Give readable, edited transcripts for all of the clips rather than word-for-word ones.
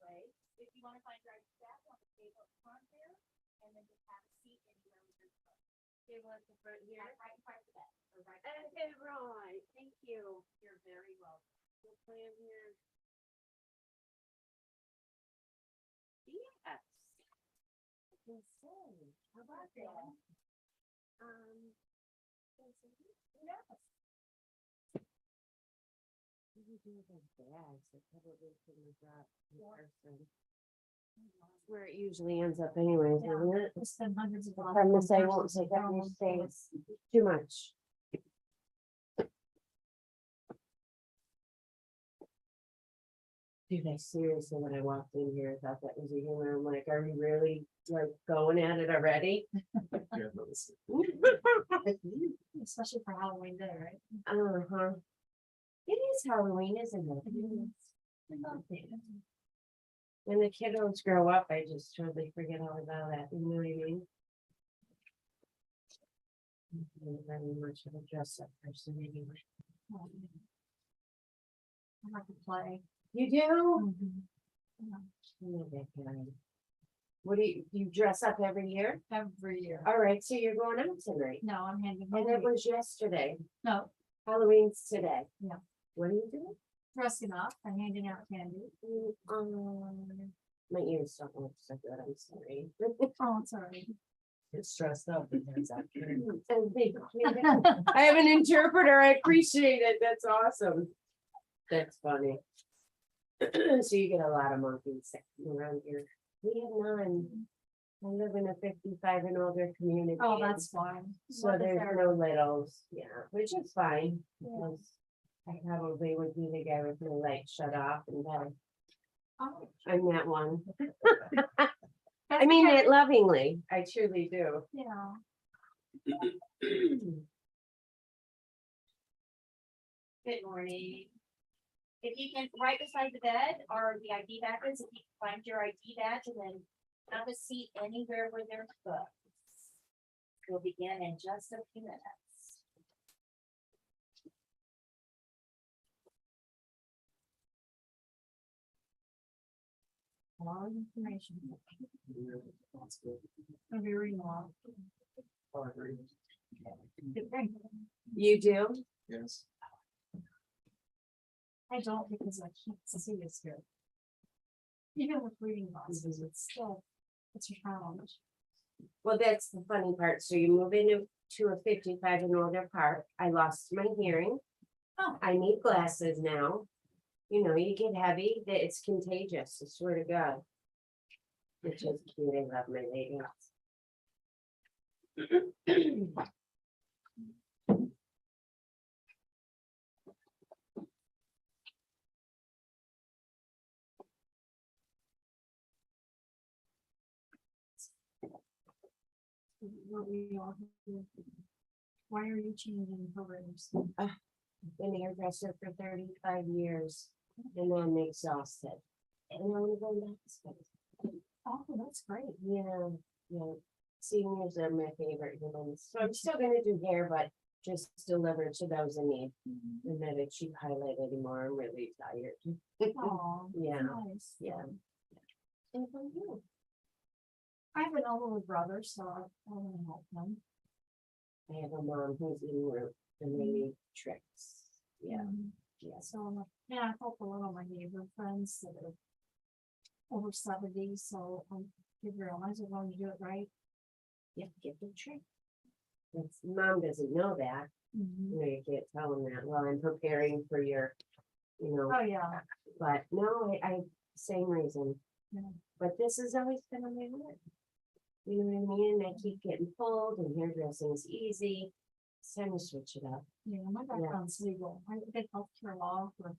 way. If you want to find your ID badge on the table up front there, and then just have a seat anywhere with your foot. Table at the front here. Right in front of the bed. Or right. Okay, right. Thank you. You're very welcome. We'll plan here. Yes. I can say. How about that? Yes. What do you do with those bags? I probably couldn't drop in person. That's where it usually ends up anyways, isn't it? It's been hundreds of dollars. Promise I won't take up your space too much. Dude, I seriously, when I walked in here, I thought that was a humor. I'm like, are you really like going at it already? Especially for Halloween day, right? Uh-huh. It is Halloween, isn't it? I love it. When the kiddos grow up, I just totally forget all about that. You know what I mean? I'm not very much of a dress up person anyway. I like to play. You do? Yeah. I'm not that guy. What do you dress up every year? Every year. All right, so you're going out tonight. No, I'm handing. And it was yesterday. No, Halloween's today. Yeah. What are you doing? dressing up and handing out candy. My ears don't look so good, I'm sorry. Oh, sorry. Get stressed out. It turns out. I have an interpreter, I appreciate it, that's awesome. That's funny. So you get a lot of monkeys around here. We have none. I live in a 55 and older community. Oh, that's fine. So What is there's there? no littles, yeah, which is fine, Yeah. because I probably would be the guy with my light shut off and then Oh, I'm that one. I that's mean because- it lovingly, I truly do. Yeah. Good morning. If you can, right beside the bed are the ID badges, if you can find your ID badge and then have a seat anywhere where there's books. We'll begin in just a few minutes. Long information. That's good. Very long. Oh, I agree. Good thing. You do? Yes. I don't because I can't see this here. Even with reading glasses, it's still, it's a challenge. Well, that's the funny part. So you move into a 55 and older part. I lost my hearing. Oh. I need glasses now. You know, you get heavy, that it's contagious, I swear to God. Which is cute, I love my lady. What we all do. Why are you changing careers? Been a hairdresser for 35 years and I'm exhausted. And I want to go back to school. Oh, that's great. Yeah, yeah. Seniors are my favorite humans. So I'm still gonna do hair, but just deliver to those in need. I'm not a cheap highlight anymore. I'm really tired. Oh, Yeah. nice. Yeah. And for you. I have an older brother, so I want to help him. I have a mom who's in route and they need tricks. Yeah, yeah. So, yeah, I help a lot of my neighbor friends that are over 70, so you realize I want to do it right. You have to get the trick. It's, mom doesn't know that. You know, you can't tell them that. Well, I'm preparing for your, you know, Oh, yeah. but no, I same reason. Yeah. But this has always been on my list. You know what I mean? I keep getting pulled and hairdressing's easy. It's time to switch it up. Yeah, my background's legal. I did healthcare law for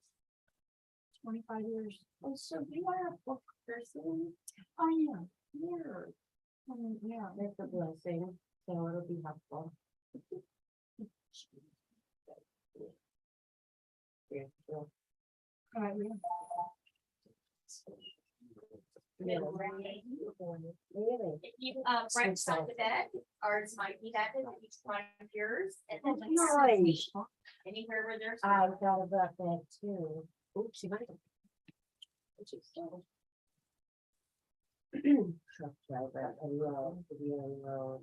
25 years. Oh, so you are a book person? Oh, yeah. Yeah, Yeah. that's a blessing. So it'll be helpful. Yeah, sure. All right, yeah. Really? If you, right beside the bed, ours might be that, each one of yours, and then Nice. anywhere where there's. I thought about that too. Oops, you might have. What you said. Truck driver, I love to be on the road.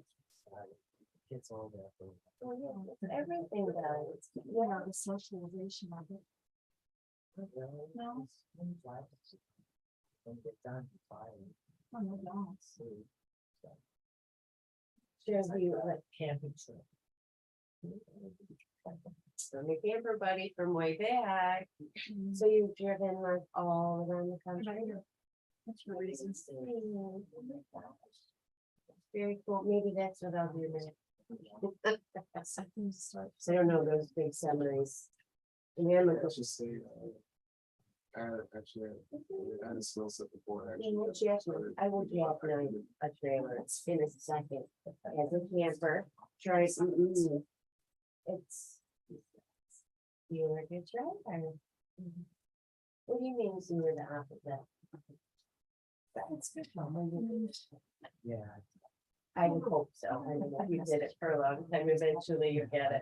It's all there. Oh, yeah, it's everything does. Yeah, the socialization of it. No. Don't get done, fine. Oh, no, no. Shows you like Camping trip. I'm a camper buddy from way back. So you've driven like all around the country? That's your reasons. Oh my gosh. Very cool. Maybe that's what I'll do next. Something to start. I don't know those big semis. And then Let's just say, actually, I had a skill set before. I will jackknife a trailer in a second. As a camper, try, it's, you're a good driver. What do you mean you were the opposite? That's good. Yeah. I would hope so. I mean, if you did it for a long time, eventually you get it.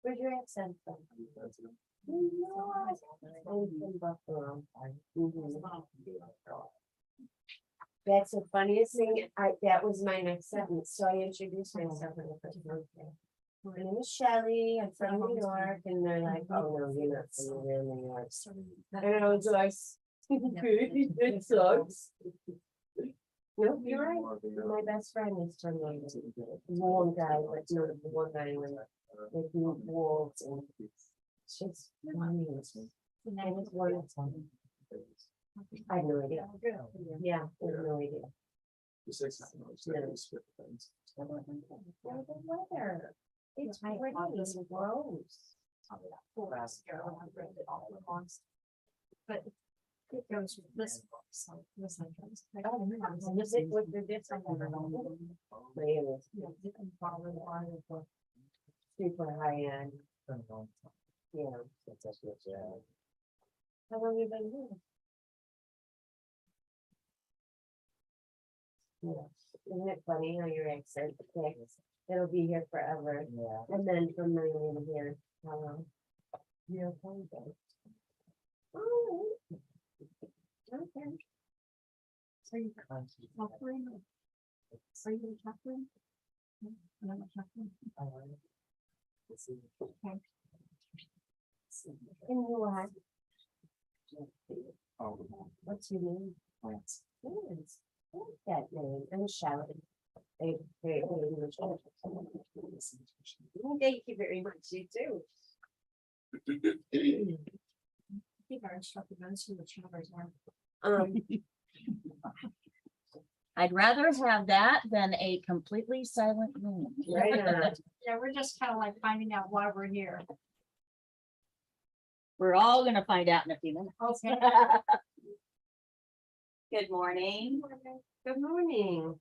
Where's your accent from? No, I'm from Buffalo. That's the funniest thing. That was my next sentence. So I introduced myself in the first month. My name is Shelley. I'm from New York. And they're like, oh, no, you're not from the real New York. And I was like, it sucks. No, you're right. My best friend is from New York. One guy, but not the one guy with wolves and it's just funny. And it's wonderful. I have no idea. Yeah, I have no idea. The 6 hours, that was 50 things. The weather. It's pretty gross. But it goes with this book, so this one comes. Music with the different. You can follow the line of the. Super high end. Yeah. How long have you been here? Yeah. Isn't it funny how your accent clicks? It'll be here forever. Yeah. And then from Maine to here, how long? Yeah, probably. Oh. Okay. So you Catherine? Are you Catherine? No, not Catherine. Okay. And you are, Oh, what's your name? Lance. Lance. I like that name. I'm shouting. Thank you very much. You too. I think our instructor knows who the chambers are. I'd rather have that than a completely silent room. Right on. Yeah, we're just kind of like finding out why we're here. We're all gonna find out in a few minutes. Okay. Good morning. Good morning.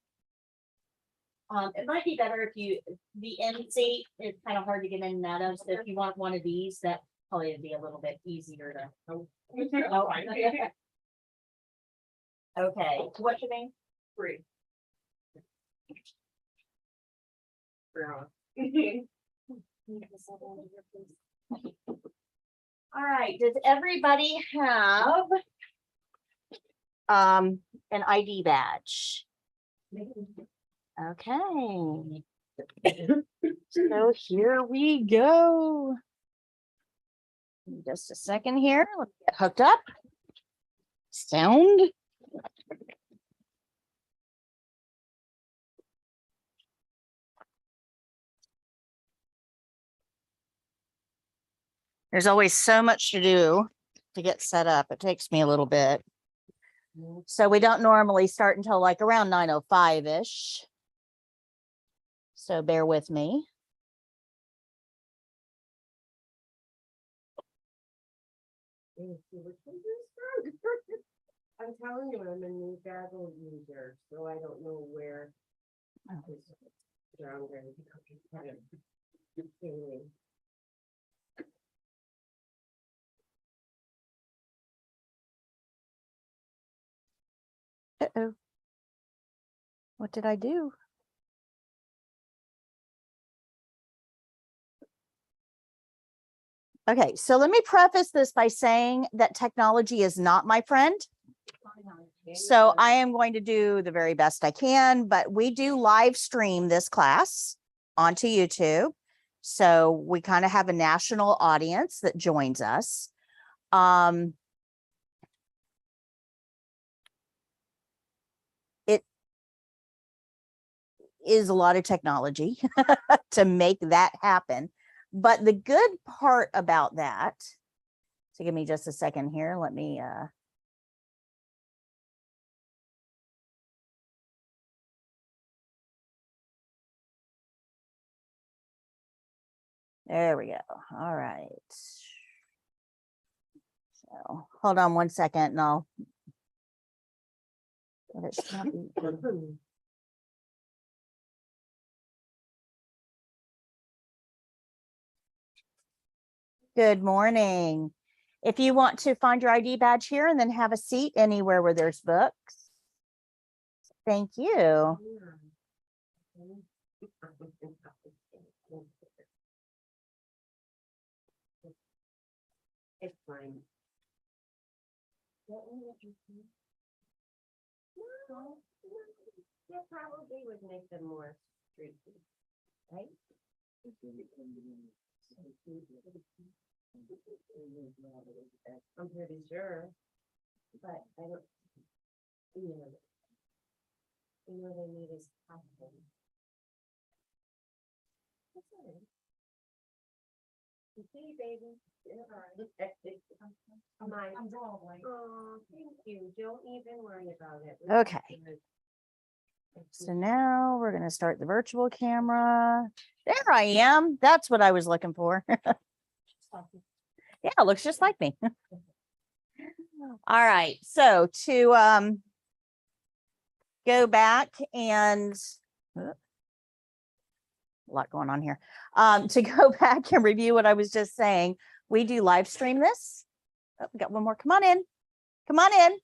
It might be better if you, the end seat is kind of hard to get in and out of, so if you want one of these, that probably would be a little bit easier to. Okay, what's your name? Free. All right, does everybody have an ID badge? Okay. So here we go. Just a second here. Let's get hooked up. Sound. There's always so much to do to get set up. It takes me a little bit. So we don't normally start until like around 9:05-ish. So bear with me. I'm telling you, I'm a new Gaggle user, so I don't know where. It's stronger. Uh-oh. What did I do? Okay, so let me preface this by saying that technology is not my friend. So I am going to do the very best I can, but we do live stream this class onto YouTube. So we kind of have a national audience that joins us. It is a lot of technology to make that happen. But the good part about that, so give me just a second here. Let me, there we go. All right. So hold on one second and I'll. But it should not be- Good morning. If you want to find your ID badge here and then have a seat anywhere where there's books. Thank you. It's fine. No, that probably would make them more streaky, right? I'm pretty sure, but I don't, they need is possible. You see, baby. Come on. Oh, thank you. Don't even worry about it. Okay. So now we're going to start the virtual camera. There I am. That's what I was looking for. Yeah, it looks just like me. All right. So to go back and a lot going on here. To go back and review what I was just saying, we do live stream this. Oh, we got one more. Come on in. Come on in.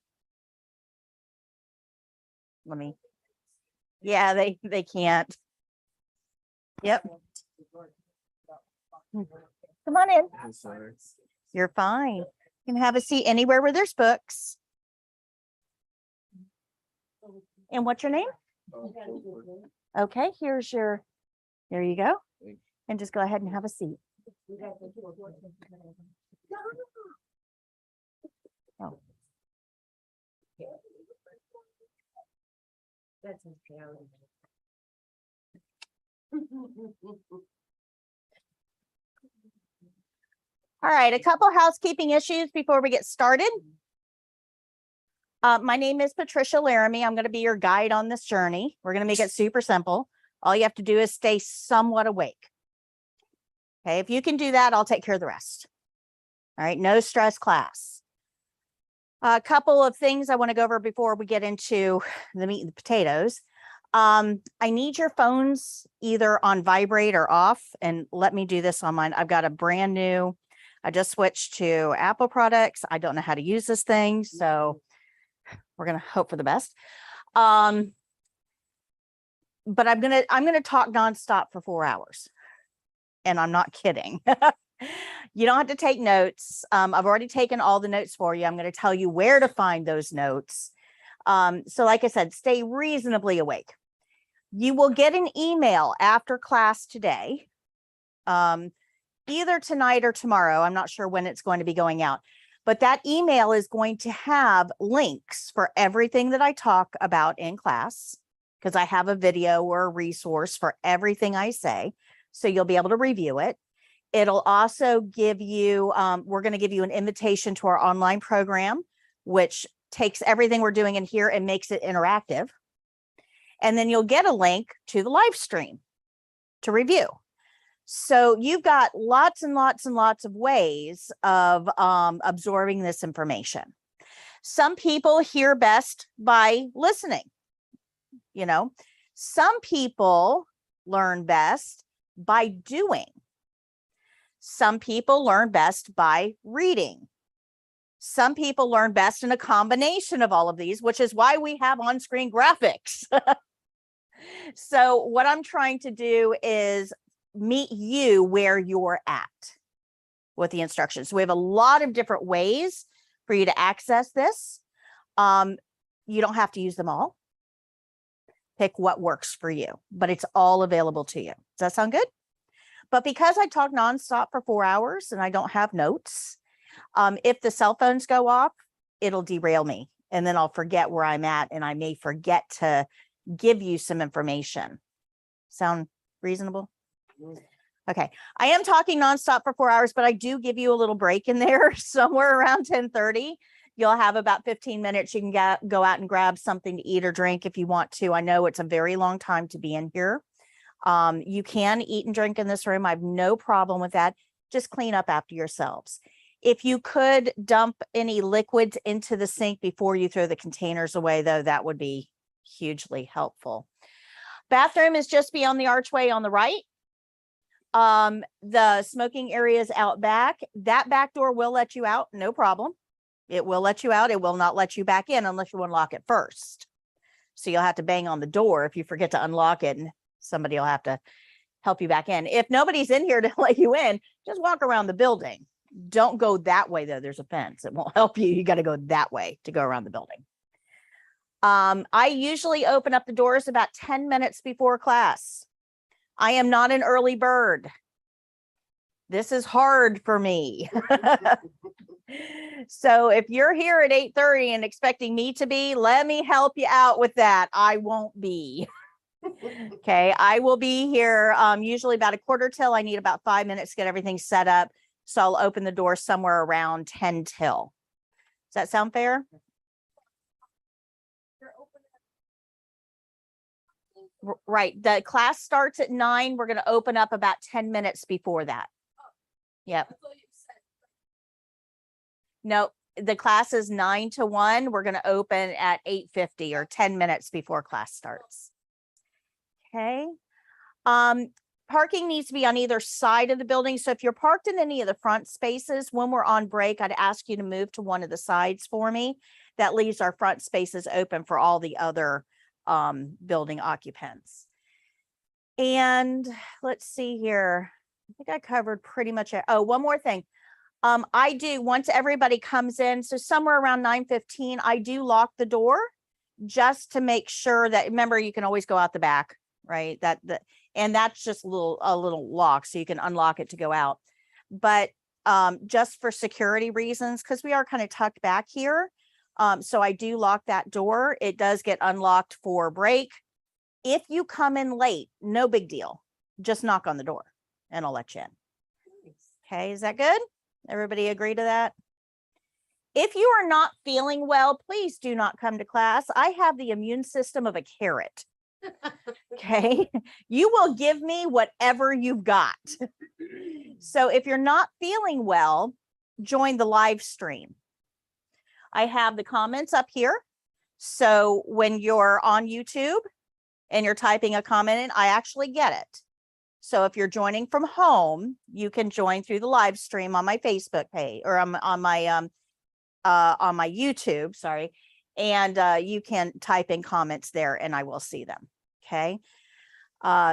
Let me. Yeah, they can't. Yep. Come on in. I'm sorry. You're fine. You can have a seat anywhere where there's books. And what's your name? Okay, here's your, there you go. And just go ahead and have a seat. Oh. That's okay. All right, a couple housekeeping issues before we get started. My name is Patricia Laramie. I'm going to be your guide on this journey. We're going to make it super simple. All you have to do is stay somewhat awake. Okay, if you can do that, I'll take care of the rest. All right, no stress class. A couple of things I want to go over before we get into the meat and the potatoes. I need your phones either on vibrate or off, and let me do this on mine. I've got a brand new, I just switched to Apple products. I don't know how to use this thing, so we're going to hope for the best. But I'm going to talk nonstop for 4 hours. And I'm not kidding. You don't have to take notes. I've already taken all the notes for you. I'm going to tell you where to find those notes. So like I said, stay reasonably awake. You will get an email after class today, either tonight or tomorrow. I'm not sure when it's going to be going out, but that email is going to have links for everything that I talk about in class, because I have a video or a resource for everything I say. So you'll be able to review it. It'll also give you, we're going to give you an invitation to our online program, which takes everything we're doing in here and makes it interactive. And then you'll get a link to the live stream to review. So you've got lots and lots and lots of ways of absorbing this information. Some people hear best by listening. You know, some people learn best by doing. Some people learn best by reading. Some people learn best in a combination of all of these, which is why we have on-screen graphics. So what I'm trying to do is meet you where you're at. with the instructions. We have a lot of different ways for you to access this. You don't have to use them all. Pick what works for you, but it's all available to you. Does that sound good? But because I talk nonstop for 4 hours and I don't have notes, if the cell phones go off, it'll derail me. And then I'll forget where I'm at and I may forget to give you some information. Sound reasonable? Okay. I am talking nonstop for 4 hours, but I do give you a little break in there somewhere around 10:30. You'll have about 15 minutes. You can go out and grab something to eat or drink if you want to. I know it's a very long time to be in here. You can eat and drink in this room. I have no problem with that. Just clean up after yourselves. If you could dump any liquids into the sink before you throw the containers away, though, that would be hugely helpful. Bathroom is just beyond the archway on the right. The smoking area is out back. That back door will let you out, no problem. It will let you out. It will not let you back in unless you unlock it first. So you'll have to bang on the door if you forget to unlock it, and somebody will have to help you back in. If nobody's in here to let you in, just walk around the building. Don't go that way, though. There's a fence. It won't help you. You got to go that way to go around the building. I usually open up the doors about 10 minutes before class. I am not an early bird. This is hard for me. So if you're here at 8:30 and expecting me to be, let me help you out with that. I won't be. Okay, I will be here usually about a quarter till. I need about 5 minutes to get everything set up. So I'll open the door somewhere around 10 till. Does that sound fair? Right. The class starts at 9. We're going to open up about 10 minutes before that. Yep. No, the class is 9 to 1. We're going to open at 8:50 or 10 minutes before class starts. Okay. Parking needs to be on either side of the building. So if you're parked in any of the front spaces, when we're on break, I'd ask you to move to one of the sides for me. That leaves our front spaces open for all the other building occupants. And let's see here. I think I covered pretty much it. Oh, one more thing. I do, once everybody comes in, so somewhere around 9:15, I do lock the door just to make sure that, remember, you can always go out the back, right? And that's just a little lock, so you can unlock it to go out. But just for security reasons, because we are kind of tucked back here, so I do lock that door. It does get unlocked for break. If you come in late, no big deal. Just knock on the door and I'll let you in. Okay, is that good? Everybody agree to that? If you are not feeling well, please do not come to class. I have the immune system of a carrot. Okay, you will give me whatever you've got. So if you're not feeling well, join the live stream. I have the comments up here. So when you're on YouTube and you're typing a comment in, I actually get it. So if you're joining from home, you can join through the live stream on my Facebook page or on my YouTube, sorry. And you can type in comments there and I will see them. Okay.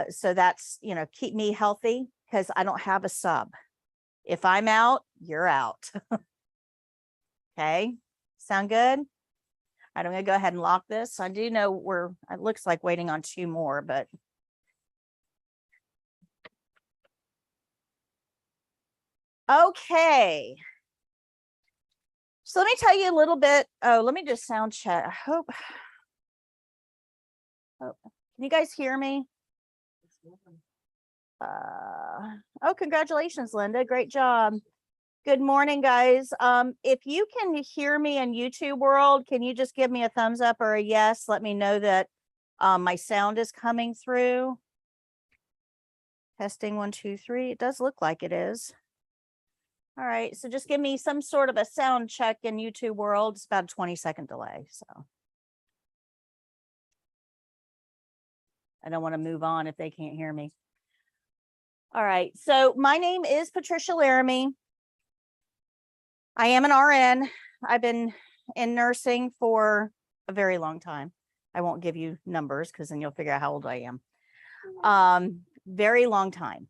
So that's, keep me healthy because I don't have a sub. If I'm out, you're out. Okay. Sound good? All right, I'm going to go ahead and lock this. I do know it looks like waiting on 2 more, but. Okay. So let me tell you a little bit. Oh, let me just sound check. I hope. Oh, can you guys hear me? Oh, congratulations, Linda. Great job. Good morning, guys. If you can hear me in YouTube world, can you just give me a thumbs up or a yes? Let me know that my sound is coming through. Testing 1, 2, 3. It does look like it is. All right, so just give me some sort of a sound check in YouTube world. It's about a 20-second delay, so. I don't want to move on if they can't hear me. All right, so my name is Patricia Laramie. I am an RN. I've been in nursing for a very long time. I won't give you numbers because then you'll figure out how old I am. Very long time.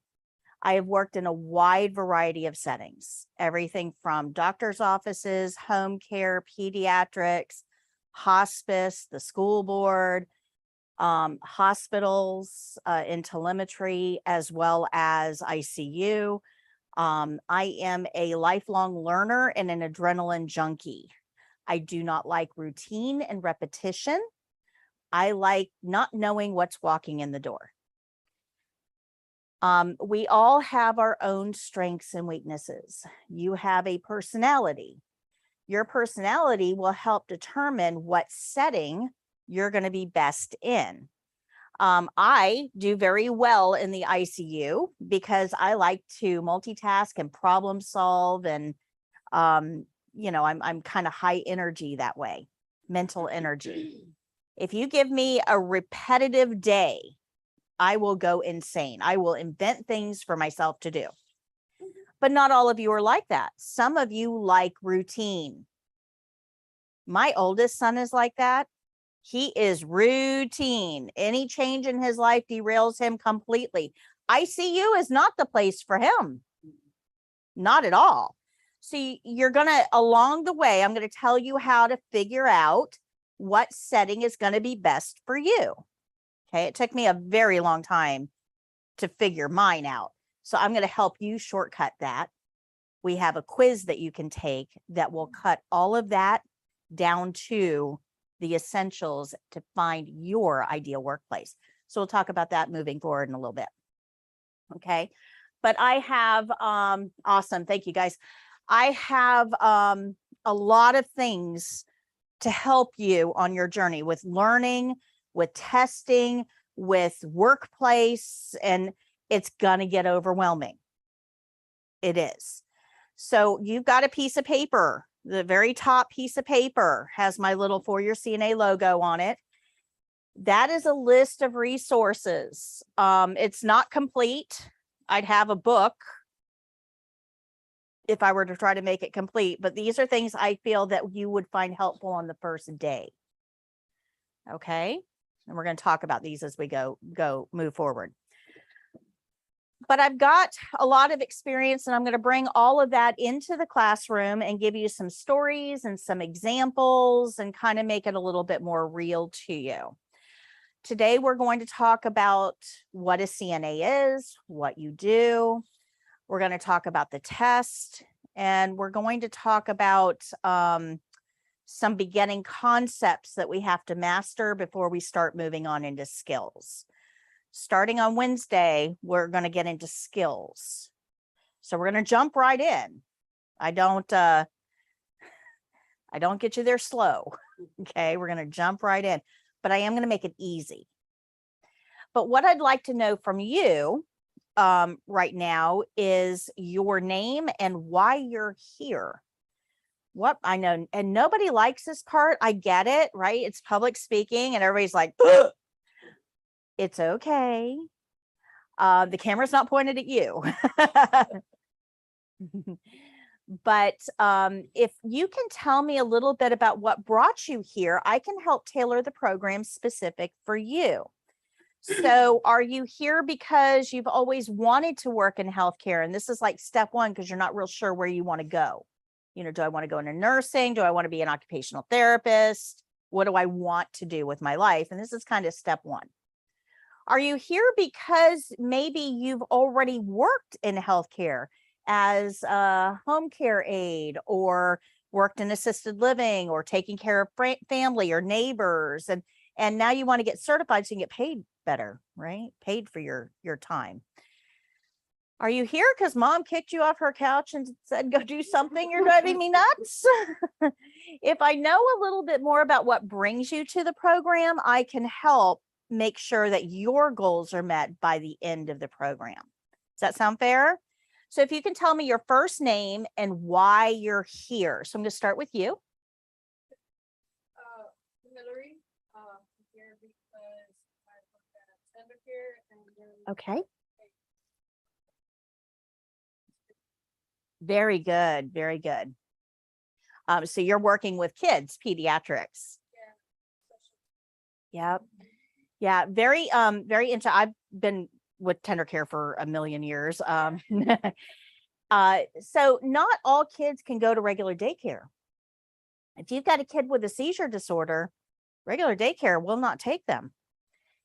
I have worked in a wide variety of settings, everything from doctor's offices, home care, pediatrics, hospice, the school board, hospitals, in telemetry, as well as ICU. I am a lifelong learner and an adrenaline junkie. I do not like routine and repetition. I like not knowing what's walking in the door. We all have our own strengths and weaknesses. You have a personality. Your personality will help determine what setting you're going to be best in. I do very well in the ICU because I like to multitask and problem solve, and I'm kind of high energy that way, mental energy. If you give me a repetitive day, I will go insane. I will invent things for myself to do. But not all of you are like that. Some of you like routine. My oldest son is like that. He is routine. Any change in his life derails him completely. ICU is not the place for him. Not at all. See, you're going to, along the way, I'm going to tell you how to figure out what setting is going to be best for you. Okay. It took me a very long time to figure mine out. So I'm going to help you shortcut that. We have a quiz that you can take that will cut all of that down to the essentials to find your ideal workplace. So we'll talk about that moving forward in a little bit. Okay. But I have, awesome. Thank you guys. I have a lot of things to help you on your journey with learning, with testing, with workplace, and it's going to get overwhelming. It is. So you've got a piece of paper. The very top piece of paper has my little For Your CNA logo on it. That is a list of resources. It's not complete. I'd have a book if I were to try to make it complete, but these are things I feel that you would find helpful on the first day. Okay. And we're going to talk about these as we move forward. But I've got a lot of experience, and I'm going to bring all of that into the classroom and give you some stories and some examples and kind of make it a little bit more real to you. Today, we're going to talk about what a CNA is, what you do. We're going to talk about the test, and we're going to talk about some beginning concepts that we have to master before we start moving on into skills. Starting on Wednesday, we're going to get into skills. So we're going to jump right in. I don't get you there slow. Okay, we're going to jump right in, but I am going to make it easy. But what I'd like to know from you right now is your name and why you're here. What I know, and nobody likes this part. I get it, right? It's public speaking and everybody's like, ugh! It's okay. The camera's not pointed at you. But if you can tell me a little bit about what brought you here, I can help tailor the program specific for you. So are you here because you've always wanted to work in healthcare? And this is like step one, because you're not real sure where you want to go. You know, do I want to go into nursing? Do I want to be an occupational therapist? What do I want to do with my life? And this is kind of step one. Are you here because maybe you've already worked in healthcare as a home care aide, or worked in assisted living, or taking care of family or neighbors, and now you want to get certified so you can get paid better, right? Paid for your time. Are you here because mom kicked you off her couch and said, go do something? You're driving me nuts. If I know a little bit more about what brings you to the program, I can help make sure that your goals are met by the end of the program. Does that sound fair? So if you can tell me your first name and why you're here. So I'm going to start with you. Hillary, here because I work at Center Care and then Okay. Very good. Very good. So you're working with kids, pediatrics. Yep. Yeah. Very into, I've been with tender care for a million years. So not all kids can go to regular daycare. If you've got a kid with a seizure disorder, regular daycare will not take them.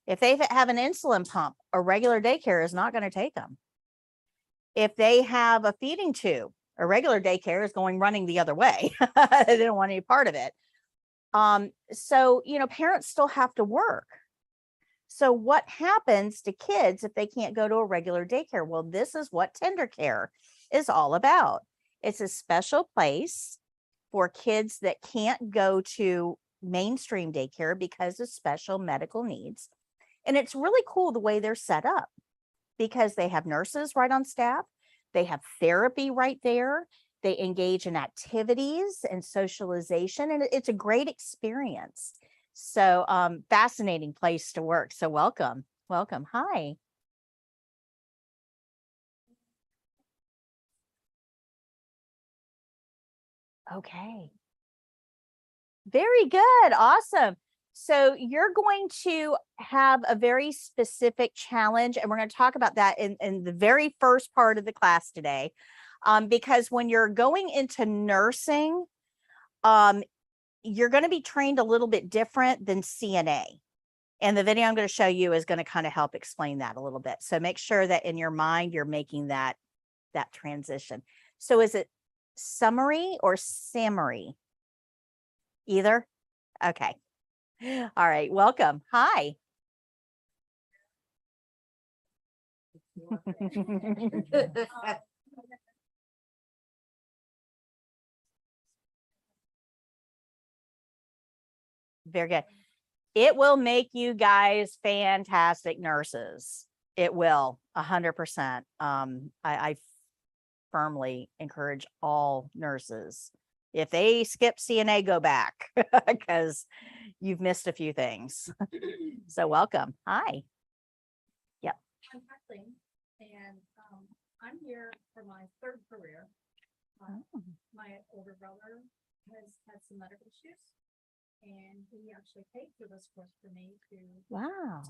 If they have an insulin pump, a regular daycare is not going to take them. If they have a feeding tube, a regular daycare is running the other way. They don't want any part of it. So, parents still have to work. So what happens to kids if they can't go to a regular daycare? Well, this is what tender care is all about. It's a special place for kids that can't go to mainstream daycare because of special medical needs. And it's really cool the way they're set up because they have nurses right on staff. They have therapy right there. They engage in activities and socialization, and it's a great experience. So fascinating place to work. So welcome. Hi. Okay. Very good. Awesome. So you're going to have a very specific challenge, and we're going to talk about that in the very first part of the class today. Because when you're going into nursing, you're going to be trained a little bit different than CNA. And the video I'm going to show you is going to kind of help explain that a little bit. So make sure that in your mind, you're making that transition. So is it summary or summary? Either? Okay. All right. Welcome. Hi. Very good. It will make you guys fantastic nurses. It will 100%. I firmly encourage all nurses. If they skip CNA, go back because you've missed a few things. So welcome. Hi. Yep. I'm Kathleen, and I'm here for my third career. Oh. My older brother has had some medical issues, and he actually paid for this course for me to Wow.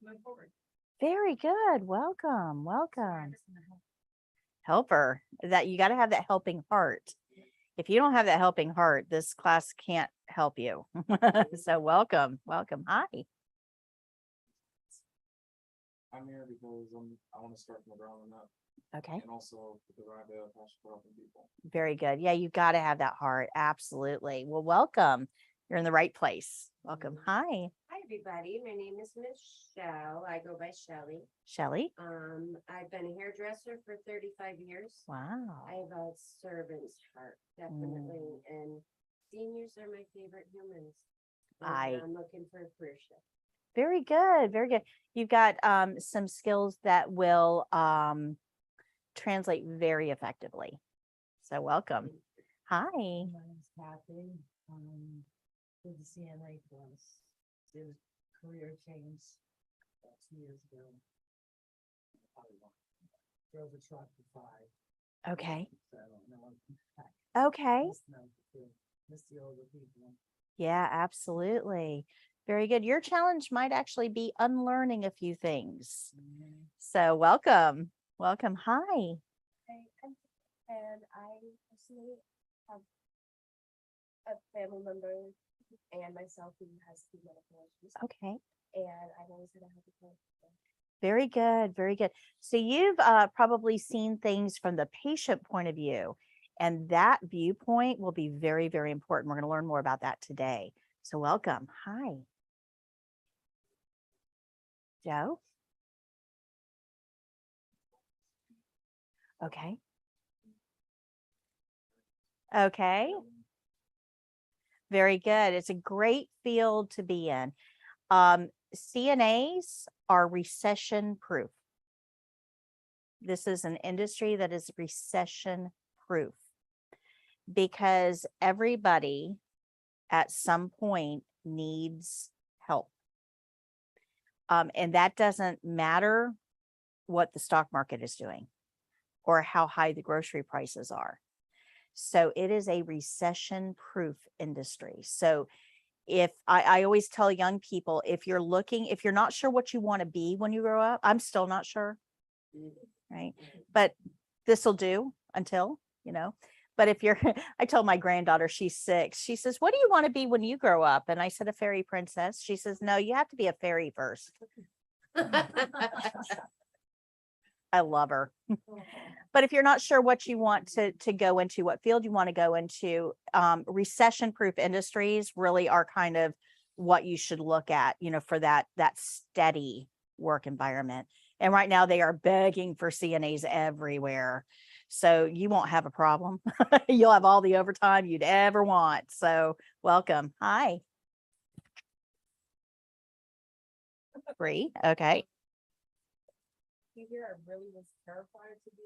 move forward. Very good. Welcome. So I Welcome. just wanna help. Helper. That you got to have that helping heart. If you don't have that helping heart, this class can't help you. So welcome. Hi. I'm here because I want to start from the ground up Okay. and also because I have a passion for helping people. Very good. Yeah, you got to have that heart. Absolutely. Well, welcome. You're in the right place. Welcome. Hi, Hi, everybody. My name is Michelle. I go by Shelley. Shelley. I've been a hairdresser for 35 years. Wow. I have a servant's heart, definitely, and seniors are my favorite humans. And I'm looking for a career shift. Very good. Very good. You've got some skills that will translate very effectively. So welcome. Hi. My name's Kathy, did the CNA course, did a career change about 2 years ago. Drove a truck for 5, Okay. so no, Okay. miss the older people. Yeah, absolutely. Very good. Your challenge might actually be unlearning a few things. So welcome. Hi. And I personally have a family member and myself who has two medical issues, Okay. and I've always had a happy time. Very good. Very good. So you've probably seen things from the patient point of view, and that viewpoint will be very, very important. We're going to learn more about that today. So welcome. Hi. Joe. Okay. Okay. Very good. It's a great field to be in. CNAs are recession proof. This is an industry that is recession proof because everybody at some point needs help. And that doesn't matter what the stock market is doing or how high the grocery prices are. So it is a recession proof industry. So if I always tell young people, if you're not sure what you want to be when you grow up, I'm still not sure. Right. But this will do until, but if you're, I told my granddaughter, she's 6, she says, what do you want to be when you grow up? And I said, a fairy princess. She says, no, you have to be a fairy first. I love her. But if you're not sure what you want to go into, what field you want to go into, recession-proof industries really are kind of what you should look at, for that steady work environment. And right now they are begging for CNAs everywhere. So you won't have a problem. You'll have all the overtime you'd ever want. So welcome. Hi. Free. Okay. Here, I really was terrified to be.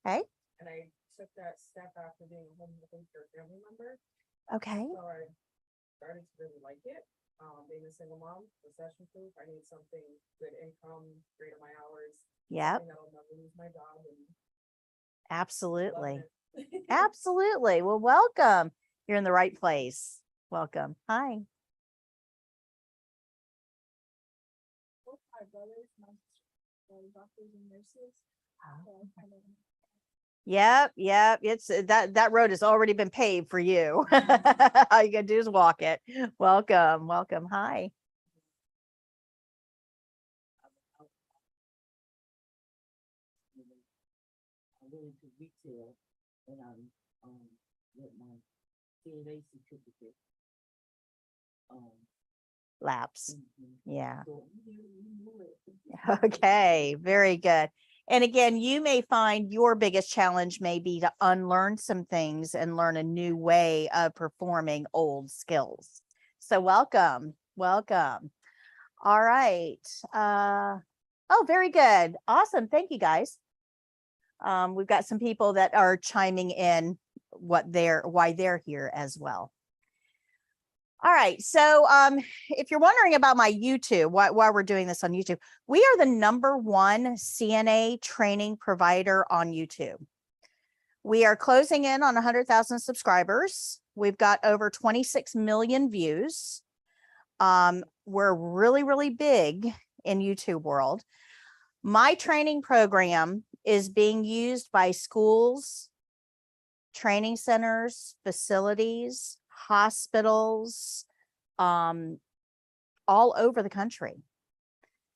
Okay. And I took that step after being a home with a family member. Okay. So I started to really like it. Being a single mom, recession proof, I need something good income, greater my hours. Yep. something That'll never lose my job. And Absolutely. love it. Absolutely. Well, welcome. You're in the right place. Welcome. Hi. Both my brothers, my doctors and nurses. So I kind of Yep. It's that road has already been paved for you. All you gotta do is walk it. Welcome. Hi. I went into retail and with my CNA certificate. Laps. Yeah. So you knew it. Okay. Very good. And again, you may find your biggest challenge may be to unlearn some things and learn a new way of performing old skills. So welcome. All right. Oh, very good. Awesome. Thank you, guys. We've got some people that are chiming in why they're here as well. All right. So if you're wondering about my YouTube, why we're doing this on YouTube, we are the #1 CNA training provider on YouTube. We are closing in on 100,000 subscribers. We've got over 26 million views. We're really, really big in YouTube world. My training program is being used by schools, training centers, facilities, hospitals, all over the country.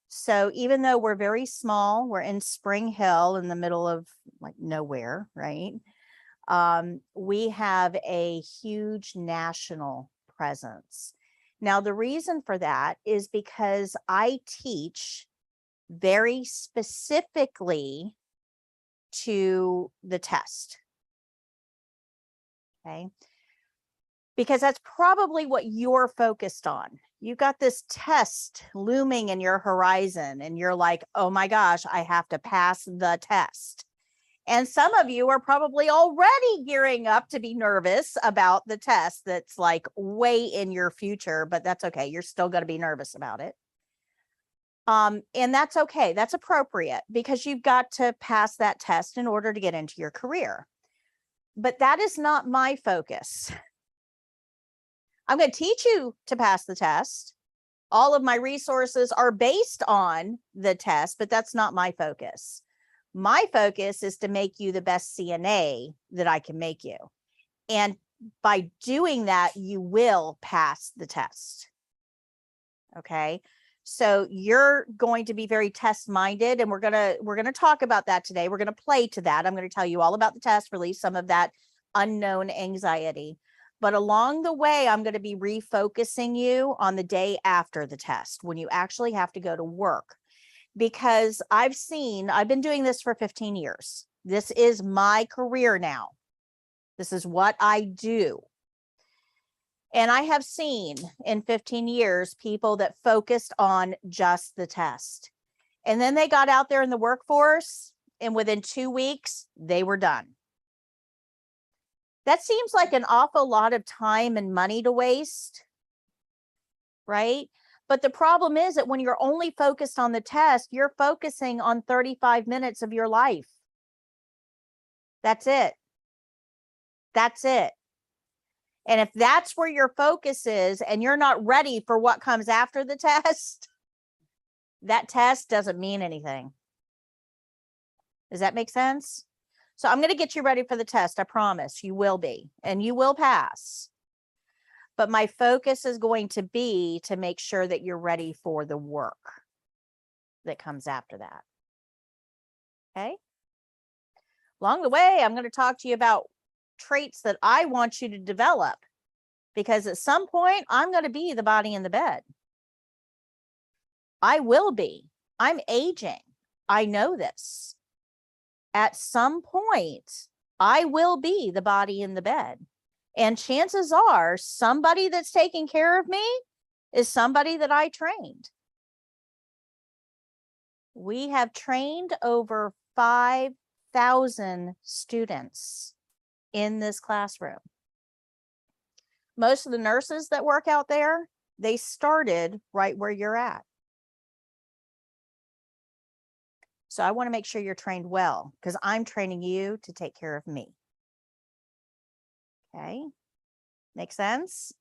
So even though we're very small, we're in Spring Hill in the middle of like nowhere, right? We have a huge national presence. Now, the reason for that is because I teach very specifically to the test. Okay. Because that's probably what you're focused on. You got this test looming in your horizon and you're like, oh my gosh, I have to pass the test. And some of you are probably already gearing up to be nervous about the test that's like way in your future, but that's okay. You're still going to be nervous about it. And that's okay. That's appropriate because you've got to pass that test in order to get into your career. But that is not my focus. I'm going to teach you to pass the test. All of my resources are based on the test, but that's not my focus. My focus is to make you the best CNA that I can make you. And by doing that, you will pass the test. Okay. So you're going to be very test minded, and we're going to talk about that today. We're going to play to that. I'm going to tell you all about the test, release some of that unknown anxiety. But along the way, I'm going to be refocusing you on the day after the test when you actually have to go to work. Because I've been doing this for 15 years. This is my career now. This is what I do. And I have seen in 15 years people that focused on just the test. And then they got out there in the workforce, and within 2 weeks, they were done. That seems like an awful lot of time and money to waste, right? But the problem is that when you're only focused on the test, you're focusing on 35 minutes of your life. That's it. That's it. And if that's where your focus is and you're not ready for what comes after the test, that test doesn't mean anything. Does that make sense? So I'm going to get you ready for the test. I promise you will be, and you will pass. But my focus is going to be to make sure that you're ready for the work that comes after that. Okay. Along the way, I'm going to talk to you about traits that I want you to develop, because at some point I'm going to be the body in the bed. I will be. I'm aging. I know this. At some point, I will be the body in the bed. And chances are somebody that's taking care of me is somebody that I trained. We have trained over 5,000 students in this classroom. Most of the nurses that work out there, they started right where you're at. So I want to make sure you're trained well, because I'm training you to take care of me. Okay. Make sense?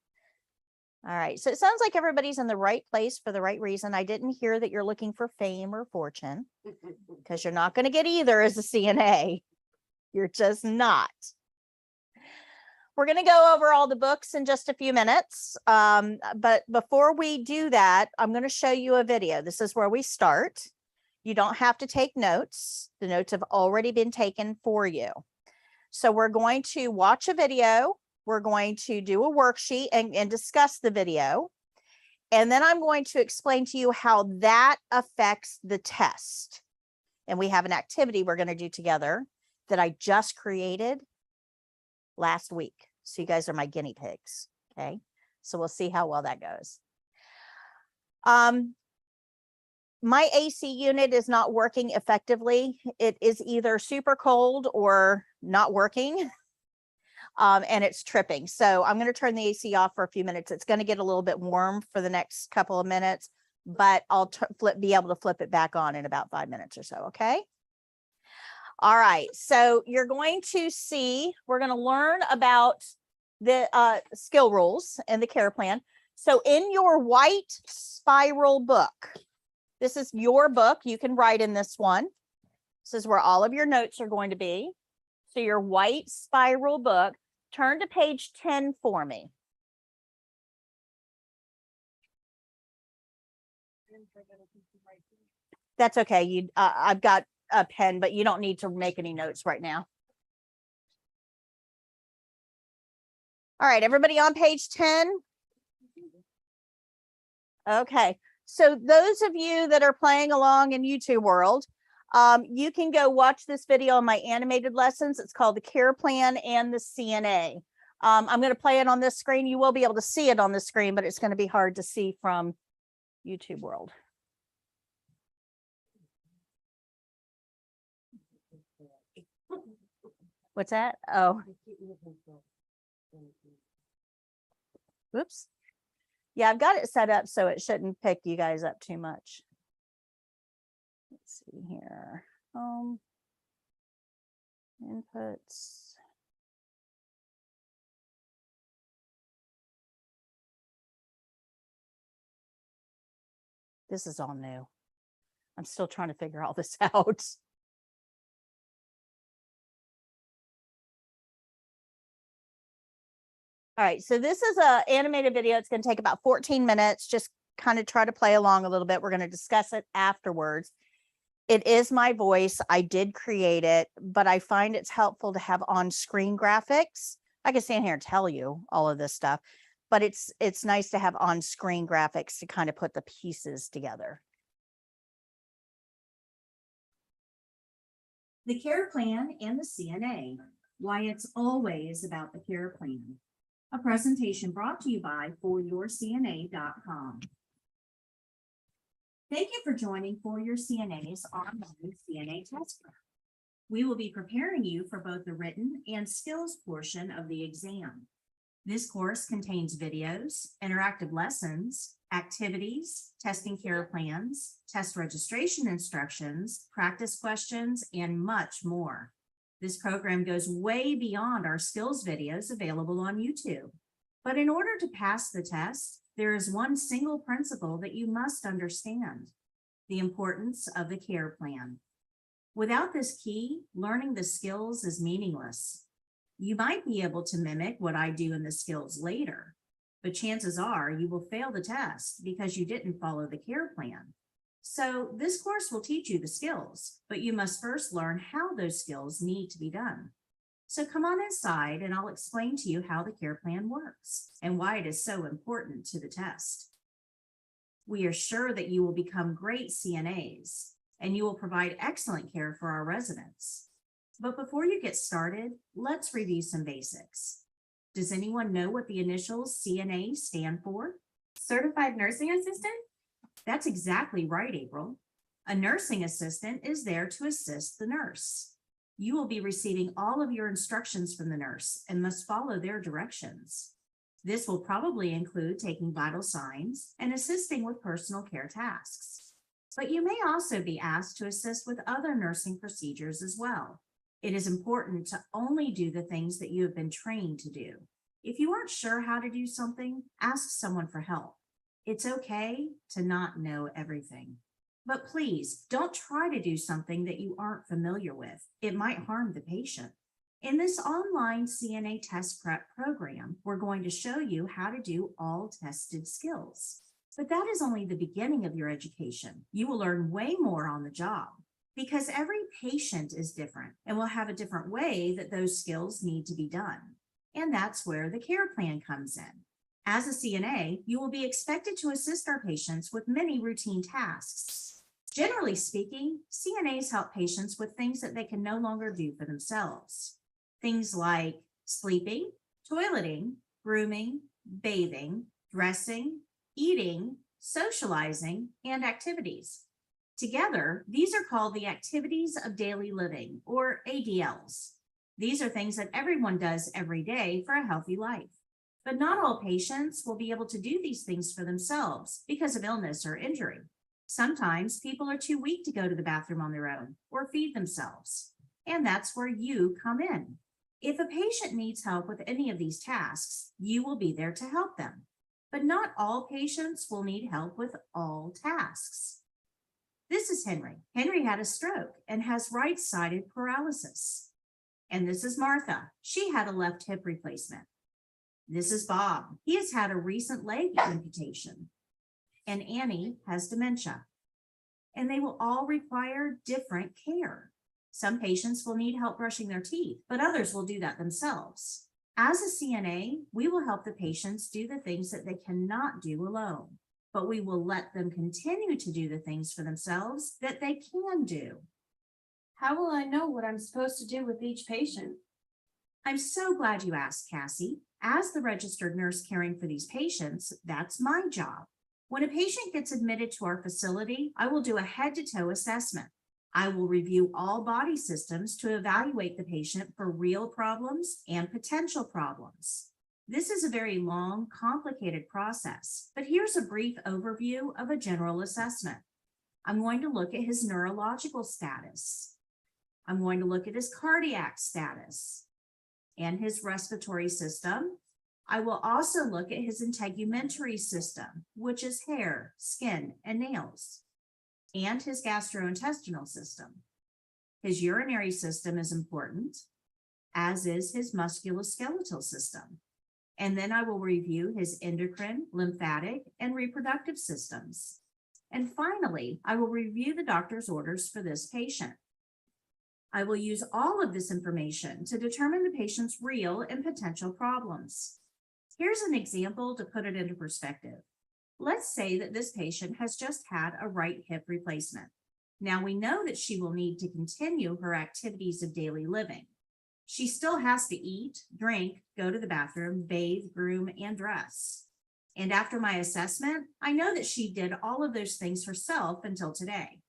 All right. So it sounds like everybody's in the right place for the right reason. I didn't hear that you're looking for fame or fortune, because you're not going to get either as a CNA. You're just not. We're going to go over all the books in just a few minutes. But before we do that, I'm going to show you a video. This is where we start. You don't have to take notes. The notes have already been taken for you. So we're going to watch a video. We're going to do a worksheet and discuss the video. And then I'm going to explain to you how that affects the test. And we have an activity we're going to do together that I just created last week. So you guys are my guinea pigs. Okay. So we'll see how well that goes. My AC unit is not working effectively. It is either super cold or not working. And it's tripping. So I'm going to turn the AC off for a few minutes. It's going to get a little bit warm for the next couple of minutes, but I'll be able to flip it back on in about 5 minutes or so. Okay. All right. So you're going to see, we're going to learn about the skill rules and the care plan. So in your white spiral book, this is your book. You can write in this one. This is where all of your notes are going to be. So your white spiral book, turn to page 10 for me. That's okay. I've got a pen, but you don't need to make any notes right now. All right, everybody on page 10. Okay, so those of you that are playing along in YouTube world, you can go watch this video on my animated lessons. It's called the Care Plan and the CNA. I'm going to play it on this screen. You will be able to see it on the screen, but it's going to be hard to see from YouTube world. What's that? Oh, whoops. Yeah, I've got it set up so it shouldn't pick you guys up too much. Let's see here. Inputs. This is all new. I'm still trying to figure all this out. All right, so this is an animated video. It's going to take about 14 minutes. Just kind of try to play along a little bit. We're going to discuss it afterwards. It is my voice. I did create it, but I find it's helpful to have on-screen graphics. I can stand here and tell you all of this stuff, but it's nice to have on-screen graphics to kind of put the pieces together. The Care Plan and the CNA, why it's always about the care plan. A presentation brought to you by foryourcna.com. Thank you for joining For Your CNA's online CNA test prep. We will be preparing you for both the written and skills portion of the exam. This course contains videos, interactive lessons, activities, testing care plans, test registration instructions, practice questions, and much more. This program goes way beyond our skills videos available on YouTube. But in order to pass the test, there is one single principle that you must understand: the importance of the care plan. Without this key, learning the skills is meaningless. You might be able to mimic what I do in the skills later, but chances are you will fail the test because you didn't follow the care plan. So this course will teach you the skills, but you must first learn how those skills need to be done. So come on inside and I'll explain to you how the care plan works and why it is so important to the test. We are sure that you will become great CNAs and you will provide excellent care for our residents. But before you get started, let's review some basics. Does anyone know what the initials CNA stand for? Certified nursing assistant? That's exactly right, April. A nursing assistant is there to assist the nurse. You will be receiving all of your instructions from the nurse and must follow their directions. This will probably include taking vital signs and assisting with personal care tasks. But you may also be asked to assist with other nursing procedures as well. It is important to only do the things that you have been trained to do. If you aren't sure how to do something, ask someone for help. It's okay to not know everything. But please don't try to do something that you aren't familiar with. It might harm the patient. In this online CNA test prep program, we're going to show you how to do all tested skills. But that is only the beginning of your education. You will learn way more on the job because every patient is different and will have a different way that those skills need to be done. And that's where the care plan comes in. As a CNA, you will be expected to assist our patients with many routine tasks. Generally speaking, CNAs help patients with things that they can no longer do for themselves. Things like sleeping, toileting, grooming, bathing, dressing, eating, socializing, and activities. Together, these are called the activities of daily living, or ADLs. These are things that everyone does every day for a healthy life. But not all patients will be able to do these things for themselves because of illness or injury. Sometimes people are too weak to go to the bathroom on their own or feed themselves. And that's where you come in. If a patient needs help with any of these tasks, you will be there to help them. But not all patients will need help with all tasks. This is Henry. Henry had a stroke and has right-sided paralysis. And this is Martha. She had a left hip replacement. This is Bob. He has had a recent leg amputation. And Annie has dementia. And they will all require different care. Some patients will need help brushing their teeth, but others will do that themselves. As a CNA, we will help the patients do the things that they cannot do alone, but we will let them continue to do the things for themselves that they can do. How will I know what I'm supposed to do with each patient? I'm so glad you asked, Cassie. As the registered nurse caring for these patients, that's my job. When a patient gets admitted to our facility, I will do a head-to-toe assessment. I will review all body systems to evaluate the patient for real problems and potential problems. This is a very long, complicated process, but here's a brief overview of a general assessment. I'm going to look at his neurological status. I'm going to look at his cardiac status and his respiratory system. I will also look at his integumentary system, which is hair, skin, and nails, and his gastrointestinal system. His urinary system is important, as is his musculoskeletal system. And then I will review his endocrine, lymphatic, and reproductive systems. And finally, I will review the doctor's orders for this patient. I will use all of this information to determine the patient's real and potential problems. Here's an example to put it into perspective. Let's say that this patient has just had a right hip replacement. Now we know that she will need to continue her activities of daily living. She still has to eat, drink, go to the bathroom, bathe, groom, and dress. And after my assessment, I know that she did all of those things herself until today.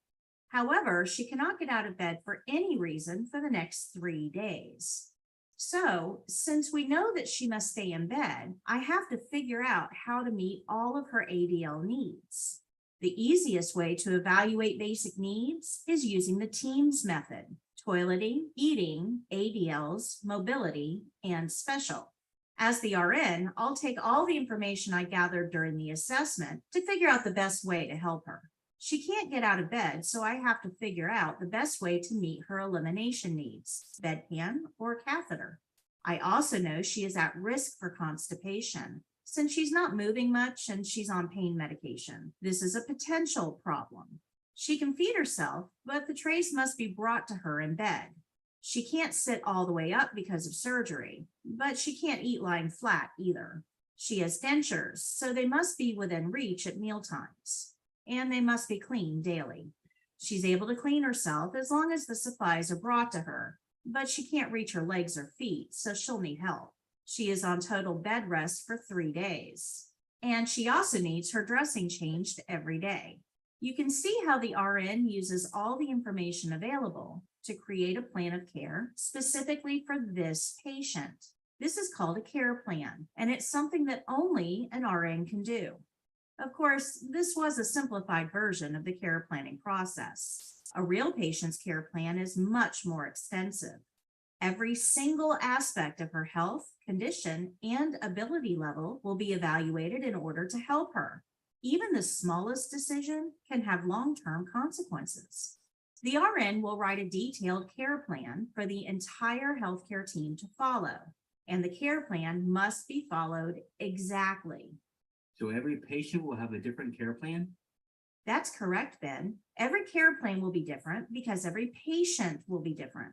However, she cannot get out of bed for any reason for the next 3 days. So, since we know that she must stay in bed, I have to figure out how to meet all of her ADL needs. The easiest way to evaluate basic needs is using the TEAMS method: toileting, eating, ADLs, mobility, and special. As the RN, I'll take all the information I gathered during the assessment to figure out the best way to help her. She can't get out of bed, so I have to figure out the best way to meet her elimination needs, bedpan or catheter. I also know she is at risk for constipation since she's not moving much and she's on pain medication. This is a potential problem. She can feed herself, but the trays must be brought to her in bed. She can't sit all the way up because of surgery, but she can't eat lying flat either. She has dentures, so they must be within reach at mealtimes, and they must be cleaned daily. She's able to clean herself as long as the supplies are brought to her, but she can't reach her legs or feet, so she'll need help. She is on total bed rest for 3 days, and she also needs her dressing changed every day. You can see how the RN uses all the information available to create a plan of care specifically for this patient. This is called a care plan, and it's something that only an RN can do. Of course, this was a simplified version of the care planning process. A real patient's care plan is much more extensive. Every single aspect of her health, condition, and ability level will be evaluated in order to help her. Even the smallest decision can have long-term consequences. The RN will write a detailed care plan for the entire healthcare team to follow, and the care plan must be followed exactly. So every patient will have a different care plan? That's correct, Ben. Every care plan will be different because every patient will be different.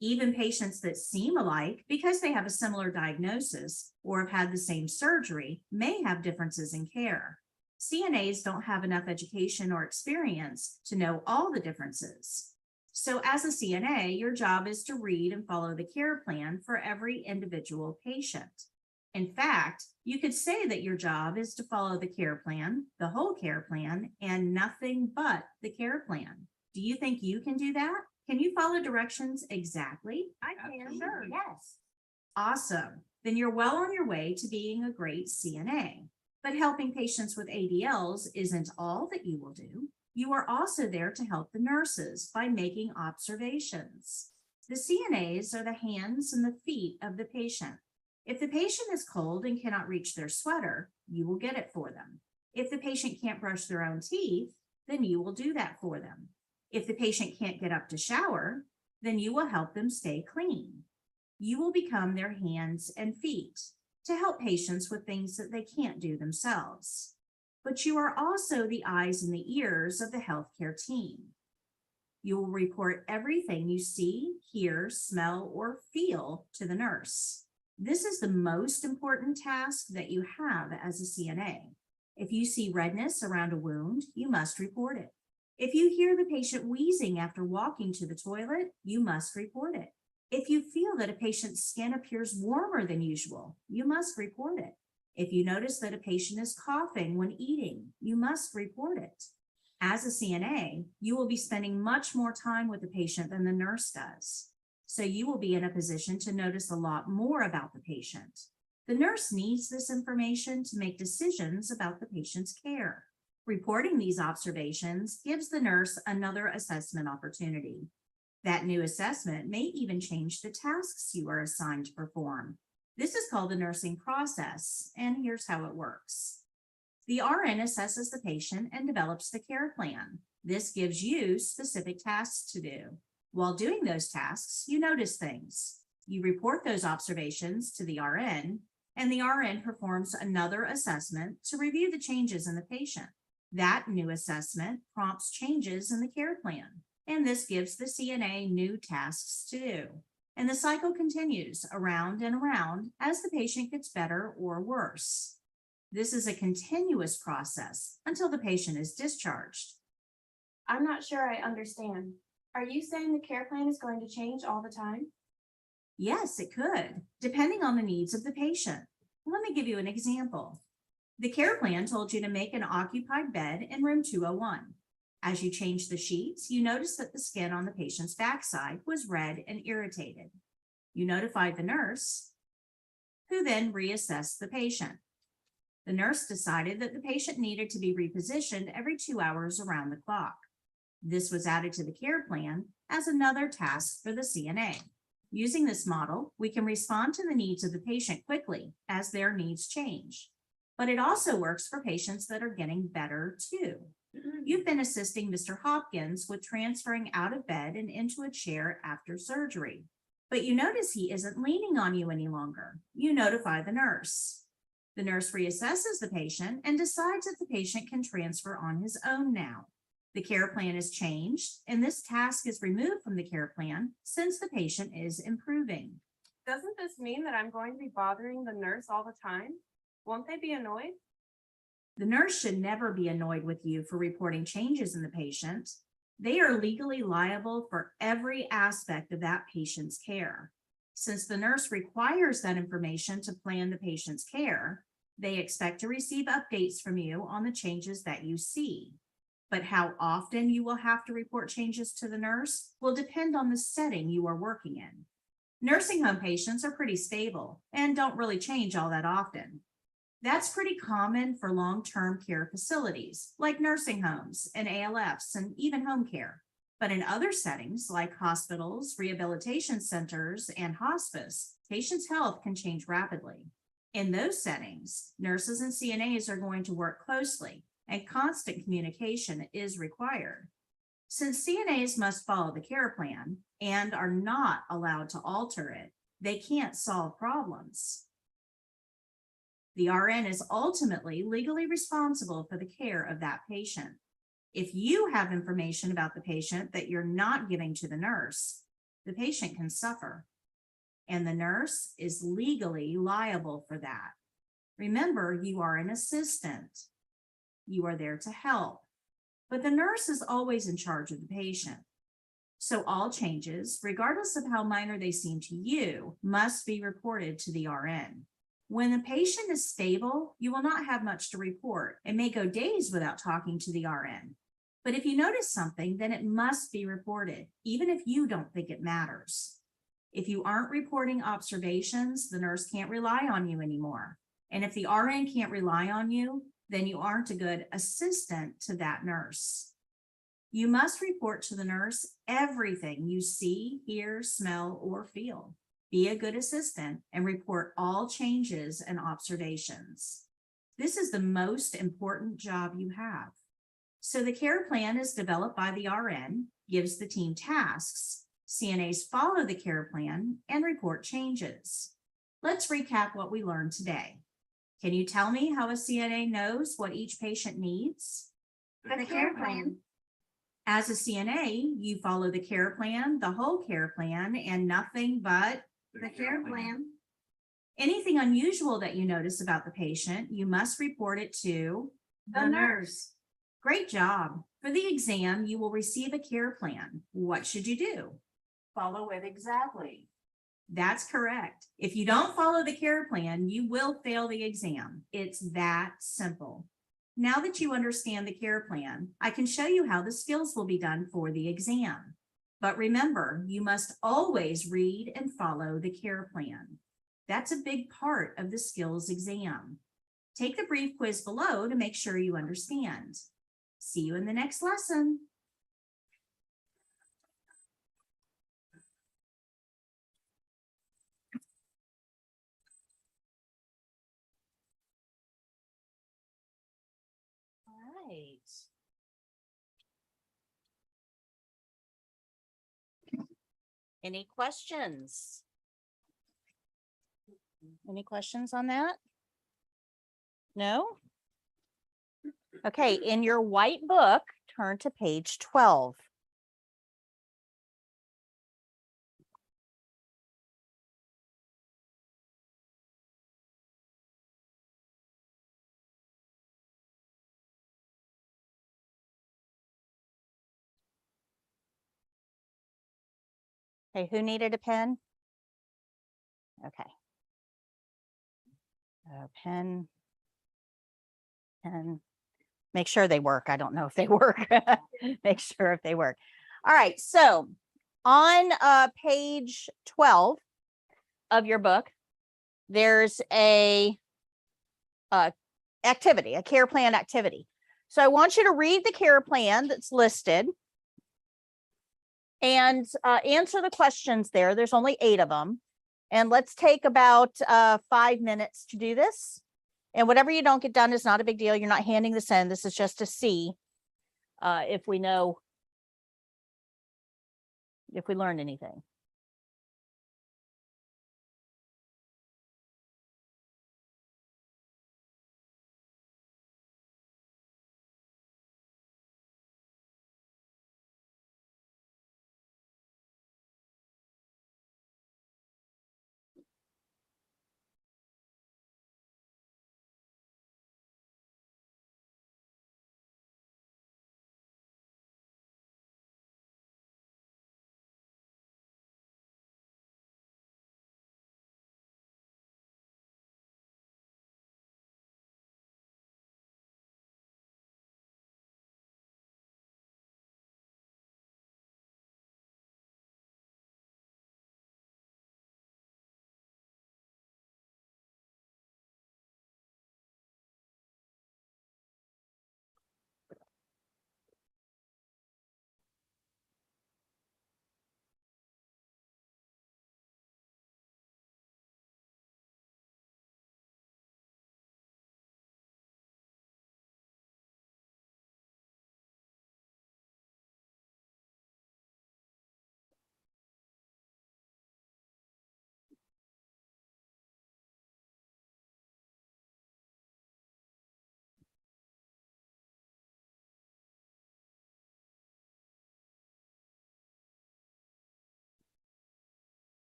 Even patients that seem alike because they have a similar diagnosis or have had the same surgery may have differences in care. CNAs don't have enough education or experience to know all the differences. So as a CNA, your job is to read and follow the care plan for every individual patient. In fact, you could say that your job is to follow the care plan, the whole care plan, and nothing but the care plan. Do you think you can do that? Can you follow directions exactly? I can. Absolutely. Yes. Awesome. Then you're well on your way to being a great CNA. But helping patients with ADLs isn't all that you will do. You are also there to help the nurses by making observations. The CNAs are the hands and the feet of the patient. If the patient is cold and cannot reach their sweater, you will get it for them. If the patient can't brush their own teeth, then you will do that for them. If the patient can't get up to shower, then you will help them stay clean. You will become their hands and feet to help patients with things that they can't do themselves. But you are also the eyes and the ears of the healthcare team. You will report everything you see, hear, smell, or feel to the nurse. This is the most important task that you have as a CNA. If you see redness around a wound, you must report it. If you hear the patient wheezing after walking to the toilet, you must report it. If you feel that a patient's skin appears warmer than usual, you must report it. If you notice that a patient is coughing when eating, you must report it. As a CNA, you will be spending much more time with the patient than the nurse does. So you will be in a position to notice a lot more about the patient. The nurse needs this information to make decisions about the patient's care. Reporting these observations gives the nurse another assessment opportunity. That new assessment may even change the tasks you are assigned to perform. This is called the nursing process, and here's how it works. The RN assesses the patient and develops the care plan. This gives you specific tasks to do. While doing those tasks, you notice things. You report those observations to the RN, and the RN performs another assessment to review the changes in the patient. That new assessment prompts changes in the care plan, and this gives the CNA new tasks to do. And the cycle continues around and around as the patient gets better or worse. This is a continuous process until the patient is discharged. I'm not sure I understand. Are you saying the care plan is going to change all the time? Yes, it could, depending on the needs of the patient. Let me give you an example. The care plan told you to make an occupied bed in room 201. As you changed the sheets, you noticed that the skin on the patient's backside was red and irritated. You notified the nurse, who then reassessed the patient. The nurse decided that the patient needed to be repositioned every 2 hours around the clock. This was added to the care plan as another task for the CNA. Using this model, we can respond to the needs of the patient quickly as their needs change. But it also works for patients that are getting better too. You've been assisting Mr. Hopkins with transferring out of bed and into a chair after surgery. But you notice he isn't leaning on you any longer. You notify the nurse. The nurse reassesses the patient and decides that the patient can transfer on his own now. The care plan is changed, and this task is removed from the care plan since the patient is improving. Doesn't this mean that I'm going to be bothering the nurse all the time? Won't they be annoyed? The nurse should never be annoyed with you for reporting changes in the patient. They are legally liable for every aspect of that patient's care. Since the nurse requires that information to plan the patient's care, they expect to receive updates from you on the changes that you see. But how often you will have to report changes to the nurse will depend on the setting you are working in. Nursing home patients are pretty stable and don't really change all that often. That's pretty common for long-term care facilities like nursing homes and ALFs and even home care. But in other settings like hospitals, rehabilitation centers, and hospice, patients' health can change rapidly. In those settings, nurses and CNAs are going to work closely, and constant communication is required. Since CNAs must follow the care plan and are not allowed to alter it, they can't solve problems. The RN is ultimately legally responsible for the care of that patient. If you have information about the patient that you're not giving to the nurse, the patient can suffer, and the nurse is legally liable for that. Remember, you are an assistant. You are there to help, but the nurse is always in charge of the patient. So all changes, regardless of how minor they seem to you, must be reported to the RN. When the patient is stable, you will not have much to report. It may go days without talking to the RN. But if you notice something, then it must be reported, even if you don't think it matters. If you aren't reporting observations, the nurse can't rely on you anymore. And if the RN can't rely on you, then you aren't a good assistant to that nurse. You must report to the nurse everything you see, hear, smell, or feel. Be a good assistant and report all changes and observations. This is the most important job you have. So the care plan is developed by the RN, gives the team tasks. CNAs follow the care plan and report changes. Let's recap what we learned today. Can you tell me how a CNA knows what each patient needs? The care plan. As a CNA, you follow the care plan, the whole care plan, and nothing but The care plan. anything unusual that you notice about the patient, you must report it to The nurse. Great job. For the exam, you will receive a care plan. What should you do? Follow it exactly. That's correct. If you don't follow the care plan, you will fail the exam. It's that simple. Now that you understand the care plan, I can show you how the skills will be done for the exam. But remember, you must always read and follow the care plan. That's a big part of the skills exam. Take the brief quiz below to make sure you understand. See you in the next lesson. All right. Any questions? Any questions on that? No? Okay, in your white book, turn to page 12. Okay, who needed a pen? Okay. Pen. Make sure they work. I don't know if they work. Make sure if they work. All right. So on page 12 of your book, there's a activity, a care plan activity. So I want you to read the care plan that's listed and answer the questions there. There's only 8 of them. And let's take about 5 minutes to do this. And whatever you don't get done is not a big deal. You're not handing this in. This is just to see if we know if we learned anything.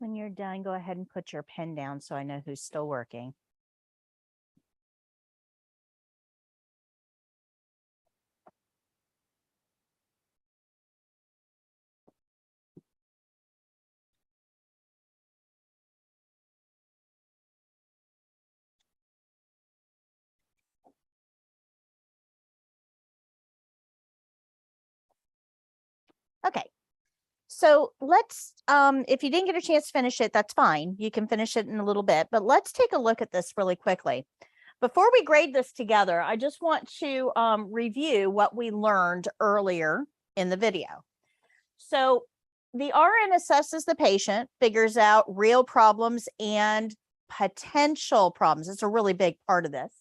When you're done, go ahead and put your pen down so I know who's still working. Okay. So let's, if you didn't get a chance to finish it, that's fine. You can finish it in a little bit, but let's take a look at this really quickly. Before we grade this together, I just want to review what we learned earlier in the video. So the RN assesses the patient, figures out real problems and potential problems. It's a really big part of this.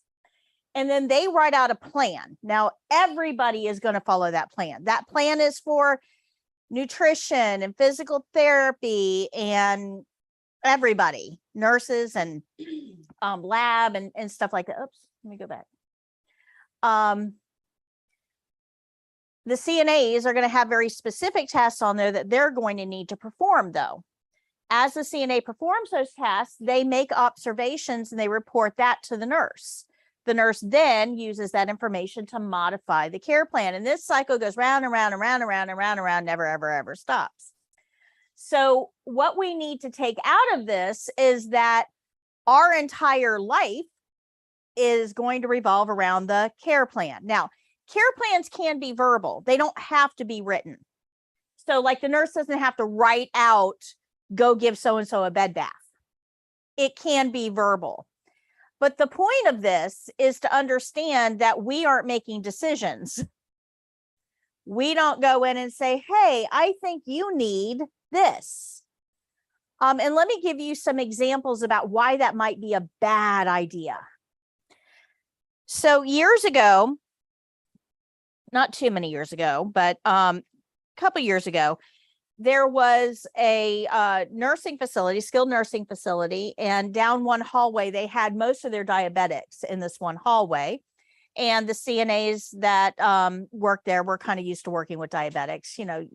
And then they write out a plan. Now, everybody is going to follow that plan. That plan is for nutrition and physical therapy and everybody, nurses and lab and stuff like that. Oops, let me go back. The CNAs are going to have very specific tasks on there that they're going to need to perform, though. As the CNA performs those tasks, they make observations and they report that to the nurse. The nurse then uses that information to modify the care plan. And this cycle goes round and round and round and round and round and round, never, ever, ever stops. So what we need to take out of this is that our entire life is going to revolve around the care plan. Now, care plans can be verbal. They don't have to be written. So like the nurse doesn't have to write out, go give so-and-so a bed bath. It can be verbal. But the point of this is to understand that we aren't making decisions. We don't go in and say, hey, I think you need this. And let me give you some examples about why that might be a bad idea. So years ago, not too many years ago, but a couple years ago, there was a nursing facility, skilled nursing facility, and down one hallway, they had most of their diabetics in this one hallway. And the CNAs that worked there were kind of used to working with diabetics, you know,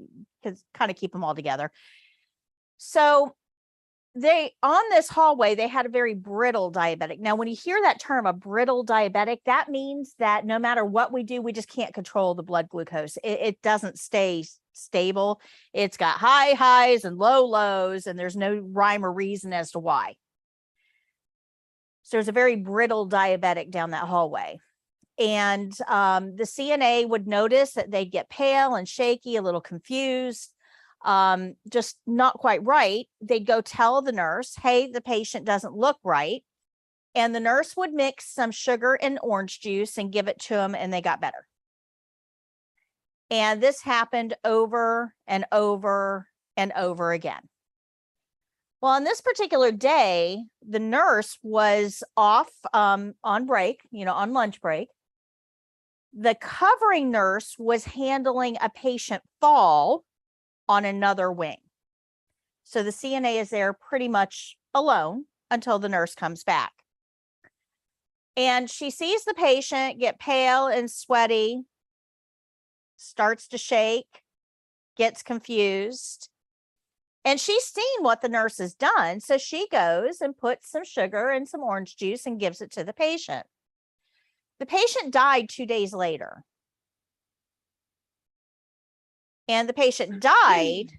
to kind of keep them all together. So they, on this hallway, they had a very brittle diabetic. Now, when you hear that term, a brittle diabetic, that means that no matter what we do, we just can't control the blood glucose. It doesn't stay stable. It's got high highs and low lows, and there's no rhyme or reason as to why. So there's a very brittle diabetic down that hallway. And the CNA would notice that they'd get pale and shaky, a little confused, just not quite right. They'd go tell the nurse, hey, the patient doesn't look right. And the nurse would mix some sugar and orange juice and give it to them, and they got better. And this happened over and over and over again. Well, on this particular day, the nurse was off on break, you know, on lunch break. The covering nurse was handling a patient fall on another wing. So the CNA is there pretty much alone until the nurse comes back. And she sees the patient get pale and sweaty, starts to shake, gets confused. And she's seen what the nurse has done. So she goes and puts some sugar and some orange juice and gives it to the patient. The patient died 2 days later. And the patient died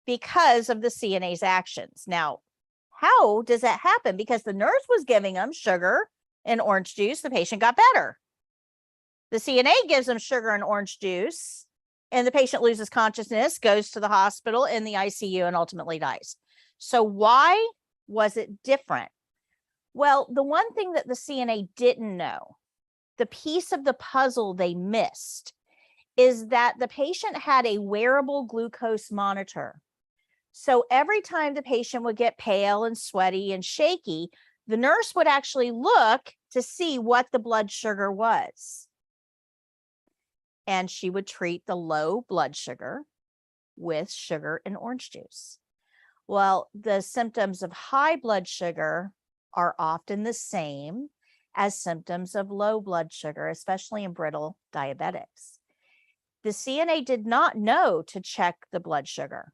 because of the CNA's actions. Now, how does that happen? Because the nurse was giving them sugar and orange juice, the patient got better. The CNA gives them sugar and orange juice, and the patient loses consciousness, goes to the hospital in the ICU, and ultimately dies. So why was it different? Well, the one thing that the CNA didn't know, the piece of the puzzle they missed, is that the patient had a wearable glucose monitor. So every time the patient would get pale and sweaty and shaky, the nurse would actually look to see what the blood sugar was. And she would treat the low blood sugar with sugar and orange juice. Well, the symptoms of high blood sugar are often the same as symptoms of low blood sugar, especially in brittle diabetics. The CNA did not know to check the blood sugar.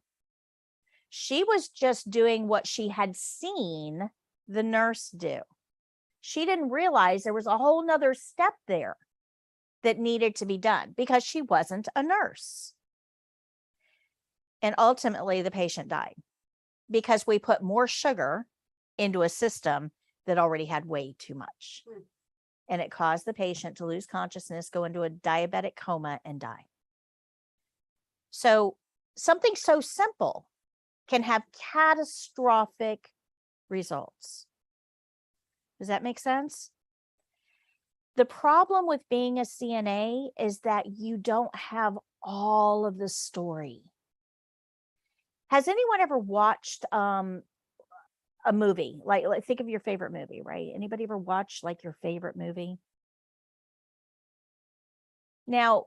She was just doing what she had seen the nurse do. She didn't realize there was a whole nother step there that needed to be done because she wasn't a nurse. And ultimately, the patient died because we put more sugar into a system that already had way too much. And it caused the patient to lose consciousness, go into a diabetic coma, and die. So something so simple can have catastrophic results. Does that make sense? The problem with being a CNA is that you don't have all of the story. Has anyone ever watched a movie? Like think of your favorite movie, right? Anybody ever watched like your favorite movie? Now,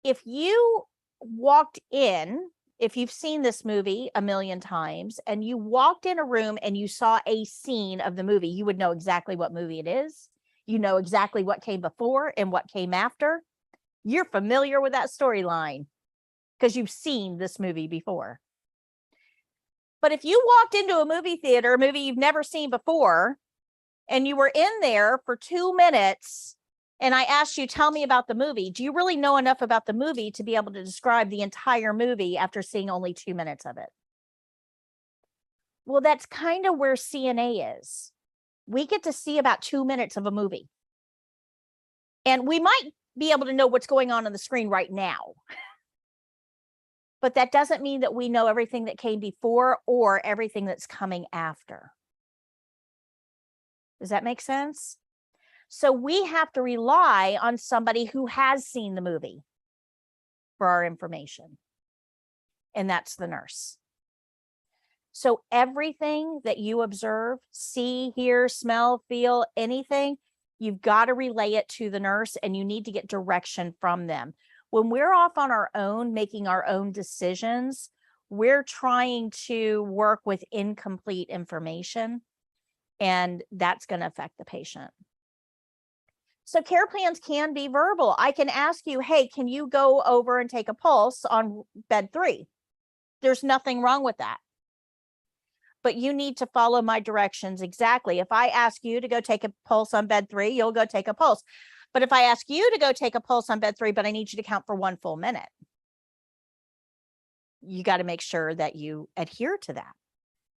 if you walked in, if you've seen this movie a million times and you walked in a room and you saw a scene of the movie, you would know exactly what movie it is. You know exactly what came before and what came after. You're familiar with that storyline because you've seen this movie before. But if you walked into a movie theater, a movie you've never seen before, and you were in there for 2 minutes, and I asked you, tell me about the movie, do you really know enough about the movie to be able to describe the entire movie after seeing only 2 minutes of it? Well, that's kind of where CNA is. We get to see about 2 minutes of a movie. And we might be able to know what's going on the screen right now. But that doesn't mean that we know everything that came before or everything that's coming after. Does that make sense? So we have to rely on somebody who has seen the movie for our information. And that's the nurse. So everything that you observe, see, hear, smell, feel, anything, you've got to relay it to the nurse, and you need to get direction from them. When we're off on our own, making our own decisions, we're trying to work with incomplete information, and that's going to affect the patient. So care plans can be verbal. I can ask you, hey, can you go over and take a pulse on bed 3? There's nothing wrong with that. But you need to follow my directions exactly. If I ask you to go take a pulse on bed 3, you'll go take a pulse. But if I ask you to go take a pulse on bed 3, but I need you to count for 1 full minute, you got to make sure that you adhere to that.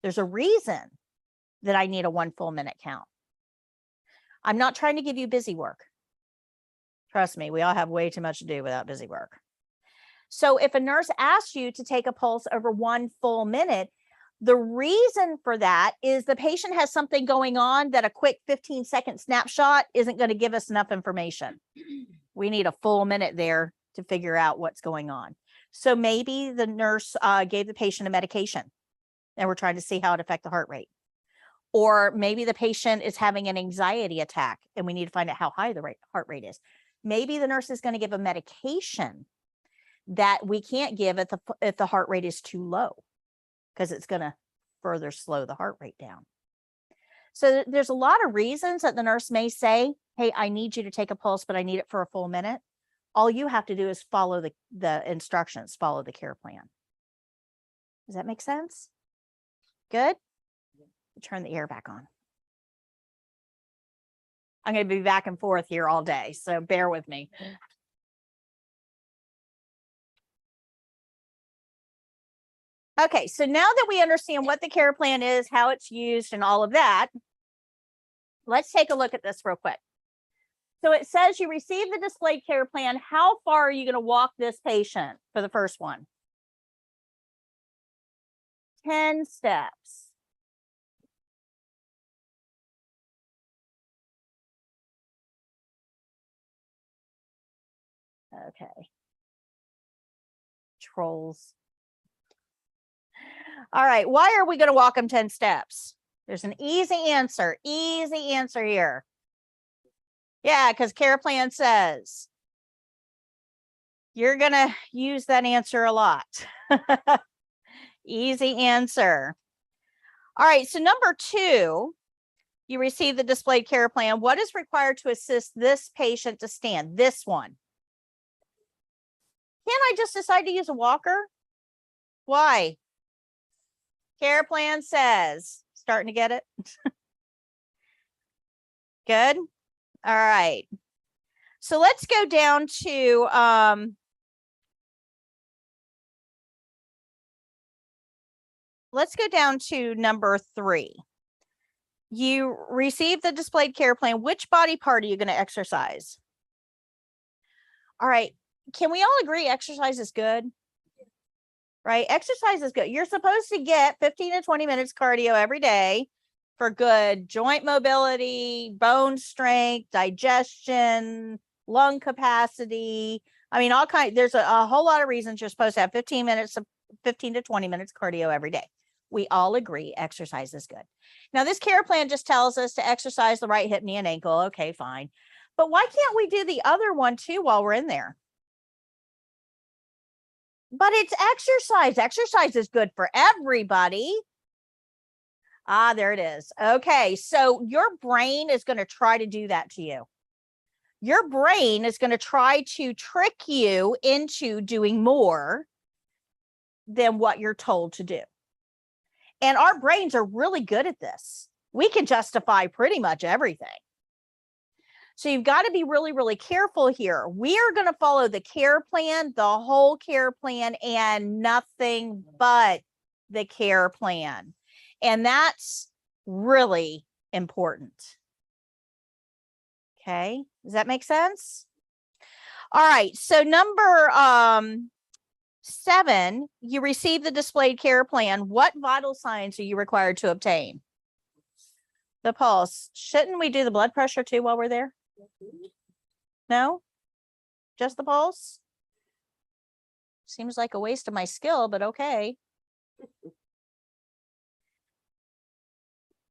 There's a reason that I need a 1 full minute count. I'm not trying to give you busy work. Trust me, we all have way too much to do without busy work. So if a nurse asks you to take a pulse over 1 full minute, the reason for that is the patient has something going on that a quick 15-second snapshot isn't going to give us enough information. We need a full minute there to figure out what's going on. So maybe the nurse gave the patient a medication and we're trying to see how it affects the heart rate. Or maybe the patient is having an anxiety attack and we need to find out how high the heart rate is. Maybe the nurse is going to give a medication that we can't give if the heart rate is too low, because it's going to further slow the heart rate down. So there's a lot of reasons that the nurse may say, hey, I need you to take a pulse, but I need it for a full minute. All you have to do is follow the instructions, follow the care plan. Does that make sense? Good? Turn the air back on. I'm going to be back and forth here all day, so bear with me. Okay, so now that we understand what the care plan is, how it's used, and all of that, let's take a look at this real quick. So it says you receive the displayed care plan. How far are you going to walk this patient for the first one? 10 steps. Okay. Trolls. All right, why are we going to walk them 10 steps? There's an easy answer here. Yeah, because care plan says you're going to use that answer a lot. Easy answer. All right, so number 2, you receive the displayed care plan. What is required to assist this patient to stand? This one. Can't I just decide to use a walker? Why? Care plan says, starting to get it? Good. All right. So let's go down to number 3. You receive the displayed care plan. Which body part are you going to exercise? All right. Can we all agree exercise is good? Right? Exercise is good. You're supposed to get 15 to 20 minutes cardio every day for good joint mobility, bone strength, digestion, lung capacity. I mean, there's a whole lot of reasons you're supposed to have 15 to 20 minutes cardio every day. We all agree exercise is good. Now, this care plan just tells us to exercise the right hip, knee, and ankle. Okay, fine. But why can't we do the other one too while we're in there? But it's exercise. Exercise is good for everybody. Ah, there it is. Okay, so your brain is going to try to do that to you. Your brain is going to try to trick you into doing more than what you're told to do. And our brains are really good at this. We can justify pretty much everything. So you've got to be really, really careful here. We are going to follow the care plan, the whole care plan, and nothing but the care plan. And that's really important. Okay, does that make sense? All right, so number 7, you receive the displayed care plan. What vital signs are you required to obtain? The pulse. Shouldn't we do the blood pressure too while we're there? No? Just the pulse? Seems like a waste of my skill, but okay.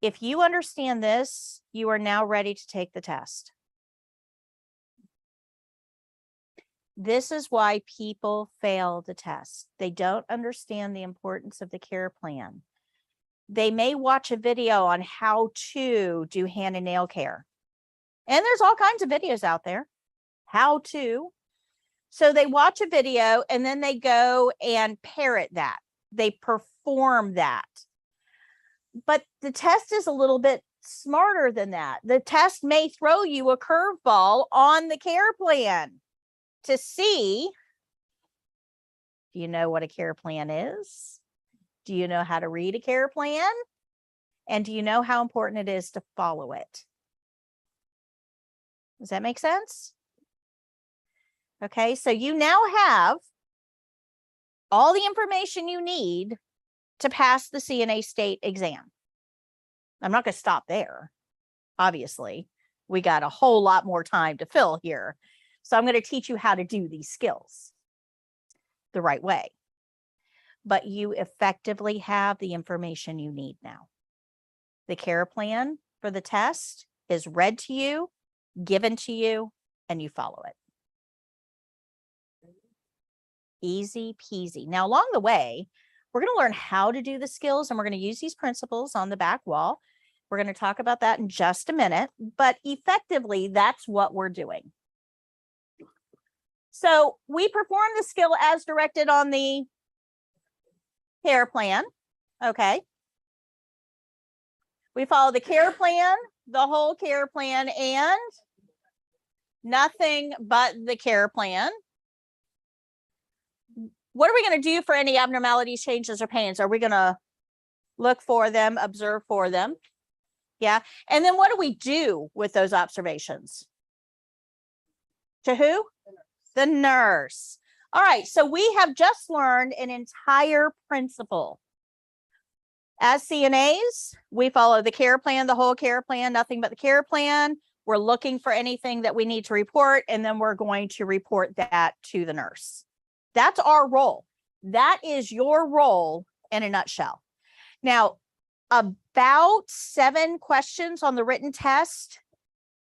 If you understand this, you are now ready to take the test. This is why people fail the test. They don't understand the importance of the care plan. They may watch a video on how to do hand and nail care. And there's all kinds of videos out there. How to. So they watch a video and then they go and parrot that. They perform that. But the test is a little bit smarter than that. The test may throw you a curveball on the care plan to see, do you know what a care plan is? Do you know how to read a care plan? And do you know how important it is to follow it? Does that make sense? Okay, so you now have all the information you need to pass the CNA state exam. I'm not going to stop there. Obviously, we got a whole lot more time to fill here. So I'm going to teach you how to do these skills the right way. But you effectively have the information you need now. The care plan for the test is read to you, given to you, and you follow it. Easy peasy. Now, along the way, we're going to learn how to do the skills, and we're going to use these principles on the back wall. We're going to talk about that in just a minute, but effectively, that's what we're doing. So we perform the skill as directed on the care plan. Okay. We follow the care plan, the whole care plan, and nothing but the care plan. What are we going to do for any abnormalities, changes, or pains? Are we going to look for them, observe for them? Yeah. And then what do we do with those observations? To who? The nurse. All right. So we have just learned an entire principle. As CNAs, we follow the care plan, the whole care plan, nothing but the care plan. We're looking for anything that we need to report, and then we're going to report that to the nurse. That's our role. That is your role in a nutshell. Now, about 7 questions on the written test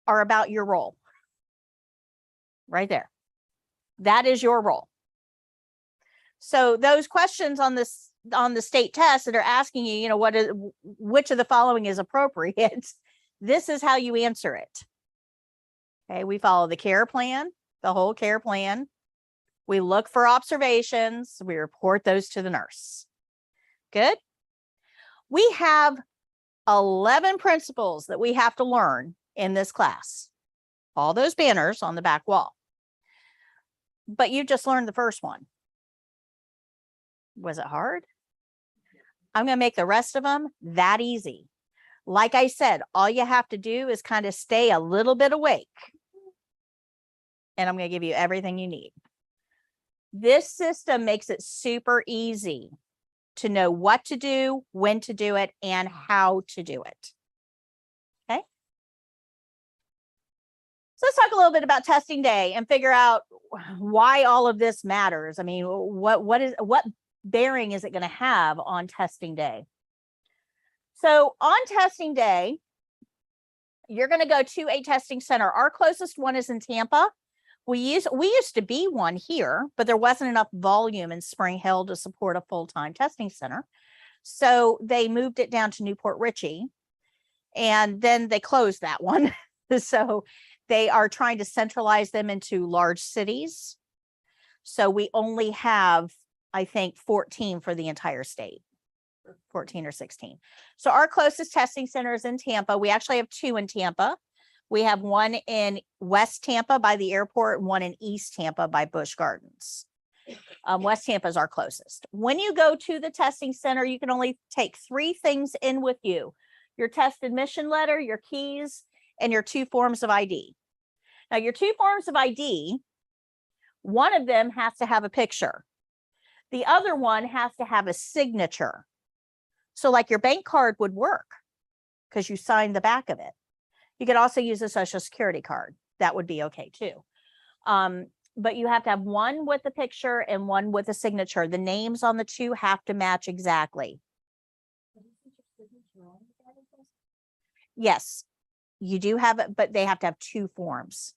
are about your role. Right there. That is your role. So those questions on the state test that are asking you, which of the following is appropriate, this is how you answer it. Okay, we follow the care plan, the whole care plan. We look for observations. We report those to the nurse. Good. We have 11 principles that we have to learn in this class. All those banners on the back wall. But you just learned the first one. Was it hard? I'm going to make the rest of them that easy. Like I said, all you have to do is kind of stay a little bit awake. And I'm going to give you everything you need. This system makes it super easy to know what to do, when to do it, and how to do it. Okay. So let's talk a little bit about testing day and figure out why all of this matters. I mean, what bearing is it going to have on testing day? So on testing day, you're going to go to a testing center. Our closest one is in Tampa. We used to be one here, but there wasn't enough volume in Spring Hill to support a full-time testing center. So they moved it down to Newport Richey, and then they closed that one. So they are trying to centralize them into large cities. So we only have, I think, 14 for the entire state, 14 or 16. So our closest testing center is in Tampa. We actually have 2 in Tampa. We have one in West Tampa by the airport, and one in East Tampa by Busch Gardens. West Tampa is our closest. When you go to the testing center, you can only take 3 things in with you: your test admission letter, your keys, and your 2 forms of ID. Now, your 2 forms of ID, one of them has to have a picture. The other one has to have a signature. So like your bank card would work because you signed the back of it. You could also use a social security card. That would be okay too. but you have to have one with a picture and one with a signature. The names on the two have to match exactly. Yes, you do have it, but they have to have two forms.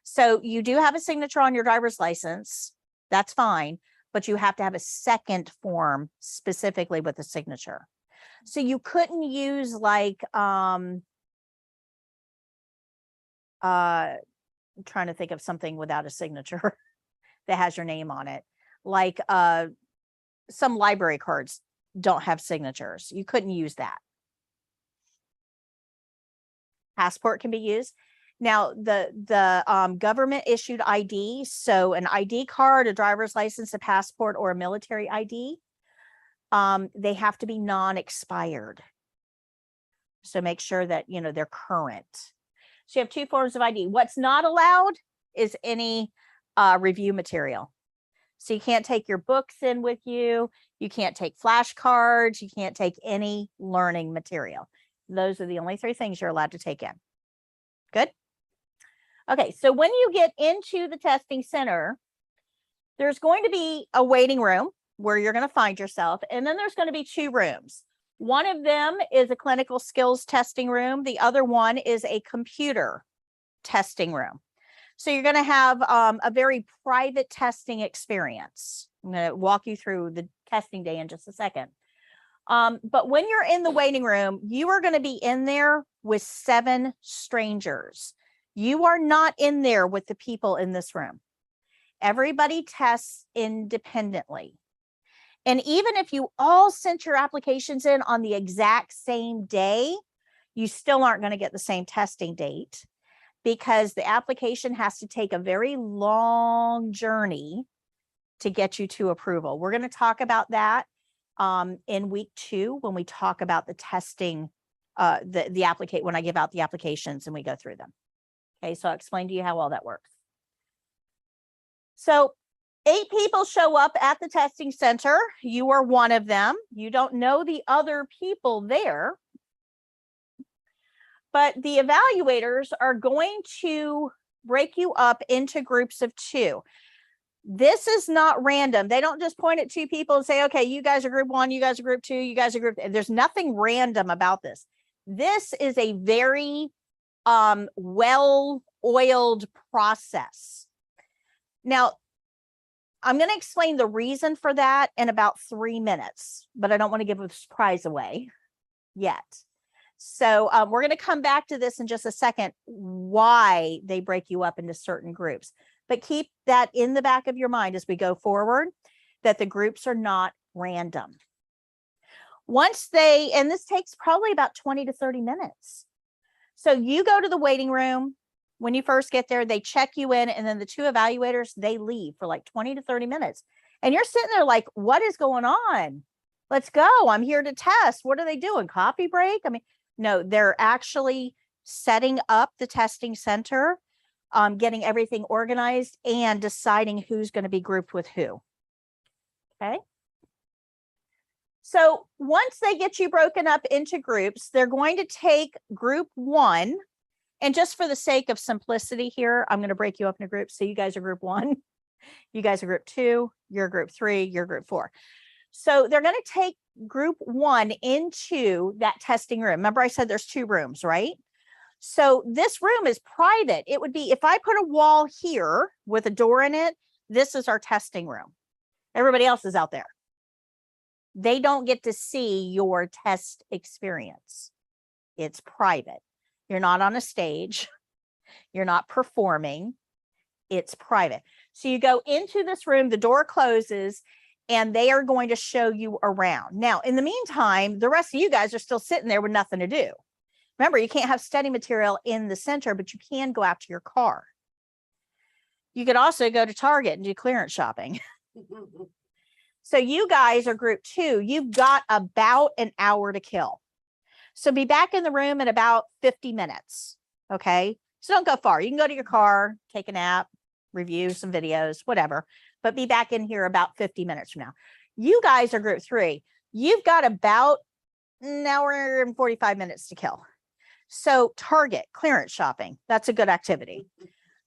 So you do have a signature on your driver's license. That's fine, but you have to have a second form specifically with a signature. So you couldn't use like, I'm trying to think of something without a signature that has your name on it. Like, some library cards don't have signatures. You couldn't use that. Passport can be used. Now, the government issued ID, so an ID card, a driver's license, a passport, or a military ID, they have to be non-expired. So make sure that, you know, they're current. So you have two forms of ID. What's not allowed is any review material. So you can't take your books in with you. You can't take flashcards. You can't take any learning material. Those are the only three things you're allowed to take in. Good. Okay, so when you get into the testing center, there's going to be a waiting room where you're going to find yourself. And then there's going to be two rooms. One of them is a clinical skills testing room. The other one is a computer testing room. So you're going to have a very private testing experience. I'm going to walk you through the testing day in just a second. But when you're in the waiting room, you are going to be in there with 7 strangers. You are not in there with the people in this room. Everybody tests independently. And even if you all sent your applications in on the exact same day, you still aren't going to get the same testing date because the application has to take a very long journey to get you to approval. We're going to talk about that in week 2 when we talk about the testing, when I give out the applications and we go through them. Okay, so I'll explain to you how all that works. So 8 people show up at the testing center. You are one of them. You don't know the other people there, but the evaluators are going to break you up into groups of 2. This is not random. They don't just point at 2 people and say, okay, you guys are group 1, you guys are group 2, you guys are group. There's nothing random about this. This is a very well-oiled process. Now, I'm going to explain the reason for that in about 3 minutes, but I don't want to give a surprise away yet. So we're going to come back to this in just a second, why they break you up into certain groups. But keep that in the back of your mind as we go forward, that the groups are not random. Once and this takes probably about 20 to 30 minutes. So you go to the waiting room. When you first get there, they check you in, and then the 2 evaluators, they leave for like 20 to 30 minutes. And you're sitting there like, what is going on? Let's go. I'm here to test. What are they doing? Coffee break? I mean, no, they're actually setting up the testing center, getting everything organized and deciding who's going to be grouped with who. Okay. So once they get you broken up into groups, they're going to take group 1. And just for the sake of simplicity here, I'm going to break you up into groups. So you guys are group 1, you guys are group 2, you're group 3, you're group 4. So they're going to take group 1 into that testing room. Remember I said there's 2 rooms, right? So this room is private. It would be, if I put a wall here with a door in it, this is our testing room. Everybody else is out there. They don't get to see your test experience. It's private. You're not on a stage. You're not performing. It's private. So you go into this room, the door closes, and they are going to show you around. Now, in the meantime, the rest of you guys are still sitting there with nothing to do. Remember, you can't have study material in the center, but you can go out to your car. You could also go to Target and do clearance shopping. So you guys are group 2. You've got about an hour to kill. So be back in the room in about 50 minutes. Okay. So don't go far. You can go to your car, take a nap, review some videos, whatever, but be back in here about 50 minutes from now. You guys are group 3. You've got about an hour and 45 minutes to kill. So Target, clearance shopping, that's a good activity.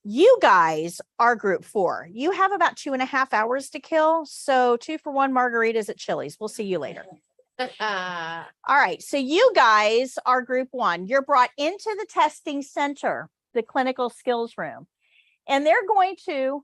You guys are group 4. You have about 2.5 hours to kill. So 2-for-1 margaritas at Chili's. We'll see you later. All right. So you guys are group 1. You're brought into the testing center, the clinical skills room, and they're going to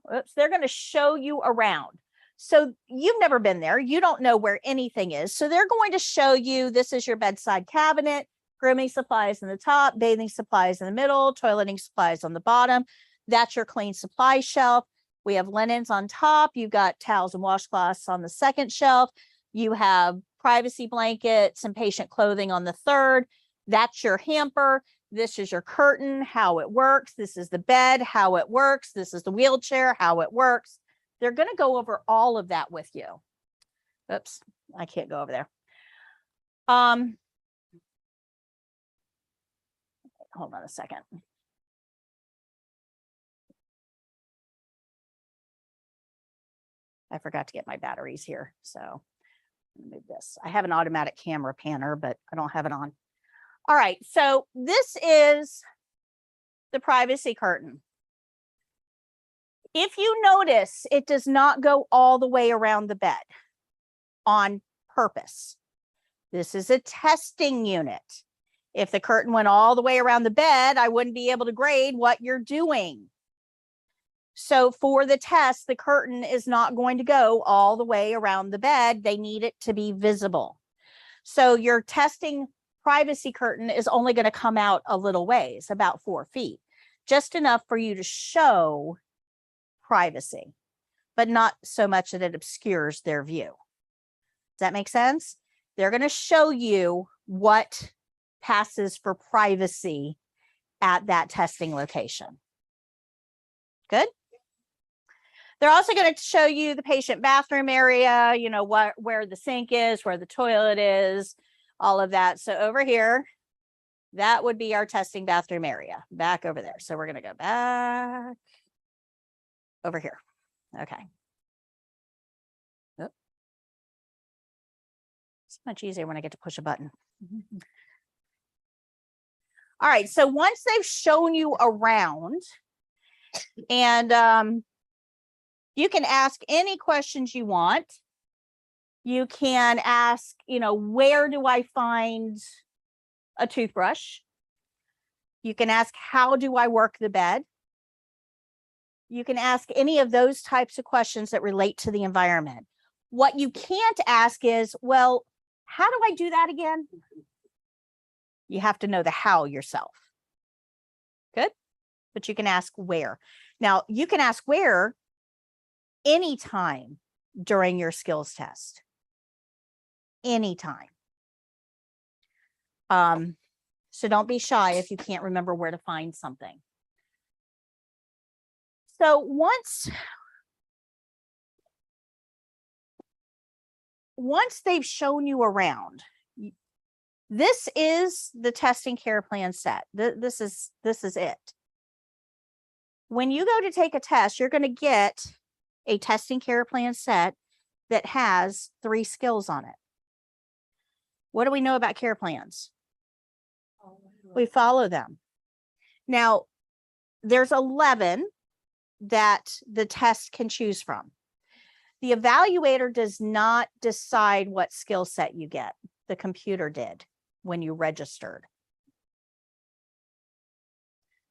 show you around. So you've never been there. You don't know where anything is. So they're going to show you, this is your bedside cabinet, grooming supplies in the top, bathing supplies in the middle, toileting supplies on the bottom. That's your clean supply shelf. We have linens on top. You've got towels and washcloths on the second shelf. You have privacy blankets and patient clothing on the third. That's your hamper. This is your curtain, how it works. This is the bed, how it works. This is the wheelchair, how it works. They're going to go over all of that with you. Oops, I can't go over there. Hold on a second. I forgot to get my batteries here. So move this. I have an automatic camera panner, but I don't have it on. All right. So this is the privacy curtain. If you notice, it does not go all the way around the bed on purpose. This is a testing unit. If the curtain went all the way around the bed, I wouldn't be able to grade what you're doing. So for the test, the curtain is not going to go all the way around the bed. They need it to be visible. So your testing privacy curtain is only going to come out a little ways, about 4 feet, just enough for you to show privacy, but not so much that it obscures their view. Does that make sense? They're going to show you what passes for privacy at that testing location. Good. They're also going to show you the patient bathroom area, you know, where the sink is, where the toilet is, all of that. So over here, that would be our testing bathroom area back over there. So we're going to go back over here. Okay. Oop. It's much easier when I get to push a button. All right. So once they've shown you around, and you can ask any questions you want. You can ask, you know, where do I find a toothbrush? You can ask, how do I work the bed? You can ask any of those types of questions that relate to the environment. What you can't ask is, well, how do I do that again? You have to know the how yourself. Good. But you can ask where. Now, you can ask where anytime during your skills test. Anytime. So don't be shy if you can't remember where to find something. So once they've shown you around, this is the testing care plan set. This is it. When you go to take a test, you're going to get a testing care plan set that has 3 skills on it. What do we know about care plans? We follow them. Now, there's 11 that the test can choose from. The evaluator does not decide what skill set you get. The computer did when you registered.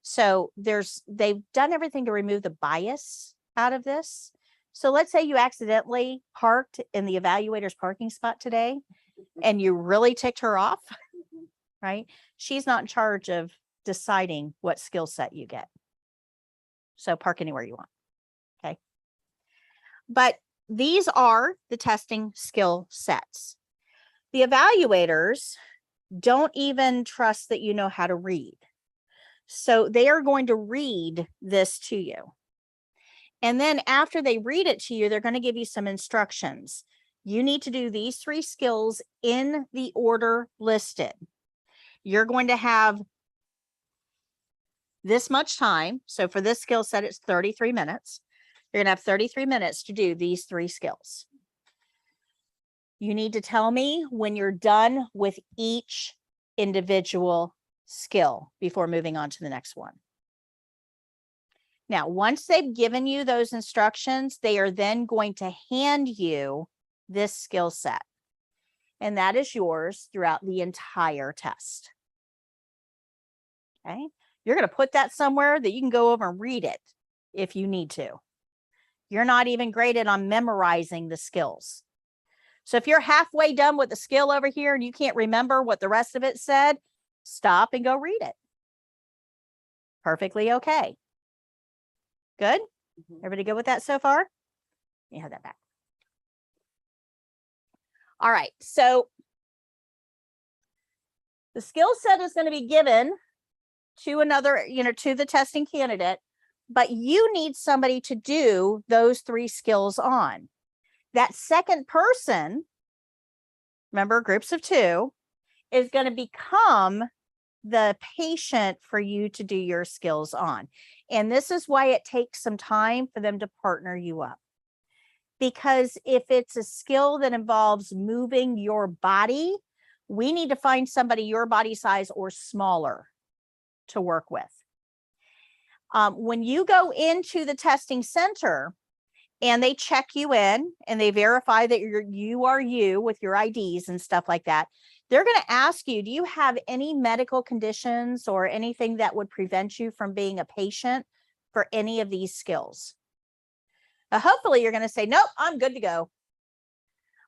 So they've done everything to remove the bias out of this. So let's say you accidentally parked in the evaluator's parking spot today and you really ticked her off, right? She's not in charge of deciding what skill set you get. So park anywhere you want, okay? But these are the testing skill sets. The evaluators don't even trust that you know how to read. So they are going to read this to you. And then after they read it to you, they're going to give you some instructions. You need to do these 3 skills in the order listed. You're going to have this much time. So for this skill set, it's 33 minutes. You're going to have 33 minutes to do these 3 skills. You need to tell me when you're done with each individual skill before moving on to the next one. Now, once they've given you those instructions, they are then going to hand you this skill set. And that is yours throughout the entire test. Okay. You're going to put that somewhere that you can go over and read it if you need to. You're not even graded on memorizing the skills. So if you're halfway done with the skill over here and you can't remember what the rest of it said, stop and go read it. Perfectly okay. Good? Everybody good with that so far? You have that back. All right. So the skill set is going to be given to another, to the testing candidate, but you need somebody to do those 3 skills on. That second person, remember groups of 2, is going to become the patient for you to do your skills on. And this is why it takes some time for them to partner you up. Because if it's a skill that involves moving your body, we need to find somebody your body size or smaller to work with. When you go into the testing center and they check you in and they verify that you are you with your IDs and stuff like that, they're going to ask you, do you have any medical conditions or anything that would prevent you from being a patient for any of these skills? Hopefully you're going to say, nope, I'm good to go.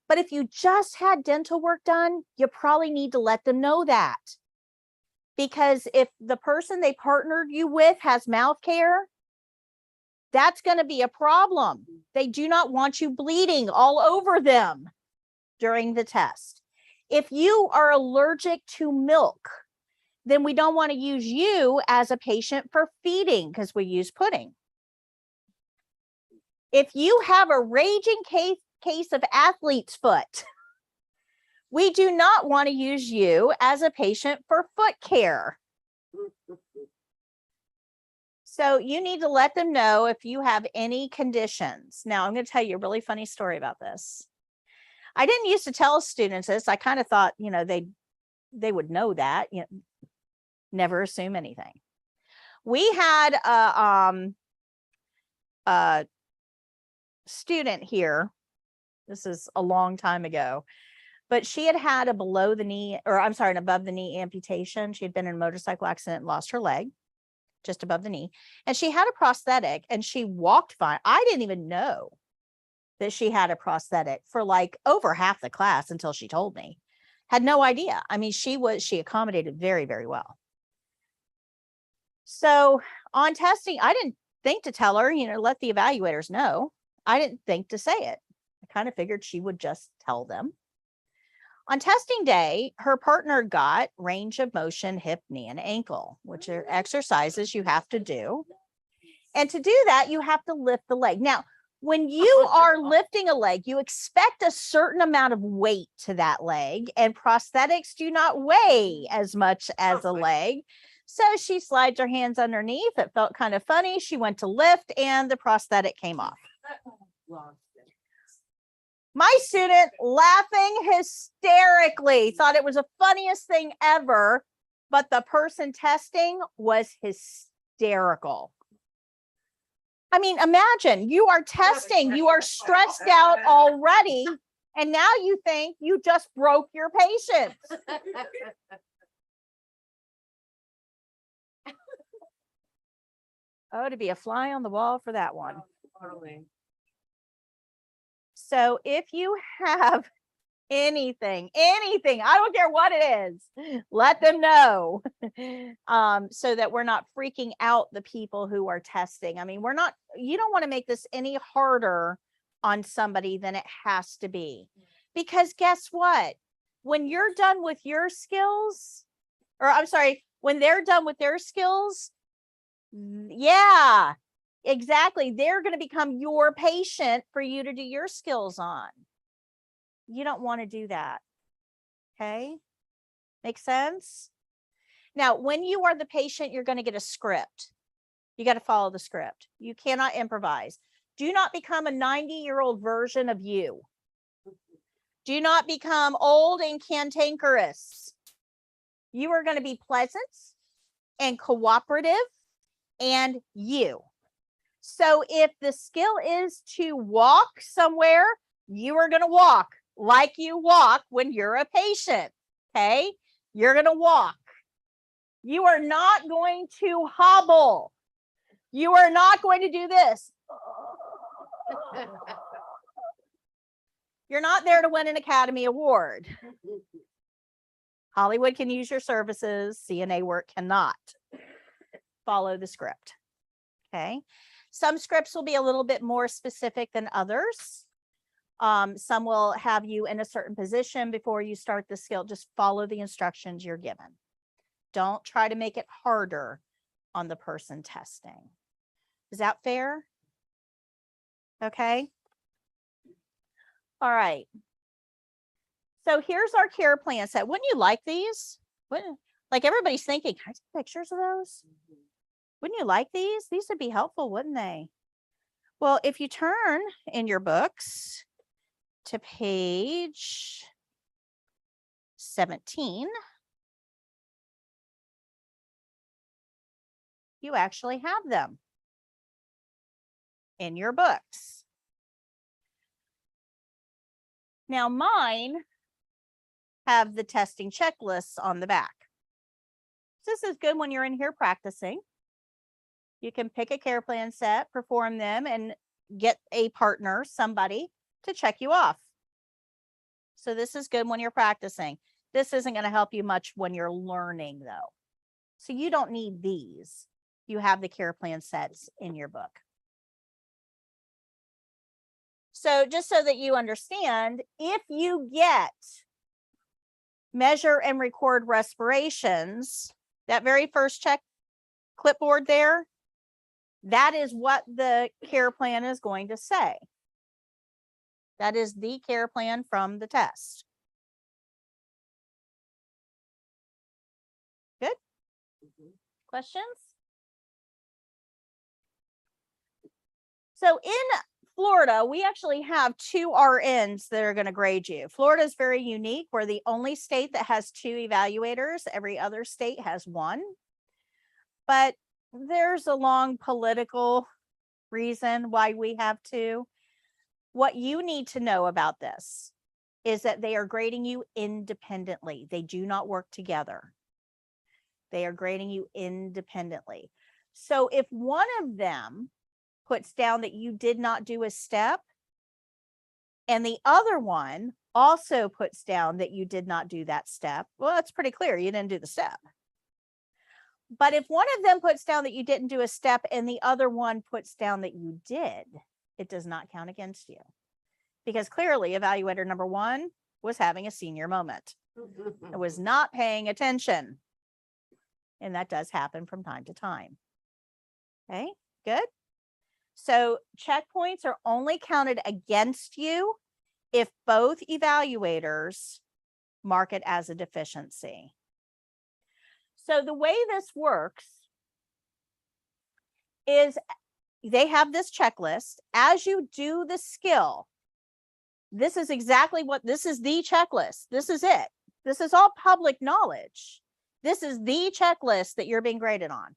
But if you just had dental work done, you probably need to let them know that. Because if the person they partnered you with has mouth care, that's going to be a problem. They do not want you bleeding all over them during the test. If you are allergic to milk, then we don't want to use you as a patient for feeding because we use pudding. If you have a raging case of athlete's foot, we do not want to use you as a patient for foot care. So you need to let them know if you have any conditions. Now, I'm going to tell you a really funny story about this. I didn't used to tell students this. I kind of thought, they would know that. Never assume anything. We had a student here. This is a long time ago. But she had a an above the knee amputation. She had been in a motorcycle accident and lost her leg just above the knee. And she had a prosthetic and she walked fine. I didn't even know that she had a prosthetic for like over half the class until she told me. Had no idea. I mean, she accommodated very, very well. So on testing, I didn't think to tell her, let the evaluators know. I didn't think to say it. I kind of figured she would just tell them. On testing day, her partner got range of motion, hip, knee, and ankle, which are exercises you have to do. And to do that, you have to lift the leg. Now, when you are lifting a leg, you expect a certain amount of weight to that leg, and prosthetics do not weigh as much as a leg. So she slides her hands underneath. It felt kind of funny. She went to lift and the prosthetic came off. My student, laughing hysterically, thought it was the funniest thing ever, but the person testing was hysterical. I mean, imagine you are testing, you are stressed out already, and now you think you just broke your patient. Oh, to be a fly on the wall for that one. So if you have anything, I don't care what it is, let them know so that we're not freaking out the people who are testing. I mean, you don't want to make this any harder on somebody than it has to be. Because guess what? When you're done with your skills, when they're done with their skills, yeah, exactly. They're going to become your patient for you to do your skills on. You don't want to do that. Okay. Make sense? Now, when you are the patient, you're going to get a script. You got to follow the script. You cannot improvise. Do not become a 90-year-old version of you. Do not become old and cantankerous. You are going to be pleasant and cooperative and you. So if the skill is to walk somewhere, you are going to walk like you walk when you're a patient. Okay. You're going to walk. You are not going to hobble. You are not going to do this. You're not there to win an Academy Award. Hollywood can use your services. CNA work cannot. Follow the script. Okay. Some scripts will be a little bit more specific than others. Some will have you in a certain position before you start the skill. Just follow the instructions you're given. Don't try to make it harder on the person testing. Is that fair? Okay. All right. So here's our care plan set. Wouldn't you like these? Wouldn't, like everybody's thinking, can I take pictures of those? Wouldn't you like these? These would be helpful, wouldn't they? Well, if you turn in your books to page 17, you actually have them in your books. Now mine have the testing checklists on the back. This is good when you're in here practicing. You can pick a care plan set, perform them, and get a partner, somebody, to check you off. So this is good when you're practicing. This isn't going to help you much when you're learning, though. So you don't need these. You have the care plan sets in your book. So just so that you understand, if you get measure and record respirations, that very first check clipboard there, that is what the care plan is going to say. That is the care plan from the test. Good? Questions? So in Florida, we actually have 2 RNs that are going to grade you. Florida is very unique. We're the only state that has 2 evaluators. Every other state has 1. But there's a long political reason why we have 2. What you need to know about this is that they are grading you independently. They do not work together. They are grading you independently. So if one of them puts down that you did not do a step, and the other one also puts down that you did not do that step, well, that's pretty clear. You didn't do the step. But if one of them puts down that you didn't do a step and the other one puts down that you did, it does not count against you. Because clearly evaluator number 1 was having a senior moment. It was not paying attention. And that does happen from time to time. Okay, good. So checkpoints are only counted against you if both evaluators mark it as a deficiency. So the way this works is they have this checklist. As you do the skill, this is exactly what, this is the checklist. This is it. This is all public knowledge. This is the checklist that you're being graded on.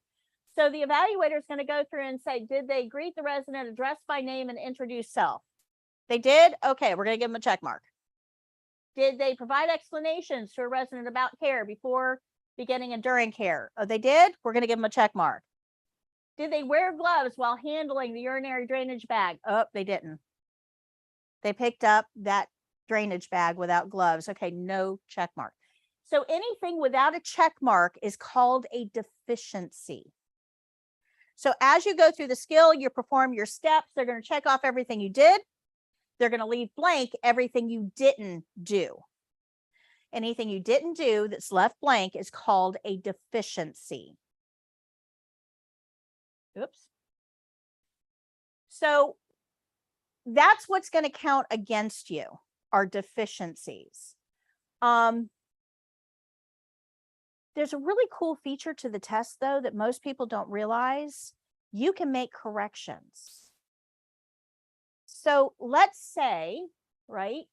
So the evaluator is going to go through and say, did they greet the resident, address by name, and introduce self? They did? Okay, we're going to give them a check mark. Did they provide explanations to a resident about care before, beginning, and during care? Oh, they did? We're going to give them a check mark. Did they wear gloves while handling the urinary drainage bag? Oh, they didn't. They picked up that drainage bag without gloves. Okay, no check mark. So anything without a check mark is called a deficiency. So as you go through the skill, you perform your steps. They're going to check off everything you did. They're going to leave blank everything you didn't do. Anything you didn't do that's left blank is called a deficiency. Oops. So that's what's going to count against you, are deficiencies. There's a really cool feature to the test, though, that most people don't realize. You can make corrections. So let's say, right,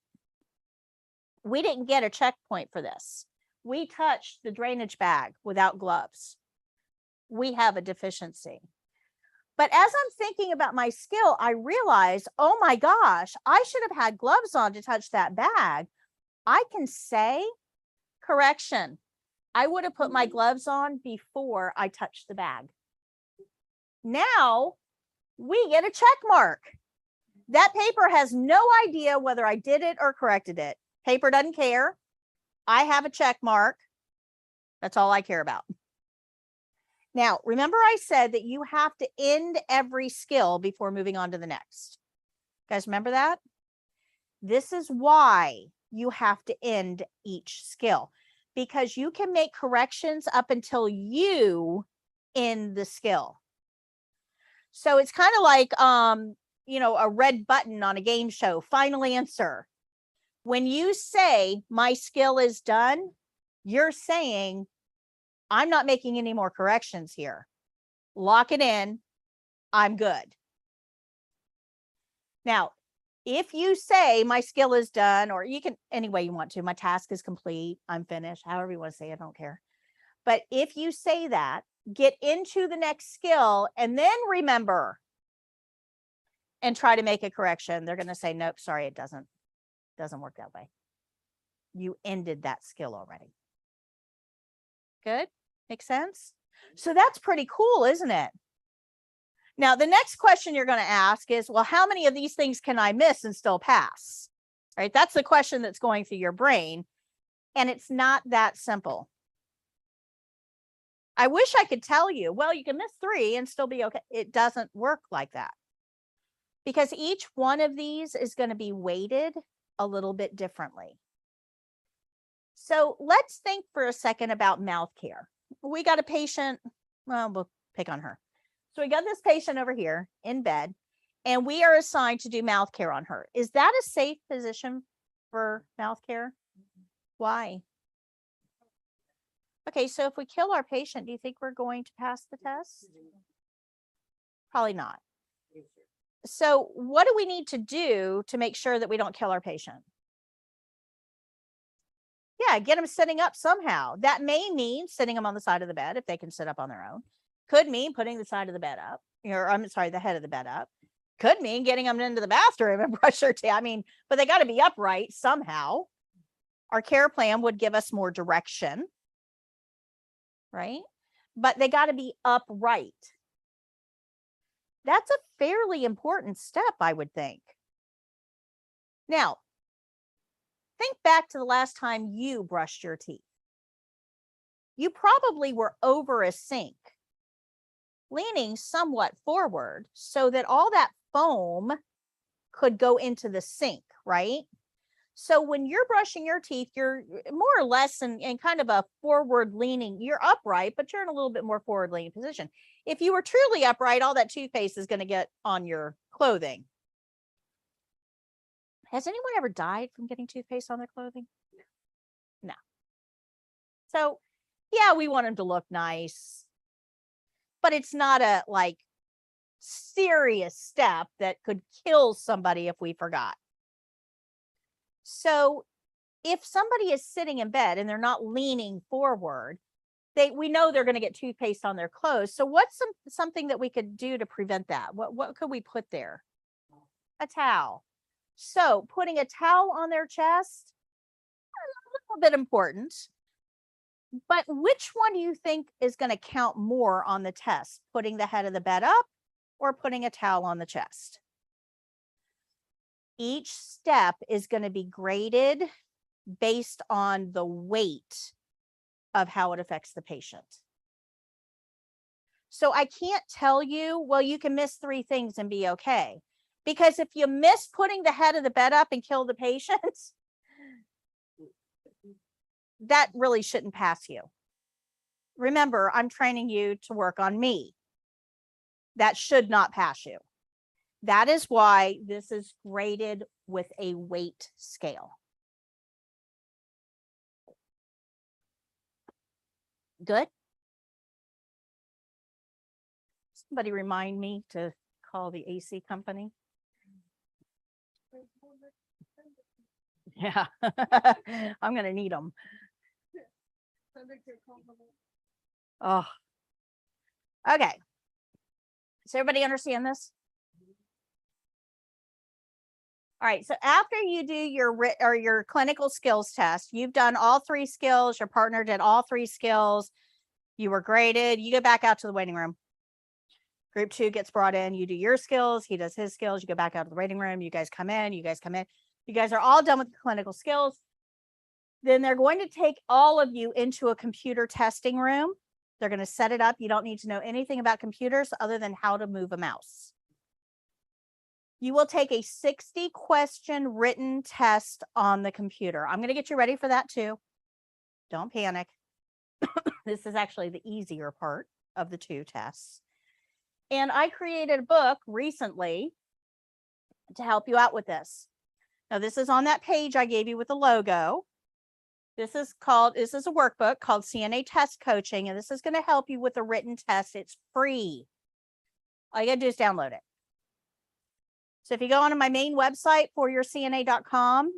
we didn't get a checkpoint for this. We touched the drainage bag without gloves. We have a deficiency. But as I'm thinking about my skill, I realize, oh my gosh, I should have had gloves on to touch that bag. I can say, correction, I would have put my gloves on before I touched the bag. Now we get a check mark. That paper has no idea whether I did it or corrected it. Paper doesn't care. I have a check mark. That's all I care about. Now, remember I said that you have to end every skill before moving on to the next. Guys, remember that? This is why you have to end each skill, because you can make corrections up until you end the skill. So it's kind of like, a red button on a game show, final answer. When you say my skill is done, you're saying, I'm not making any more corrections here. Lock it in. I'm good. Now, if you say my skill is done, or you can any way you want to, my task is complete, I'm finished, however you want to say it, I don't care. But if you say that, get into the next skill and then remember and try to make a correction. They're going to say, nope, sorry, it doesn't work that way. You ended that skill already. Good? Make sense? So that's pretty cool, isn't it? Now, the next question you're going to ask is, well, how many of these things can I miss and still pass? Right? That's the question that's going through your brain. And it's not that simple. I wish I could tell you, well, you can miss 3 and still be okay. It doesn't work like that. Because each one of these is going to be weighted a little bit differently. So let's think for a second about mouth care. We got a patient, well, we'll pick on her. So we got this patient over here in bed, and we are assigned to do mouth care on her. Is that a safe position for mouth care? Why? Okay, so if we kill our patient, do you think we're going to pass the test? Probably not. So what do we need to do to make sure that we don't kill our patient? Yeah, get them sitting up somehow. That may mean sitting them on the side of the bed if they can sit up on their own. Could mean putting the side of the bed up, or I'm sorry, the head of the bed up. Could mean getting them into the bathroom and brush their teeth. I mean, but they got to be upright somehow. Our care plan would give us more direction, right? But they got to be upright. That's a fairly important step, I would think. Now, think back to the last time you brushed your teeth. You probably were over a sink, leaning somewhat forward so that all that foam could go into the sink, right? So when you're brushing your teeth, you're more or less in kind of a forward leaning, you're upright, but you're in a little bit more forward leaning position. If you were truly upright, all that toothpaste is going to get on your clothing. Has anyone ever died from getting toothpaste on their clothing? No. So yeah, we want them to look nice, but it's not a like serious step that could kill somebody if we forgot. So if somebody is sitting in bed and they're not leaning forward, we know they're going to get toothpaste on their clothes. So what's something that we could do to prevent that? What could we put there? A towel. So putting a towel on their chest, a little bit important. But which one do you think is going to count more on the test? Putting the head of the bed up or putting a towel on the chest? Each step is going to be graded based on the weight of how it affects the patient. So I can't tell you, well, you can miss 3 things and be okay. Because if you miss putting the head of the bed up and kill the patient, that really shouldn't pass you. Remember, I'm training you to work on me. That should not pass you. That is why this is graded with a weight scale. Good? Somebody remind me to call the AC company. Yeah, I'm going to need them. Oh, okay. Does everybody understand this? All right, so after you do your clinical skills test, you've done all 3 skills, your partner did all 3 skills, you were graded, you go back out to the waiting room. Group 2 gets brought in, you do your skills, he does his skills, you go back out to the waiting room, you guys come in, you guys are all done with the clinical skills. Then they're going to take all of you into a computer testing room. They're going to set it up. You don't need to know anything about computers other than how to move a mouse. You will take a 60-question written test on the computer. I'm going to get you ready for that too. Don't panic. This is actually the easier part of the 2 tests. And I created a book recently to help you out with this. Now, this is on that page I gave you with the logo. This is a workbook called CNA Test Coaching, and this is going to help you with a written test. It's free. All you got to do is download it. So if you go onto my main website, foryourcna.com,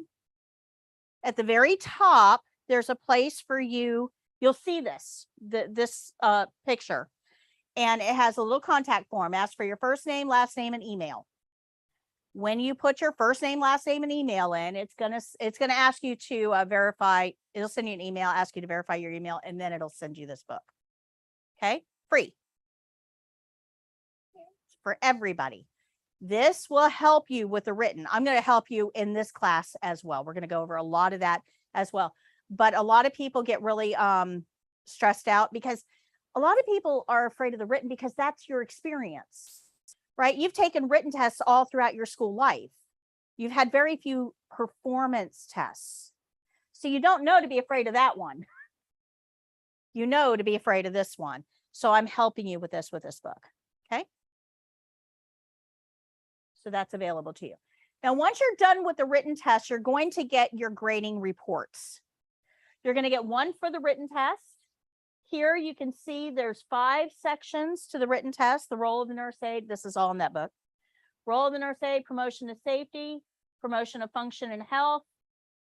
at the very top, there's a place for you. You'll see this picture, and it has a little contact form. Ask for your first name, last name, and email. When you put your first name, last name, and email in, it's gonna ask you to verify. It'll send you an email, ask you to verify your email, and then it'll send you this book. Okay, free. It's for everybody. This will help you with the written. I'm going to help you in this class as well. We're going to go over a lot of that as well. But a lot of people get really stressed out because a lot of people are afraid of the written because that's your experience, right? You've taken written tests all throughout your school life. You've had very few performance tests. So you don't know to be afraid of that one. You know to be afraid of this one. So I'm helping you with this book. Okay. So that's available to you. Now, once you're done with the written test, you're going to get your grading reports. You're going to get one for the written test. Here you can see there's 5 sections to the written test. The role of the nurse aide, this is all in that book. Role of the nurse aide, promotion to safety, promotion of function and health,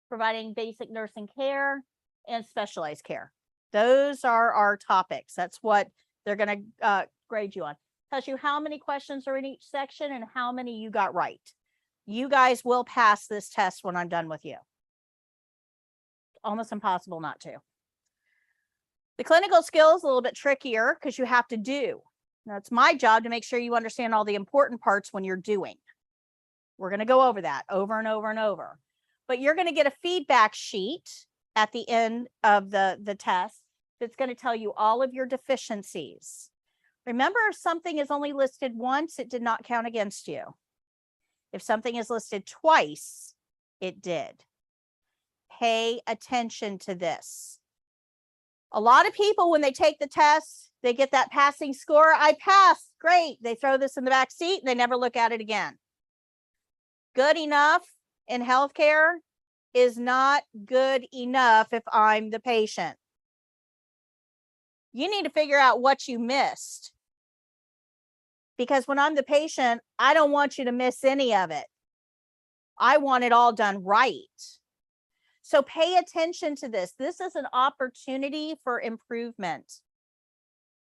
providing basic nursing care, and specialized care. Those are our topics. That's what they're going to grade you on. Tells you how many questions are in each section and how many you got right. You guys will pass this test when I'm done with you. It's almost impossible not to. The clinical skills a little bit trickier because you have to do. Now, it's my job to make sure you understand all the important parts when you're doing. We're going to go over that over and over and over. But you're going to get a feedback sheet at the end of the test that's going to tell you all of your deficiencies. Remember, if something is only listed once, it did not count against you. If something is listed twice, it did. Pay attention to this. A lot of people, when they take the test, they get that passing score. I passed. Great. They throw this in the back seat and they never look at it again. Good enough in healthcare is not good enough if I'm the patient. You need to figure out what you missed. Because when I'm the patient, I don't want you to miss any of it. I want it all done right. So pay attention to this. This is an opportunity for improvement.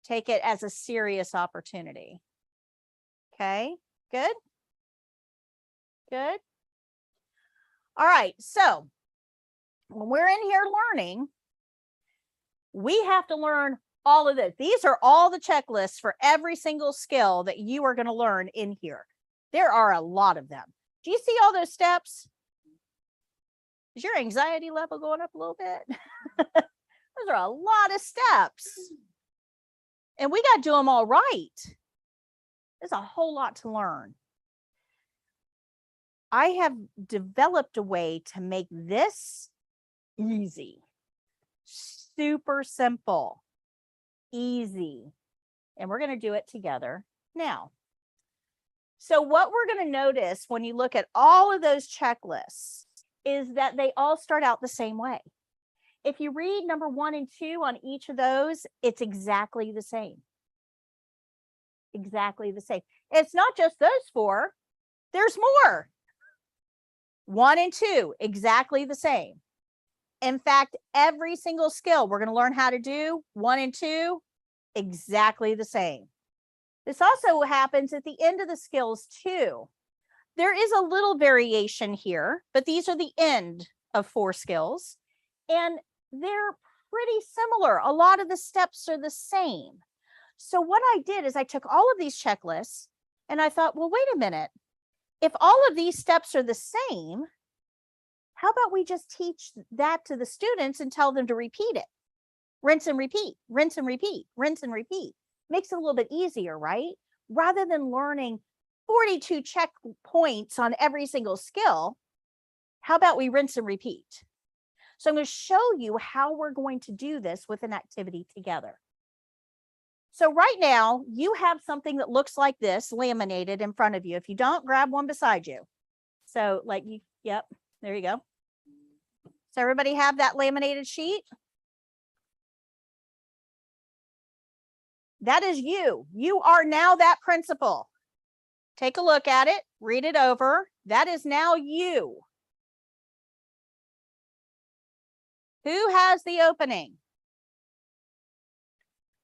Take it as a serious opportunity. Okay, good? Good? All right, so when we're in here learning, we have to learn all of this. These are all the checklists for every single skill that you are going to learn in here. There are a lot of them. Do you see all those steps? Is your anxiety level going up a little bit? Those are a lot of steps. And we got to do them all right. There's a whole lot to learn. I have developed a way to make this easy, super simple, easy. And we're going to do it together now. So what we're going to notice when you look at all of those checklists is that they all start out the same way. If you read number 1 and 2 on each of those, it's exactly the same. Exactly the same. It's not just those 4. There's more. 1 and 2, exactly the same. In fact, every single skill we're going to learn how to do, 1 and 2, exactly the same. This also happens at the end of the skills too. There is a little variation here, but these are the end of 4 skills, and they're pretty similar. A lot of the steps are the same. So what I did is I took all of these checklists and I thought, well, wait a minute. If all of these steps are the same, how about we just teach that to the students and tell them to repeat it? Rinse and repeat, rinse and repeat, rinse and repeat. Makes it a little bit easier, right? Rather than learning 42 checkpoints on every single skill, how about we rinse and repeat? So I'm going to show you how we're going to do this with an activity together. So right now you have something that looks like this laminated in front of you. If you don't, grab one beside you. So like you, yep, there you go. So everybody have that laminated sheet? That is you. You are now that principal. Take a look at it, read it over. That is now you. Who has the opening?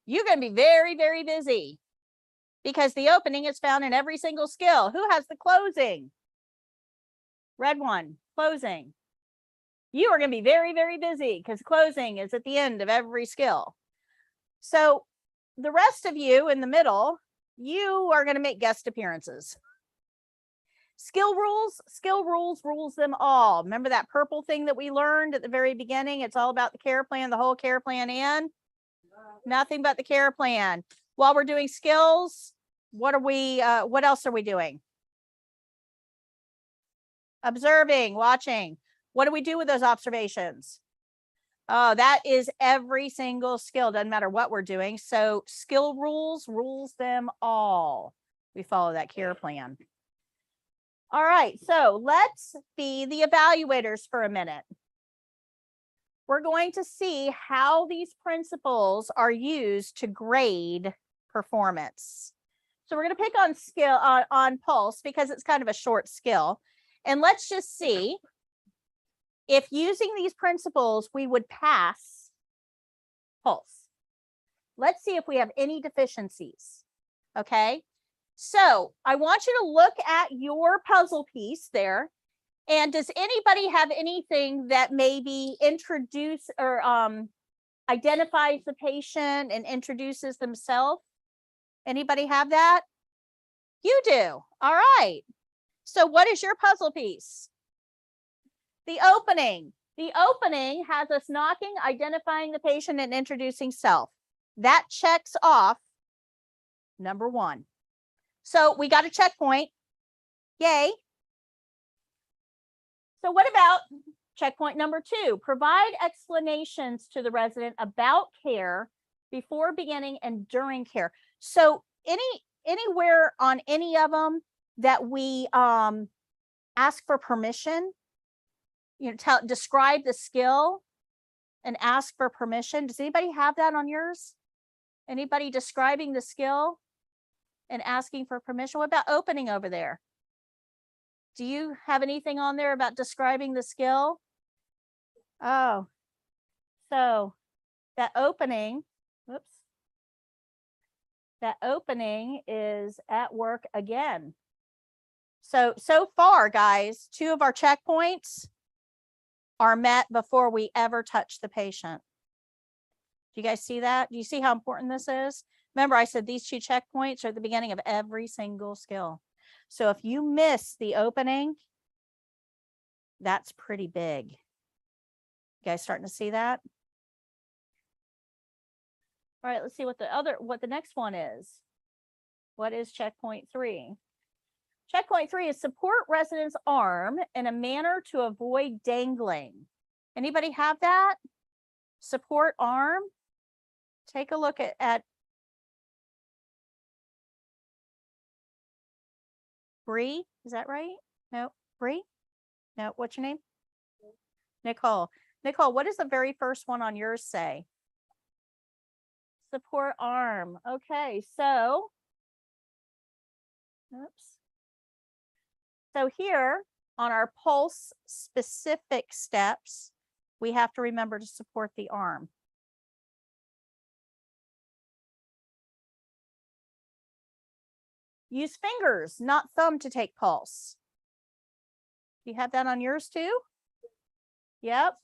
You're going to be very, very busy because the opening is found in every single skill. Who has the closing? Red one, closing. You are going to be very, very busy because closing is at the end of every skill. So the rest of you in the middle, you are going to make guest appearances. Skill rules rules them all. Remember that purple thing that we learned at the very beginning? It's all about the care plan, the whole care plan, and nothing but the care plan. While we're doing skills, what else are we doing? Observing, watching. What do we do with those observations? Oh, that is every single skill. Doesn't matter what we're doing. So skill rules them all. We follow that care plan. All right, so let's be the evaluators for a minute. We're going to see how these principles are used to grade performance. So we're going to pick on skill on pulse because it's kind of a short skill. And let's just see if using these principles, we would pass pulse. Let's see if we have any deficiencies. Okay. So I want you to look at your puzzle piece there. And does anybody have anything that maybe introduce or identifies the patient and introduces themselves? Anybody have that? You do. All right. So what is your puzzle piece? The opening. The opening has us knocking, identifying the patient, and introducing self. That checks off number 1. So we got a checkpoint. Yay. So what about checkpoint number 2? Provide explanations to the resident about care before beginning and during care. So anywhere on any of them that we ask for permission, you know, describe the skill and ask for permission. Does anybody have that on yours? Anybody describing the skill and asking for permission? What about opening over there? Do you have anything on there about describing the skill? Oh, so that opening, whoops, that opening is at work again. So far, guys, 2 of our checkpoints are met before we ever touch the patient. Do you guys see that? Do you see how important this is? Remember, I said these 2 checkpoints are at the beginning of every single skill. So if you miss the opening, that's pretty big. You guys starting to see that? All right, let's see what the next one is. What is checkpoint 3? Checkpoint 3 is support resident's arm in a manner to avoid dangling. Anybody have that? Support arm. Take a look at Bree. Is that right? No, Bree? No, what's your name? Nicole. Nicole, what does the very first one on yours say? Support arm. Okay, so, oops. So here on our pulse specific steps, we have to remember to support the arm. Use fingers, not thumb to take pulse. Do you have that on yours too? Yep.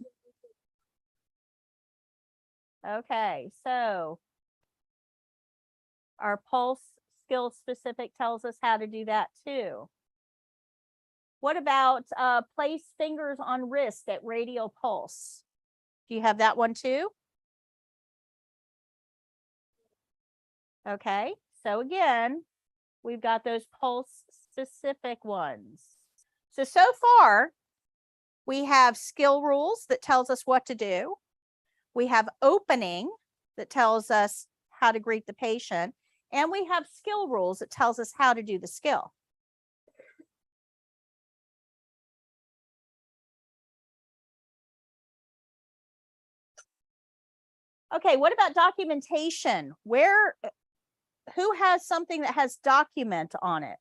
Okay, so our pulse skill specific tells us how to do that too. What about place fingers on wrist at radial pulse? Do you have that one too? Okay, so again, we've got those pulse specific ones. So far, we have skill rules that tells us what to do. We have opening that tells us how to greet the patient. And we have skill rules that tells us how to do the skill. Okay, what about documentation? Who has something that has document on it?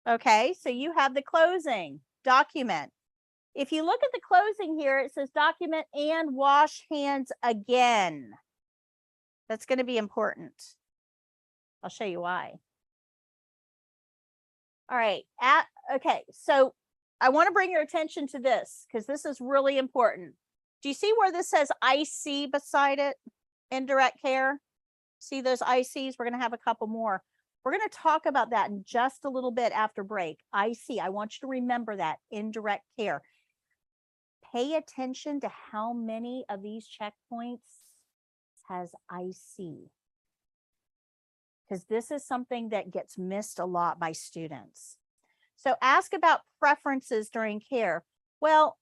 Okay, so you have the closing, document. If you look at the closing here, it says document and wash hands again. That's going to be important. I'll show you why. All right, okay, so I want to bring your attention to this because this is really important. Do you see where this says IC beside it? Indirect care. See those ICs? We're going to have a couple more. We're going to talk about that in just a little bit after break. IC, I want you to remember that, indirect care. Pay attention to how many of these checkpoints has IC. Because this is something that gets missed a lot by students. So ask about preferences during care. Well,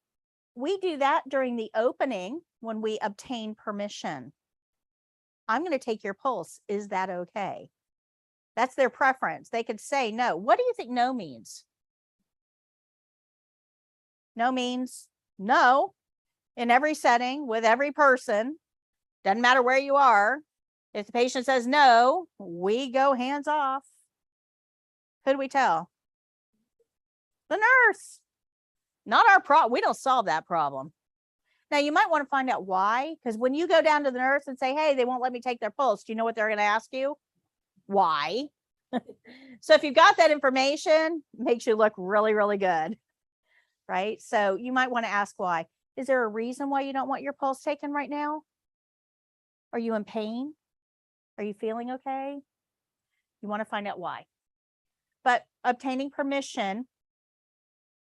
we do that during the opening when we obtain permission. I'm going to take your pulse. Is that okay? That's their preference. They could say no. What do you think no means? No means no in every setting with every person. Doesn't matter where you are. If the patient says no, we go hands off. Who do we tell? The nurse. Not our problem. We don't solve that problem. Now, you might want to find out why, because when you go down to the nurse and say, hey, they won't let me take their pulse, do you know what they're going to ask you? Why? So if you've got that information, it makes you look really, really good, right? So you might want to ask why. Is there a reason why you don't want your pulse taken right now? Are you in pain? Are you feeling okay? You want to find out why. But obtaining permission,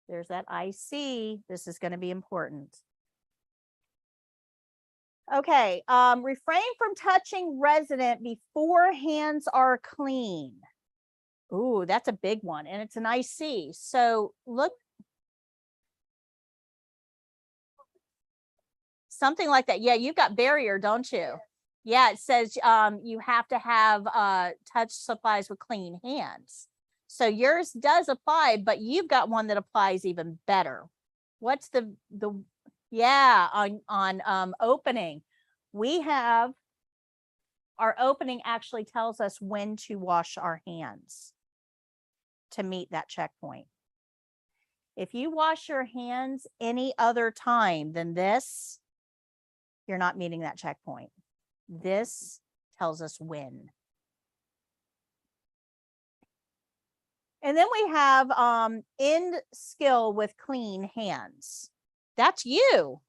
there's that IC. This is going to be important. Okay, refrain from touching resident before hands are clean. Ooh, that's a big one, and it's an IC. So look, something like that. Yeah, you've got barrier, don't you? Yeah, it says you have to have touch supplies with clean hands. So yours does apply, but you've got one that applies even better. What's the yeah, on opening, we have our opening actually tells us when to wash our hands to meet that checkpoint. If you wash your hands any other time than this, you're not meeting that checkpoint. This tells us when. And then we have end skill with clean hands. That's you.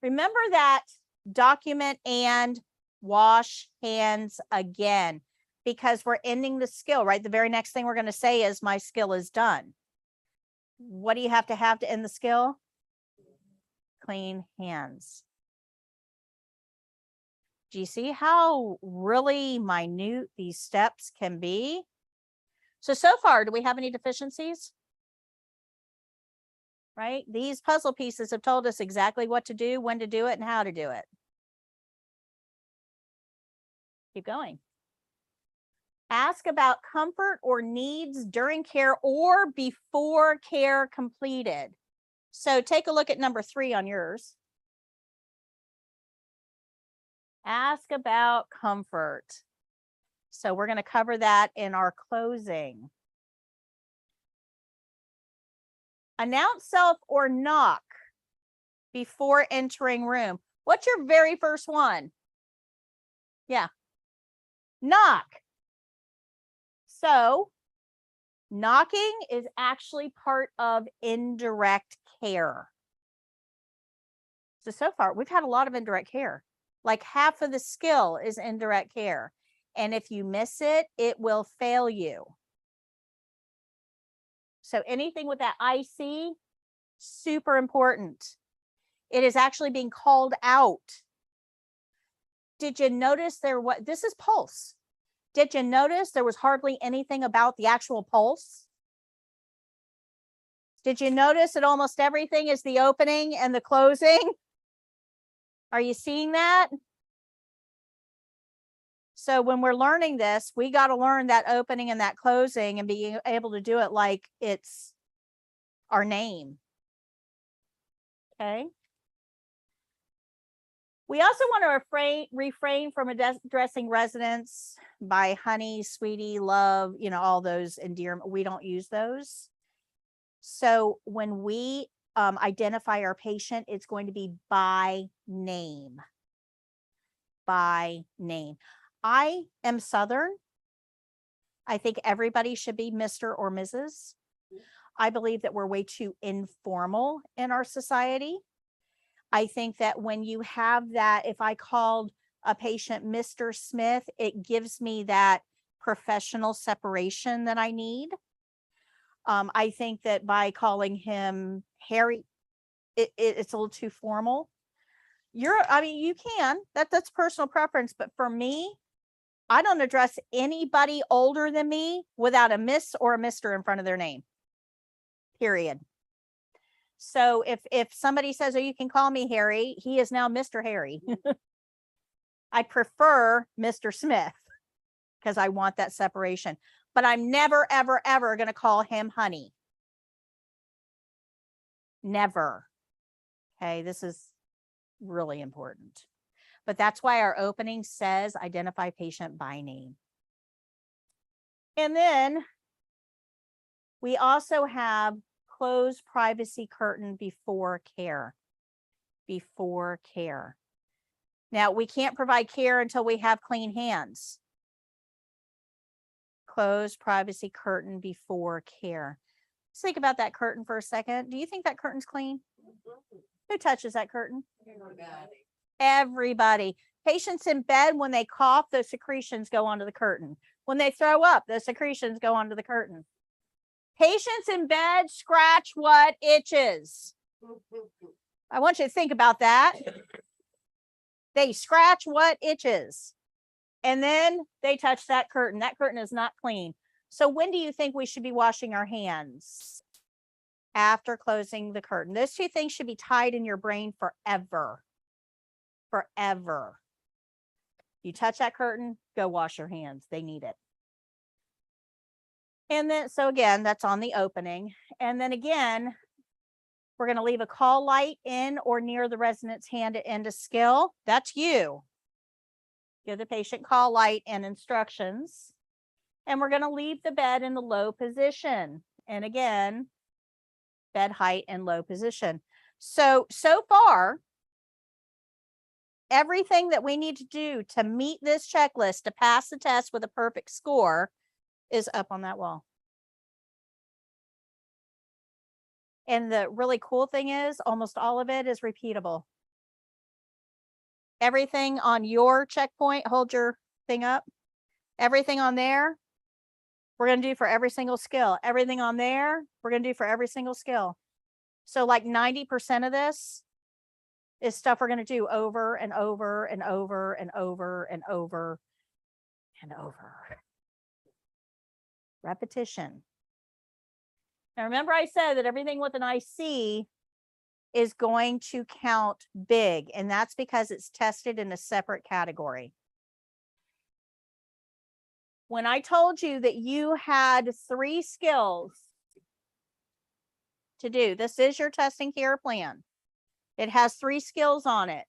Remember that document and wash hands again, because we're ending the skill, right? The very next thing we're going to say is my skill is done. What do you have to end the skill? Clean hands. Do you see how really minute these steps can be? So far, do we have any deficiencies? Right? These puzzle pieces have told us exactly what to do, when to do it, and how to do it. Keep going. Ask about comfort or needs during care or before care completed. So take a look at number 3 on yours. Ask about comfort. So we're going to cover that in our closing. Announce self or knock before entering room. What's your very first one? Yeah. knock. So knocking is actually part of indirect care. So far, we've had a lot of indirect care. Like half of the skill is indirect care. And if you miss it, it will fail you. So anything with that IC, super important. It is actually being called out. Did you notice this is pulse. Did you notice there was hardly anything about the actual pulse? Did you notice that almost everything is the opening and the closing? Are you seeing that? So when we're learning this, we got to learn that opening and that closing and being able to do it like it's our name. Okay. We also want to refrain from addressing residents by honey, sweetie, love, all those endearment. We don't use those. So when we identify our patient, it's going to be by name. By name. I am Southern. I think everybody should be Mr. or Mrs. I believe that we're way too informal in our society. I think that when you have that, if I called a patient Mr. Smith, it gives me that professional separation that I need. I think that by calling him Harry, it's a little too formal. You can, that's personal preference, but for me, I don't address anybody older than me without a Miss or a Mr. in front of their name, period. So if somebody says, oh, you can call me Harry, he is now Mr. Harry. I prefer Mr. Smith because I want that separation, but I'm never, ever, ever going to call him honey. Never. Okay. This is really important, but that's why our opening says identify patient by name. And then we also have close privacy curtain before care. Before care. Now, we can't provide care until we have clean hands. Close privacy curtain before care. Let's think about that curtain for a second. Do you think that curtain's clean? Who touches that curtain? Everybody. Patients in bed, when they cough, those secretions go onto the curtain. When they throw up, those secretions go onto the curtain. Patients in bed scratch what itches. I want you to think about that. They scratch what itches. And then they touch that curtain. That curtain is not clean. So when do you think we should be washing our hands? After closing the curtain. Those two things should be tied in your brain forever. Forever. You touch that curtain, go wash your hands. They need it. And then, so again, that's on the opening. And then again, we're going to leave a call light in or near the resident's hand at end of skill. That's you. Give the patient call light and instructions. And we're going to leave the bed in the low position. And again, bed height and low position. So far, everything that we need to do to meet this checklist to pass the test with a perfect score is up on that wall. And the really cool thing is almost all of it is repeatable. Everything on your checkpoint, hold your thing up. Everything on there, we're going to do for every single skill. Everything on there, we're going to do for every single skill. So like 90% of this is stuff we're going to do over and over and over and over and over and over. Repetition. Now, remember I said that everything with an IC is going to count big, and that's because it's tested in a separate category. When I told you that you had 3 skills to do, this is your testing care plan. It has 3 skills on it.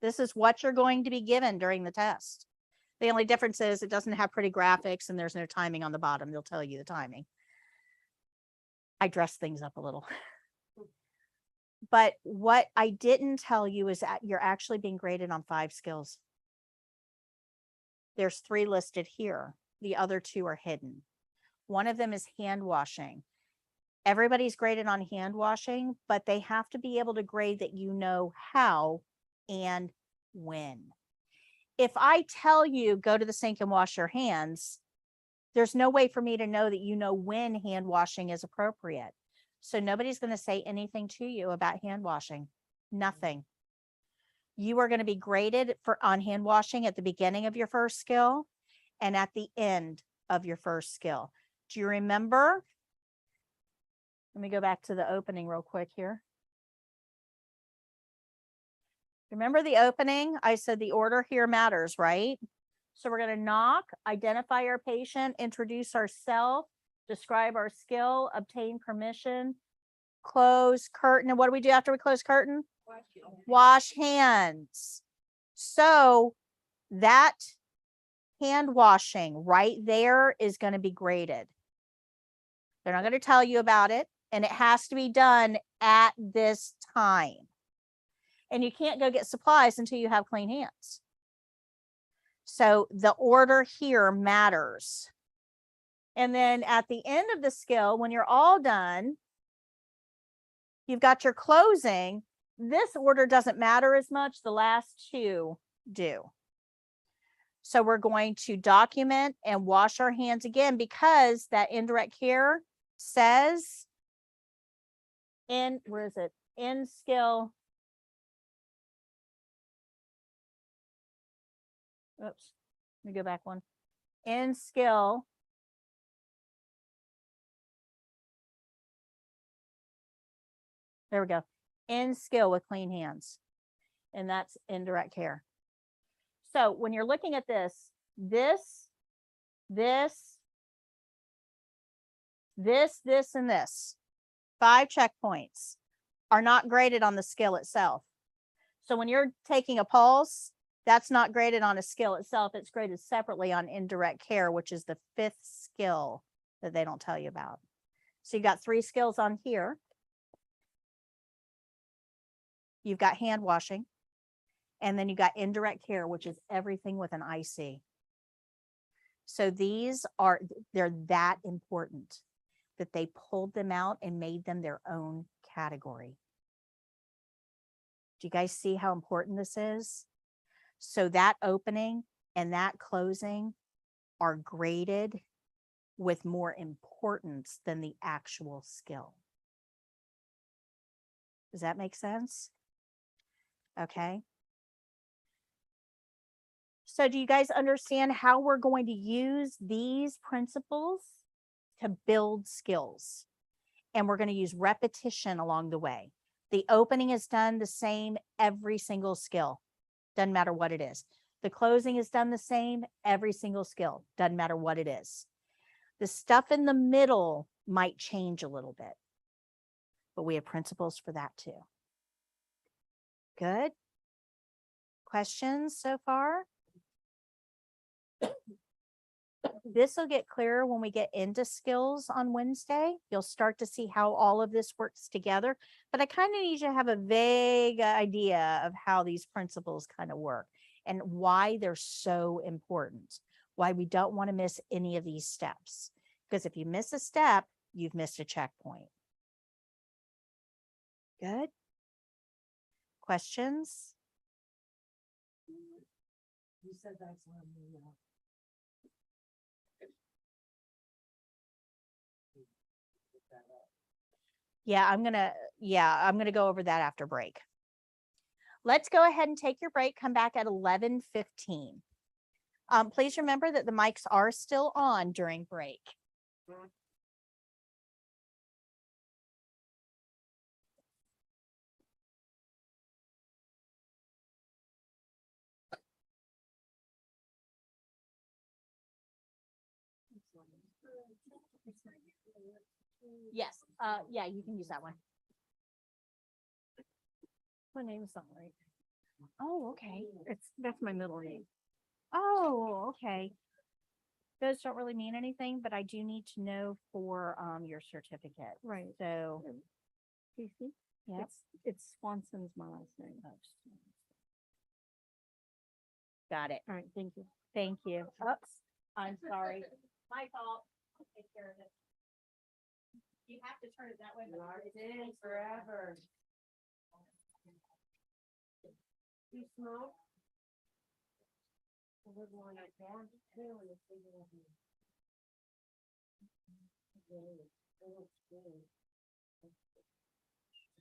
This is what you're going to be given during the test. The only difference is it doesn't have pretty graphics and there's no timing on the bottom. They'll tell you the timing. I dress things up a little. But what I didn't tell you is that you're actually being graded on 5 skills. There's 3 listed here. The other 2 are hidden. One of them is hand washing. Everybody's graded on hand washing, but they have to be able to grade that you know how and when. If I tell you go to the sink and wash your hands, there's no way for me to know that you know when hand washing is appropriate. So nobody's going to say anything to you about hand washing. Nothing. You are going to be graded on hand washing at the beginning of your first skill and at the end of your first skill. Do you remember? Let me go back to the opening real quick here. Remember the opening? I said the order here matters, right? So we're going to knock, identify our patient, introduce ourselves, describe our skill, obtain permission, close curtain. And what do we do after we close curtain? Wash hands. So that hand washing right there is going to be graded. They're not going to tell you about it, and it has to be done at this time. And you can't go get supplies until you have clean hands. So the order here matters. And then at the end of the skill, when you're all done, you've got your closing. This order doesn't matter as much. The last 2 do. So we're going to document and wash our hands again, because that indirect care says where is it? In skill. Oops, let me go back one. In skill. There we go. In skill with clean hands. And that's indirect care. So when you're looking at this, and this, 5 checkpoints are not graded on the skill itself. So when you're taking a pulse, that's not graded on a skill itself. It's graded separately on indirect care, which is the 5th skill that they don't tell you about. So you've got 3 skills on here. You've got hand washing, and then you got indirect care, which is everything with an IC. So they're that important that they pulled them out and made them their own category. Do you guys see how important this is? So that opening and that closing are graded with more importance than the actual skill. Does that make sense? Okay. So do you guys understand how we're going to use these principles to build skills? And we're going to use repetition along the way. The opening is done the same every single skill. Doesn't matter what it is. The closing is done the same every single skill. Doesn't matter what it is. The stuff in the middle might change a little bit, but we have principles for that too. Good. Questions so far? This will get clearer when we get into skills on Wednesday. You'll start to see how all of this works together, but I kind of need you to have a vague idea of how these principles kind of work and why they're so important, why we don't want to miss any of these steps. Because if you miss a step, you've missed a checkpoint. Good. Questions? You said that's when we, Yeah, I'm gonna go over that after break. Let's go ahead and take your break. Come back at 11:15. Please remember that the mics are still on during break. Yes, yeah, you can use that one. My name's not right. Oh, okay. That's my middle name. Oh, okay. Those don't really mean anything, but I do need to know for your certificate. Right. So Casey? Yeah. It's Swanson's my last name. Got it. All right, thank you. Thank you. Oops, I'm sorry. My fault. I'll take care of it. You have to turn it that way. but Locked in forever. You smoke? We're going like that too, and it's bigger than me. Really, it looks good.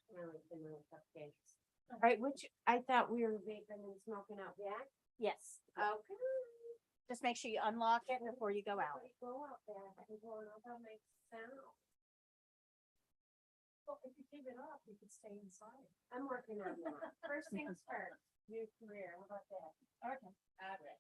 Smell like vanilla cupcakes. All right, which, I thought we were vaping and smoking out back. Yes, Okay. just make sure you unlock it before you go out. Go out there, I can go and I'll make sound. Well, if you keep it up, you could stay inside. I'm working on that. First things first, new career, how about that? Okay. All right.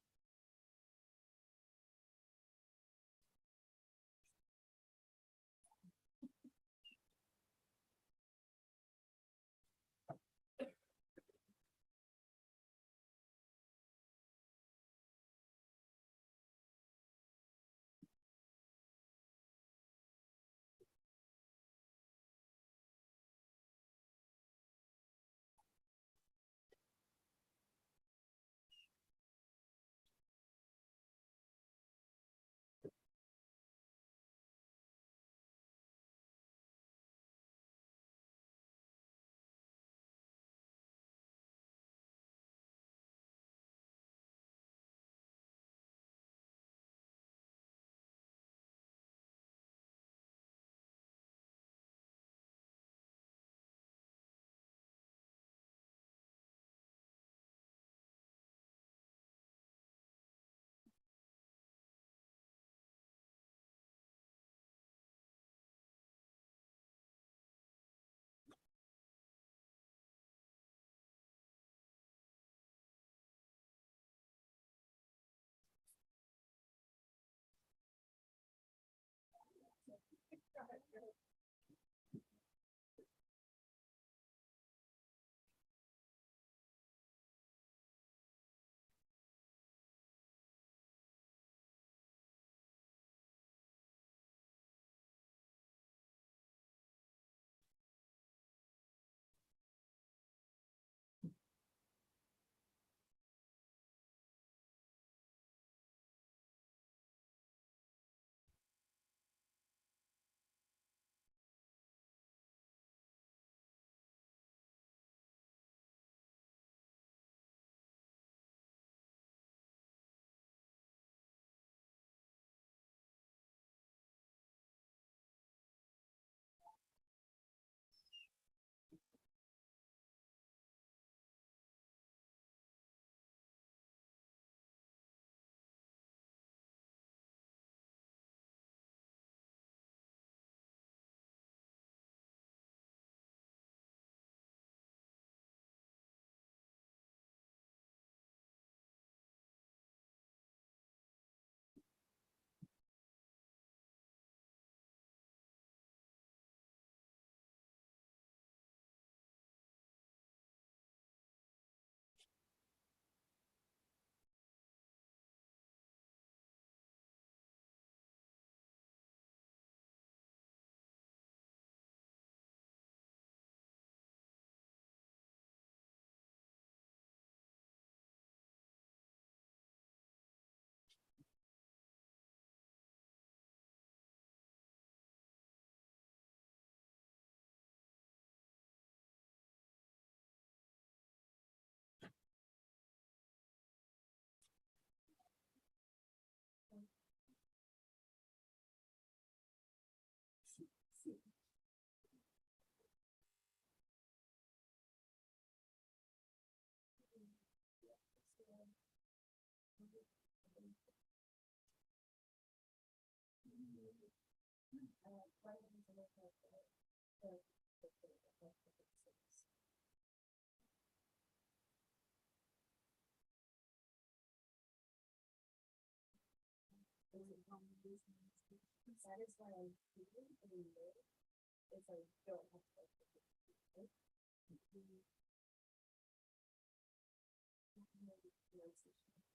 That is why I'm feeling is I don't have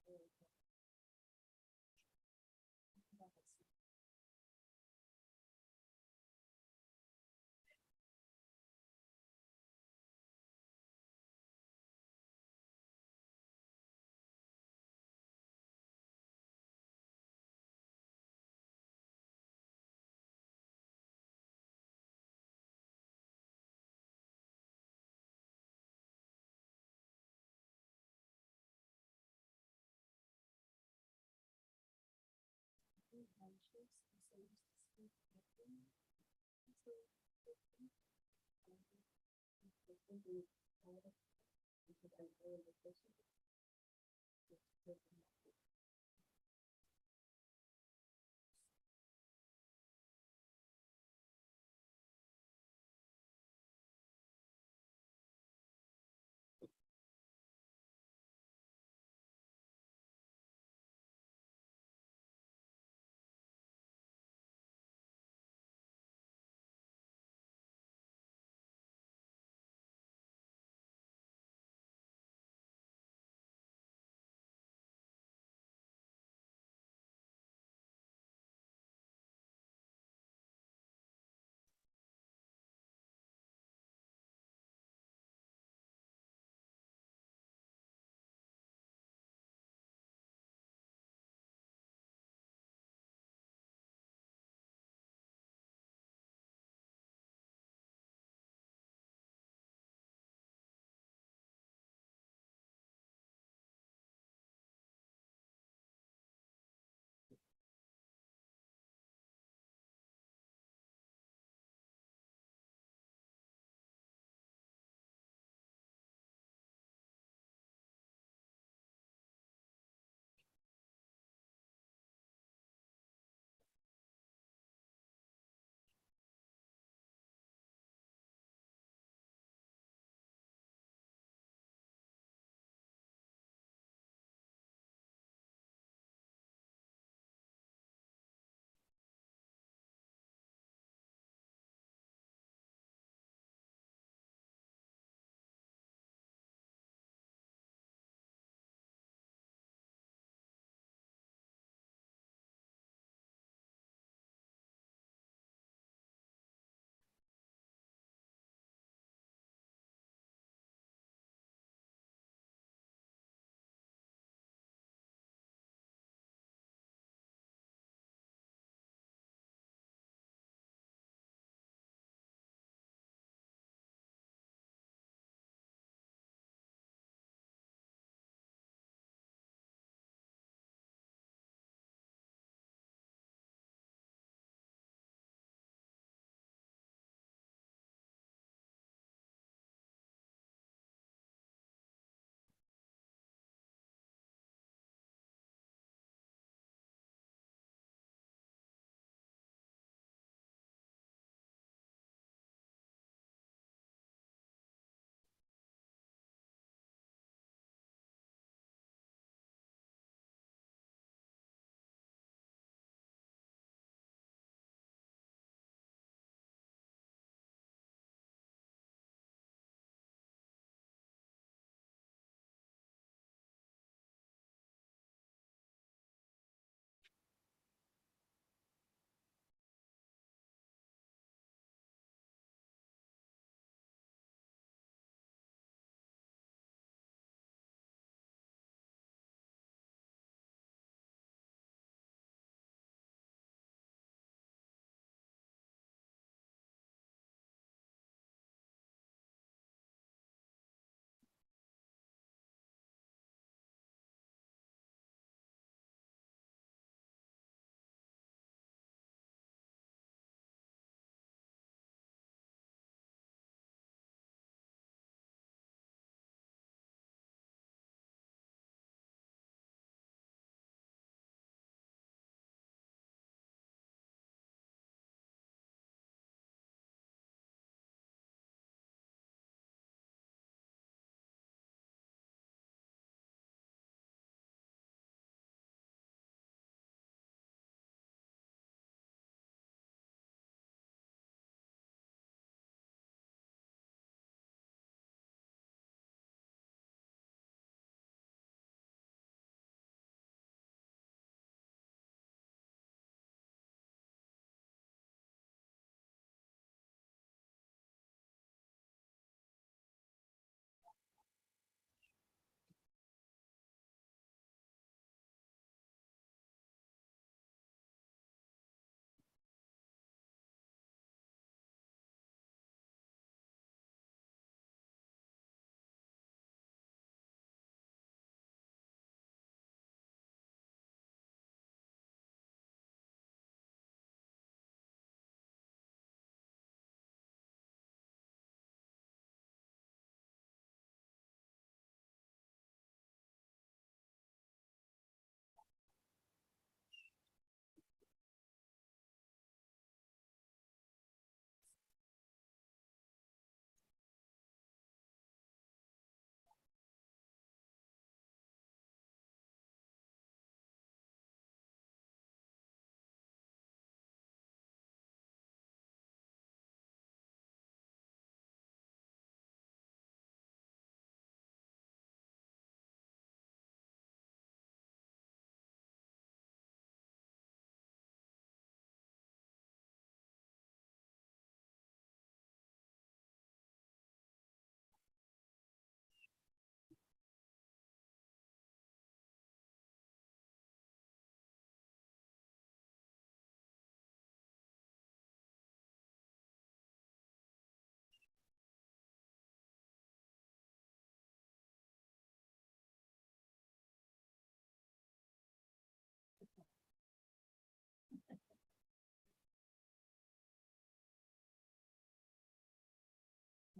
to.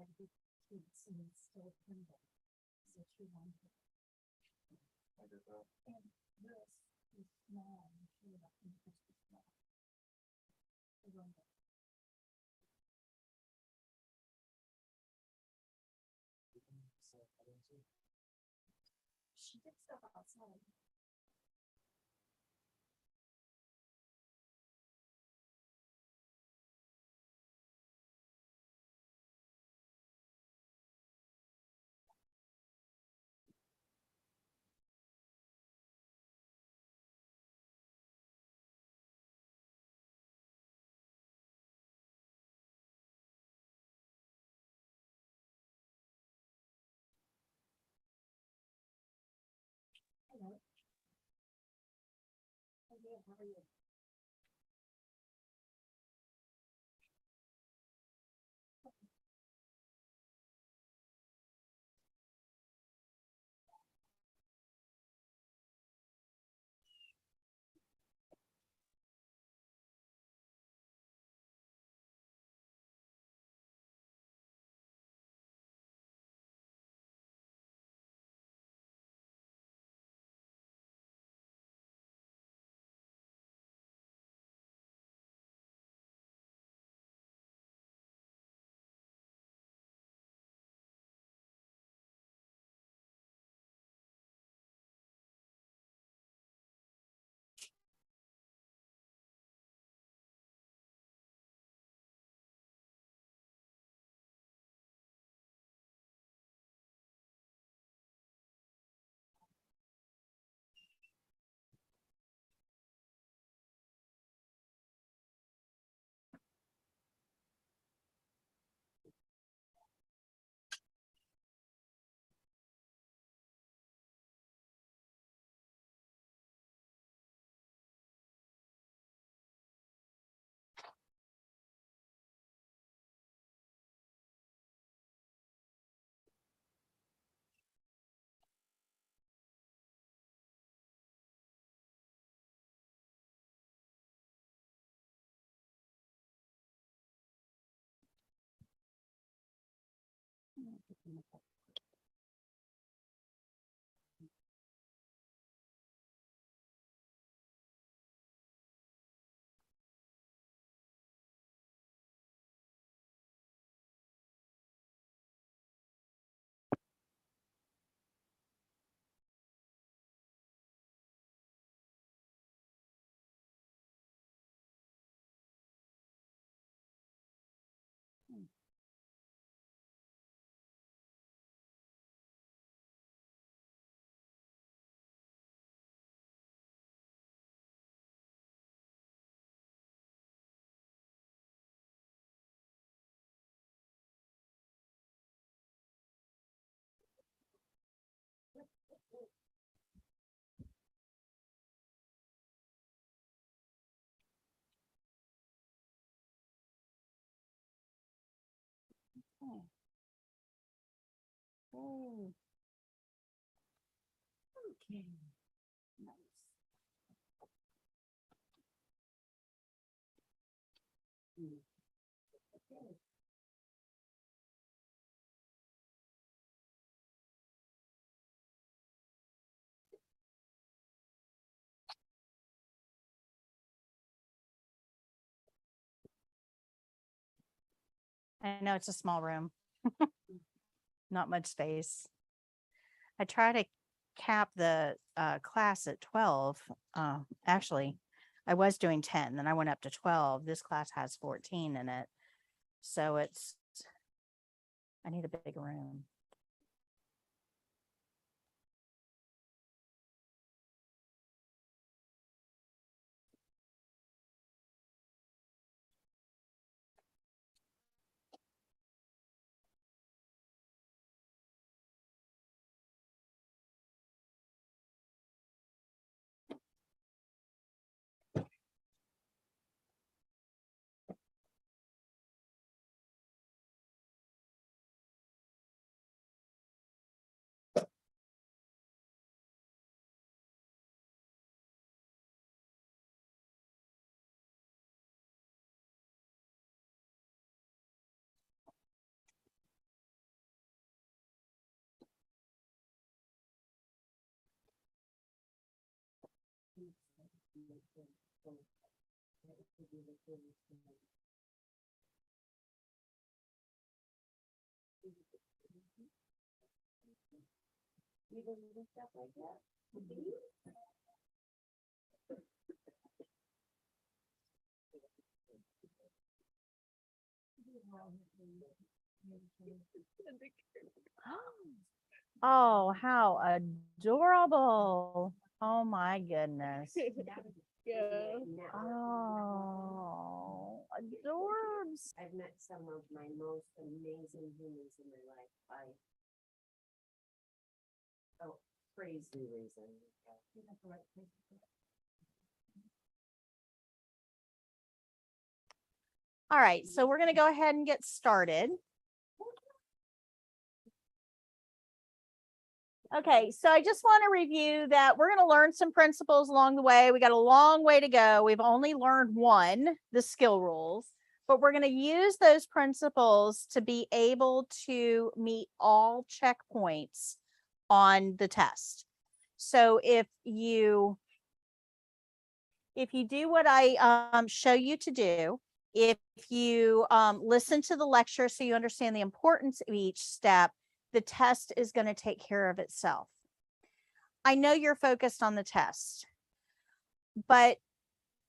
had big kids and it's still pinball. So she wanted. I did that. And this is small, and she was like, "This is small." I don't know. She did stuff outside. Hello. Hey, how are you? Oh, Okay. I know it's a small room, not much space. I try to cap the class at 12. Actually, I was doing 10, then I went up to 12. This class has 14 in it. So I need a big room. Even little stuff like that. Oh, how adorable. Oh my goodness. Yeah. Oh, adorbs. I've met some of my most amazing humans in my life by crazy reason. All right, so we're going to go ahead and get started. Okay, so I just want to review that we're going to learn some principles along the way. We got a long way to go. We've only learned one, the skill rules, but we're going to use those principles to be able to meet all checkpoints on the test. So if you do what I show you to do, if you listen to the lecture so you understand the importance of each step, the test is going to take care of itself. I know you're focused on the test, but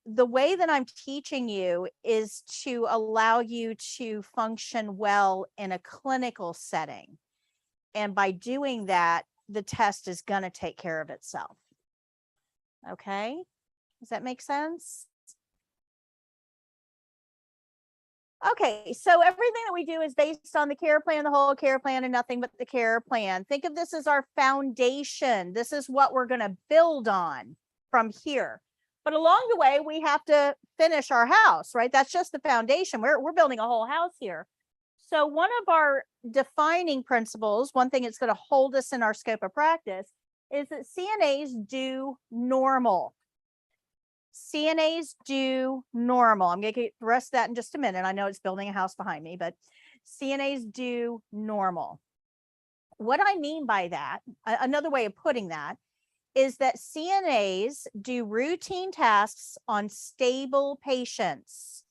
the way that I'm teaching you is to allow you to function well in a clinical setting. And by doing that, the test is going to take care of itself. Okay? Does that make sense? Okay, so everything that we do is based on the care plan, the whole care plan, and nothing but the care plan. Think of this as our foundation. This is what we're going to build on from here. But along the way, we have to finish our house, right? That's just the foundation. We're building a whole house here. So one of our defining principles, one thing that's going to hold us in our scope of practice, is that CNAs do normal. CNAs do normal. I'm going to get the rest of that in just a minute. I know it's building a house behind me, but CNAs do normal. What I mean by that, another way of putting that, is that CNAs do routine tasks on stable patients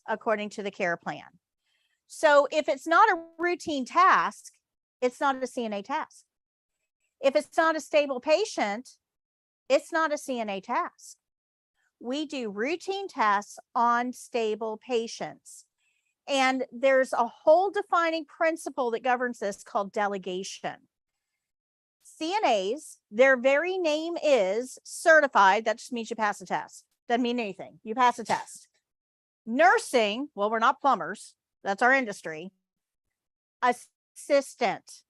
according to the care plan. So if it's not a routine task, it's not a CNA task. If it's not a stable patient, it's not a CNA task. We do routine tasks on stable patients. And there's a whole defining principle that governs this called delegation. CNAs, their very name is certified. That just means you pass the test. Doesn't mean anything. You pass the test. Nursing, well, we're not plumbers. That's our industry. Assistant.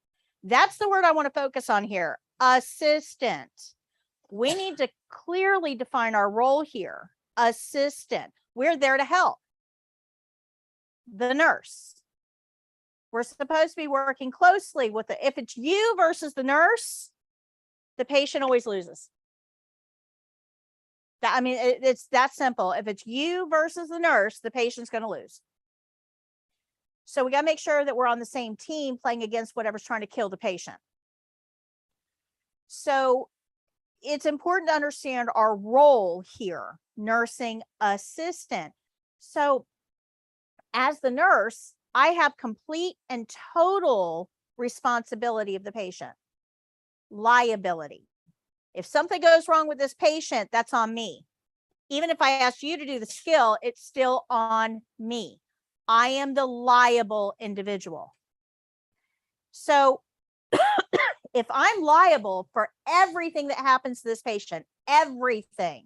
That's the word I want to focus on here. Assistant. We need to clearly define our role here. Assistant. We're there to help the nurse. We're supposed to be working closely with it. If it's you versus the nurse, the patient always loses. It's that simple. If it's you versus the nurse, the patient's going to lose. So we got to make sure that we're on the same team playing against whatever's trying to kill the patient. So it's important to understand our role here, nursing assistant. So as the nurse, I have complete and total responsibility of the patient. Liability. If something goes wrong with this patient, that's on me. Even if I ask you to do the skill, it's still on me. I am the liable individual. So if I'm liable for everything that happens to this patient, everything,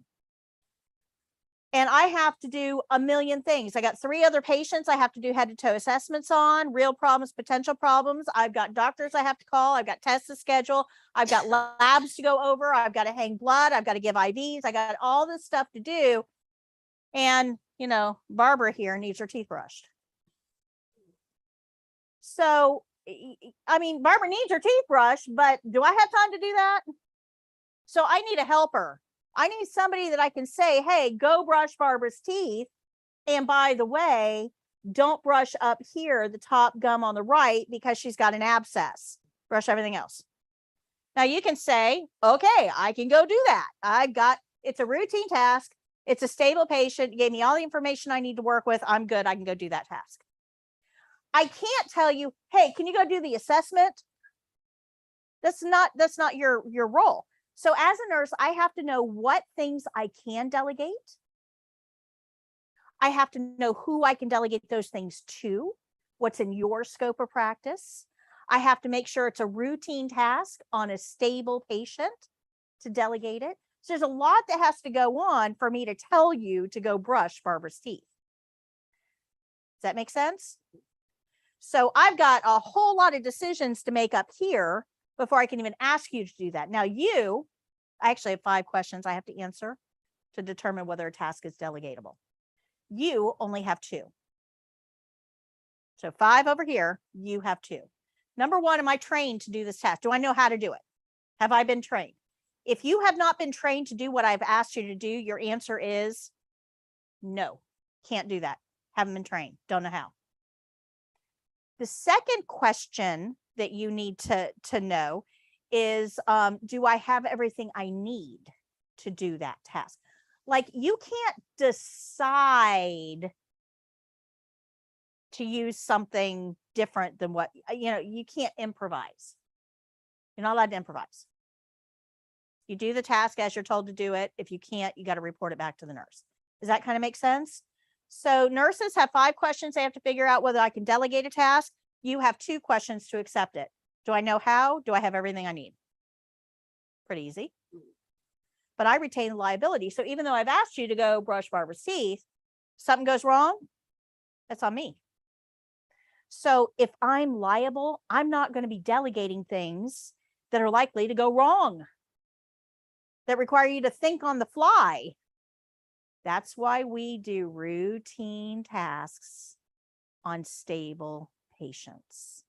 and I have to do a million things. I got 3 other patients I have to do head to toe assessments on, real problems, potential problems. I've got doctors I have to call. I've got tests to schedule. I've got labs to go over. I've got to hang blood. I've got to give IVs. I got all this stuff to do. And, Barbara here needs her teeth brushed. So, Barbara needs her teeth brushed, but do I have time to do that? So I need a helper. I need somebody that I can say, hey, go brush Barbara's teeth. And by the way, don't brush up here, the top gum on the right, because she's got an abscess. Brush everything else. Now you can say, okay, I can go do that. I've got it's a routine task. It's a stable patient. You gave me all the information I need to work with. I'm good. I can go do that task. I can't tell you, hey, can you go do the assessment? That's not your role. So as a nurse, I have to know what things I can delegate. I have to know who I can delegate those things to, what's in your scope of practice. I have to make sure it's a routine task on a stable patient to delegate it. So there's a lot that has to go on for me to tell you to go brush Barbara's teeth. Does that make sense? So I've got a whole lot of decisions to make up here before I can even ask you to do that. Now I actually have 5 questions I have to answer to determine whether a task is delegatable. You only have 2. So 5 over here, you have 2. Number 1, am I trained to do this task? Do I know how to do it? Have I been trained? If you have not been trained to do what I've asked you to do, your answer is no, can't do that. Haven't been trained, don't know how. The second question that you need to know is, do I have everything I need to do that task? Like, you can't decide to use something different than what, you can't improvise. You're not allowed to improvise. You do the task as you're told to do it. If you can't, you got to report it back to the nurse. Does that kind of make sense? So nurses have 5 questions they have to figure out whether I can delegate a task. You have 2 questions to accept it. Do I know how? Do I have everything I need? Pretty easy. But I retain the liability. So even though I've asked you to go brush Barbara's teeth, something goes wrong, that's on me. So if I'm liable, I'm not going to be delegating things that are likely to go wrong, that require you to think on the fly. That's why we do routine tasks on stable patients.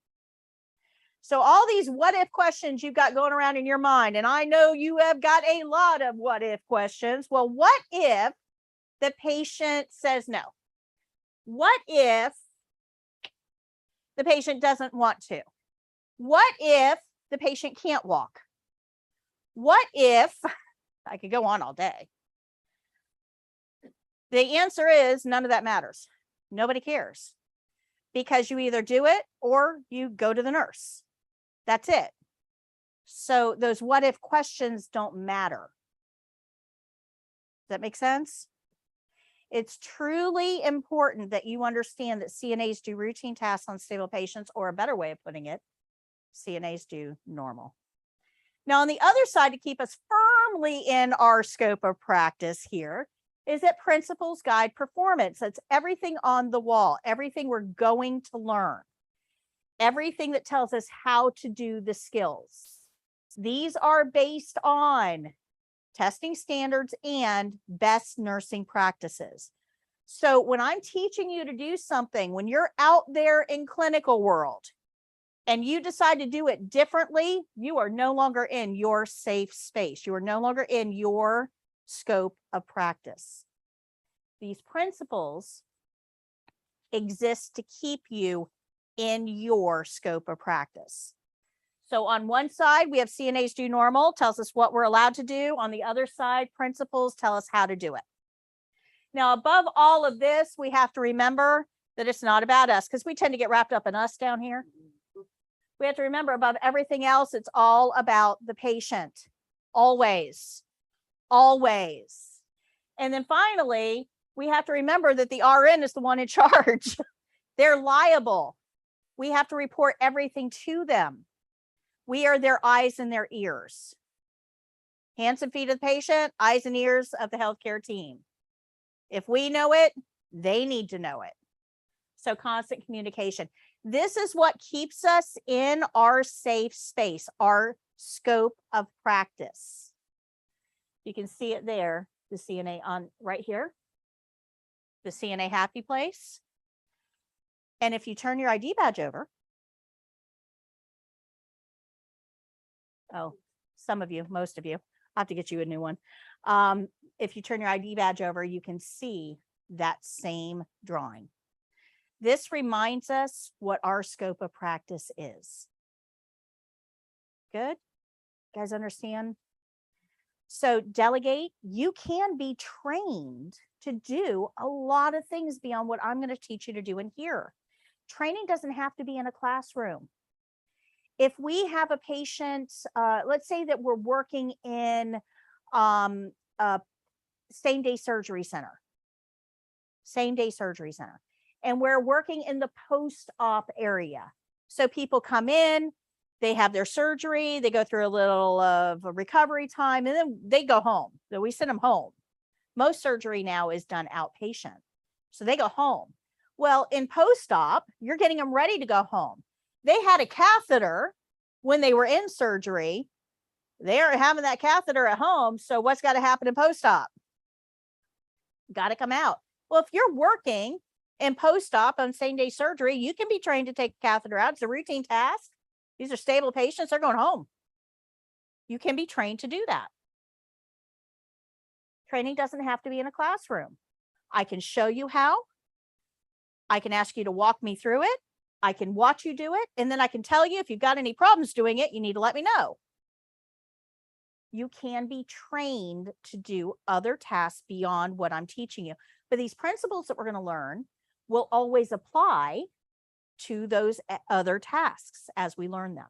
So all these what if questions you've got going around in your mind, and I know you have got a lot of what if questions. Well, what if the patient says no? What if the patient doesn't want to? What if the patient can't walk? What if, I could go on all day. The answer is none of that matters. Nobody cares, because you either do it or you go to the nurse. That's it. So those what if questions don't matter. Does that make sense? It's truly important that you understand that CNAs do routine tasks on stable patients, or a better way of putting it, CNAs do normal. Now, on the other side, to keep us firmly in our scope of practice here, is that principles guide performance. That's everything on the wall, everything we're going to learn, everything that tells us how to do the skills. These are based on testing standards and best nursing practices. So when I'm teaching you to do something, when you're out there in clinical world and you decide to do it differently, you are no longer in your safe space. You are no longer in your scope of practice. These principles exist to keep you in your scope of practice. So on one side, we have CNAs do normal, tells us what we're allowed to do. On the other side, principles tell us how to do it. Now, above all of this, we have to remember that it's not about us, because we tend to get wrapped up in us down here. We have to remember, above everything else, it's all about the patient. Always, always. And then finally, we have to remember that the RN is the one in charge. They're liable. We have to report everything to them. We are their eyes and their ears. Hands and feet of the patient, eyes and ears of the healthcare team. If we know it, they need to know it. So constant communication. This is what keeps us in our safe space, our scope of practice. You can see it there, the CNA on right here, the CNA happy place. And if you turn your ID badge over, oh, some of you, most of you, I'll have to get you a new one. If you turn your ID badge over, you can see that same drawing. This reminds us what our scope of practice is. Good? You guys understand? So delegate, you can be trained to do a lot of things beyond what I'm going to teach you to do in here. Training doesn't have to be in a classroom. If we have a patient, let's say that we're working in a same day surgery center, and we're working in the post-op area. So people come in, they have their surgery, they go through a little of a recovery time, and then they go home. So we send them home. Most surgery now is done outpatient. So they go home. Well, in post-op, you're getting them ready to go home. They had a catheter when they were in surgery. They're having that catheter at home. So what's got to happen in post-op? Got to come out. Well, if you're working in post-op on same day surgery, you can be trained to take a catheter out. It's a routine task. These are stable patients. They're going home. You can be trained to do that. Training doesn't have to be in a classroom. I can show you how. I can ask you to walk me through it. I can watch you do it. And then I can tell you if you've got any problems doing it, you need to let me know. You can be trained to do other tasks beyond what I'm teaching you. But these principles that we're going to learn will always apply to those other tasks as we learn them.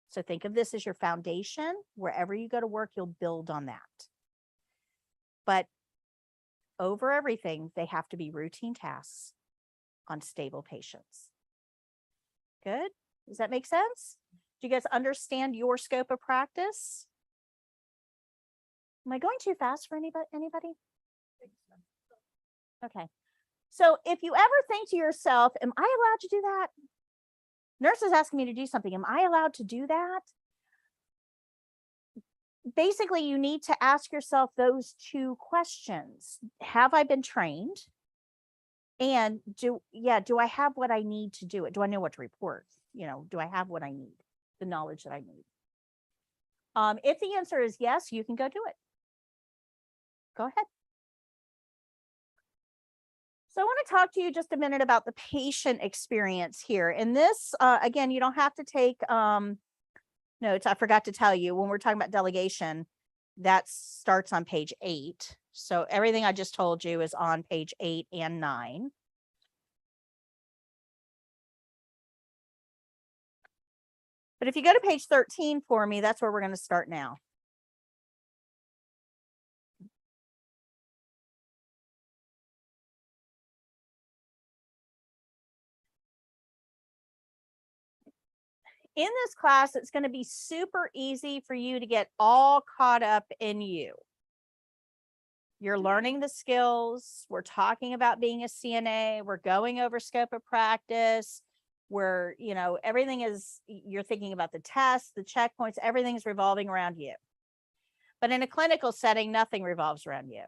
So think of this as your foundation. Wherever you go to work, you'll build on that. But over everything, they have to be routine tasks on stable patients. Good? Does that make sense? Do you guys understand your scope of practice? Am I going too fast for anybody? Okay. So if you ever think to yourself, am I allowed to do that? Nurse is asking me to do something. Am I allowed to do that? Basically, you need to ask yourself those two questions. Have I been trained? And do I have what I need to do it? Do I know what to report? Do I have what I need? The knowledge that I need? If the answer is yes, you can go do it. Go ahead. So I want to talk to you just a minute about the patient experience here. And this, again, you don't have to take notes. I forgot to tell you when we're talking about delegation, that starts on page 8. So everything I just told you is on page 8 and 9. But if you go to page 13 for me, that's where we're going to start now. In this class, it's going to be super easy for you to get all caught up in you. You're learning the skills. We're talking about being a CNA. We're going over scope of practice. We're, everything is, you're thinking about the tests, the checkpoints, everything's revolving around you. But in a clinical setting, nothing revolves around you.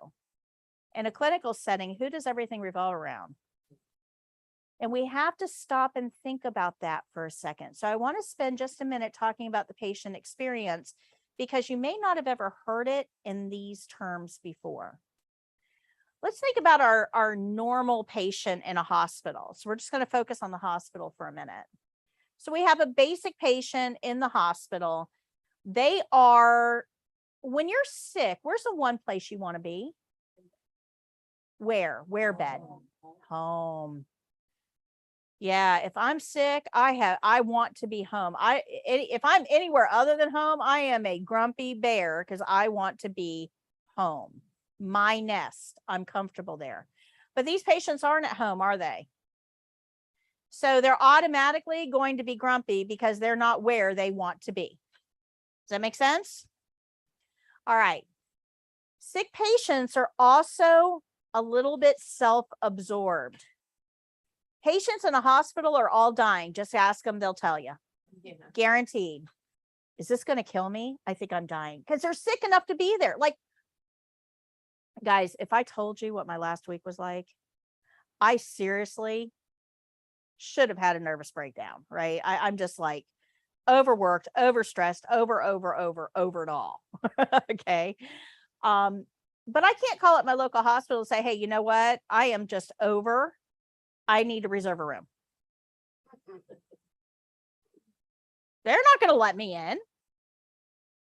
In a clinical setting, who does everything revolve around? And we have to stop and think about that for a second. So I want to spend just a minute talking about the patient experience because you may not have ever heard it in these terms before. Let's think about our normal patient in a hospital. So we're just going to focus on the hospital for a minute. So we have a basic patient in the hospital. They are, when you're sick, where's the one place you want to be? Where bed? Home. Yeah, if I'm sick, I want to be home. If I'm anywhere other than home, I am a grumpy bear because I want to be home. My nest. I'm comfortable there. But these patients aren't at home, are they? So they're automatically going to be grumpy because they're not where they want to be. Does that make sense? All right. Sick patients are also a little bit self-absorbed. Patients in a hospital are all dying. Just ask them, they'll tell you. Yeah. Guaranteed. Is this going to kill me? I think I'm dying because they're sick enough to be there. Like, guys, if I told you what my last week was like, I seriously should have had a nervous breakdown, right? I'm just like overworked, overstressed, over it all. Okay. But I can't call up my local hospital and say, hey, you know what? I am just over. I need to reserve a room. They're not going to let me in.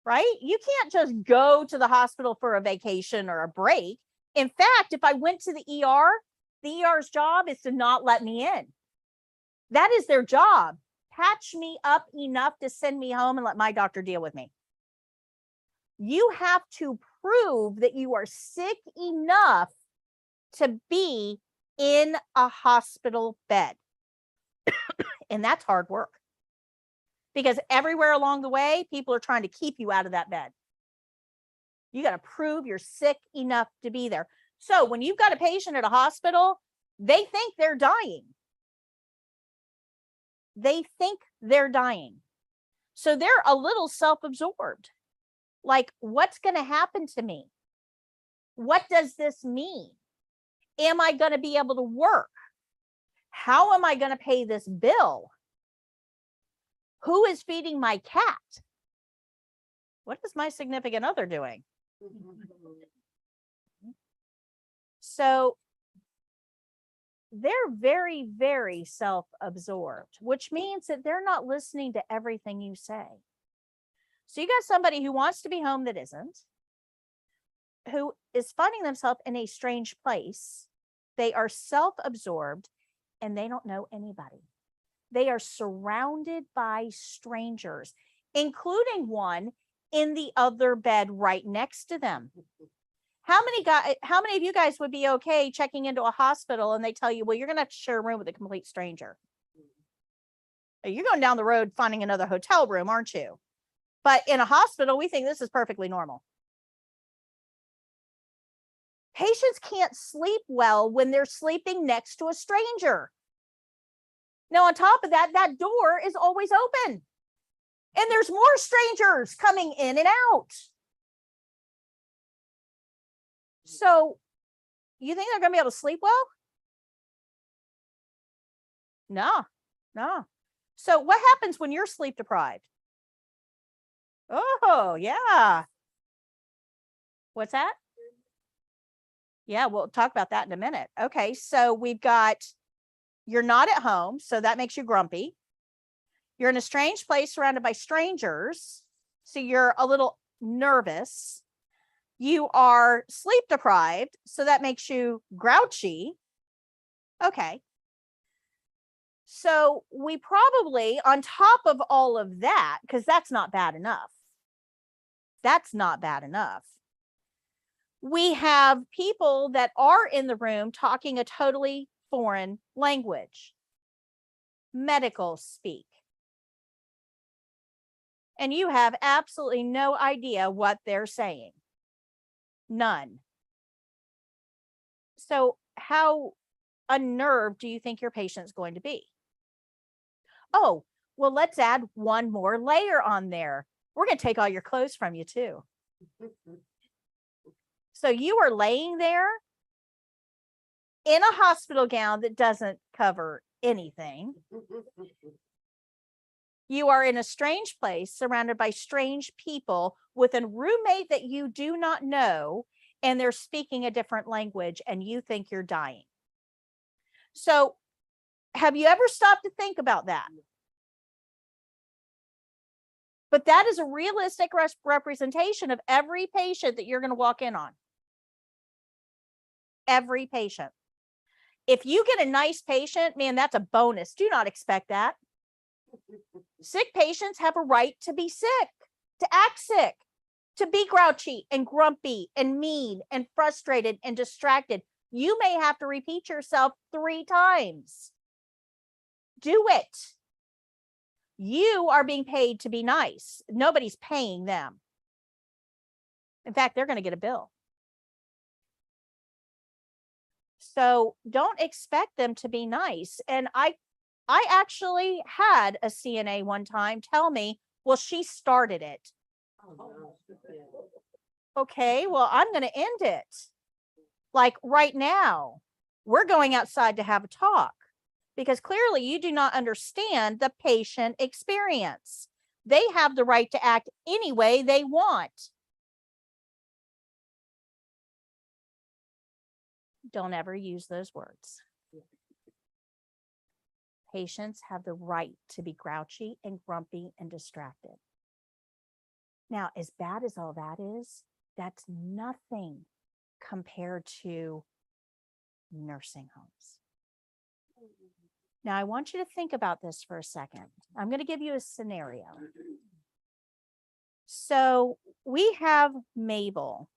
right? You can't just go to the hospital for a vacation or a break. In fact, if I went to the ER's job is to not let me in. That is their job. Patch me up enough to send me home and let my doctor deal with me. You have to prove that you are sick enough to be in a hospital bed. And that's hard work. Because everywhere along the way, people are trying to keep you out of that bed. You got to prove you're sick enough to be there. So when you've got a patient at a hospital, they think they're dying. They think they're dying. So they're a little self-absorbed. Like, what's going to happen to me? What does this mean? Am I going to be able to work? How am I going to pay this bill? Who is feeding my cat? What is my significant other doing? So they're very, very self-absorbed, which means that they're not listening to everything you say. So you got somebody who wants to be home that isn't, who is finding themselves in a strange place. They are self-absorbed and they don't know anybody. They are surrounded by strangers, including one in the other bed right next to them. How many of you guys would be okay checking into a hospital and they tell you, well, you're going to have to share a room with a complete stranger? You're going down the road finding another hotel room, aren't you? But in a hospital, we think this is perfectly normal. Patients can't sleep well when they're sleeping next to a stranger. Now, on top of that, that door is always open. And there's more strangers coming in and out. So you think they're going to be able to sleep well? No. So what happens when you're sleep deprived? Oh, yeah. What's that? Yeah, we'll talk about that in a minute. Okay, so we've got, you're not at home, so that makes you grumpy. You're in a strange place surrounded by strangers, so you're a little nervous. You are sleep deprived, so that makes you grouchy. Okay. So we probably, on top of all of that, because that's not bad enough. That's not bad enough. We have people that are in the room talking a totally foreign language, medical speak. And you have absolutely no idea what they're saying. None. So how unnerved do you think your patient's going to be? Oh, well, let's add one more layer on there. We're going to take all your clothes from you too. So you are laying there in a hospital gown that doesn't cover anything. You are in a strange place surrounded by strange people with a roommate that you do not know, and they're speaking a different language and you think you're dying. So have you ever stopped to think about that? But that is a realistic representation of every patient that you're going to walk in on. Every patient. If you get a nice patient, man, that's a bonus. Do not expect that. Sick patients have a right to be sick, to act sick, to be grouchy and grumpy and mean and frustrated and distracted. You may have to repeat yourself 3 times. Do it. You are being paid to be nice. Nobody's paying them. In fact, they're going to get a bill. So don't expect them to be nice. And I actually had a CNA one time tell me, well, she started it. Okay, well, I'm going to end it. Like right now, we're going outside to have a talk because clearly you do not understand the patient experience. They have the right to act any way they want. Don't ever use those words. Patients have the right to be grouchy and grumpy and distracted. Now, as bad as all that is, that's nothing compared to nursing homes. Now, I want you to think about this for a second. I'm going to give you a scenario. So we have Mabel,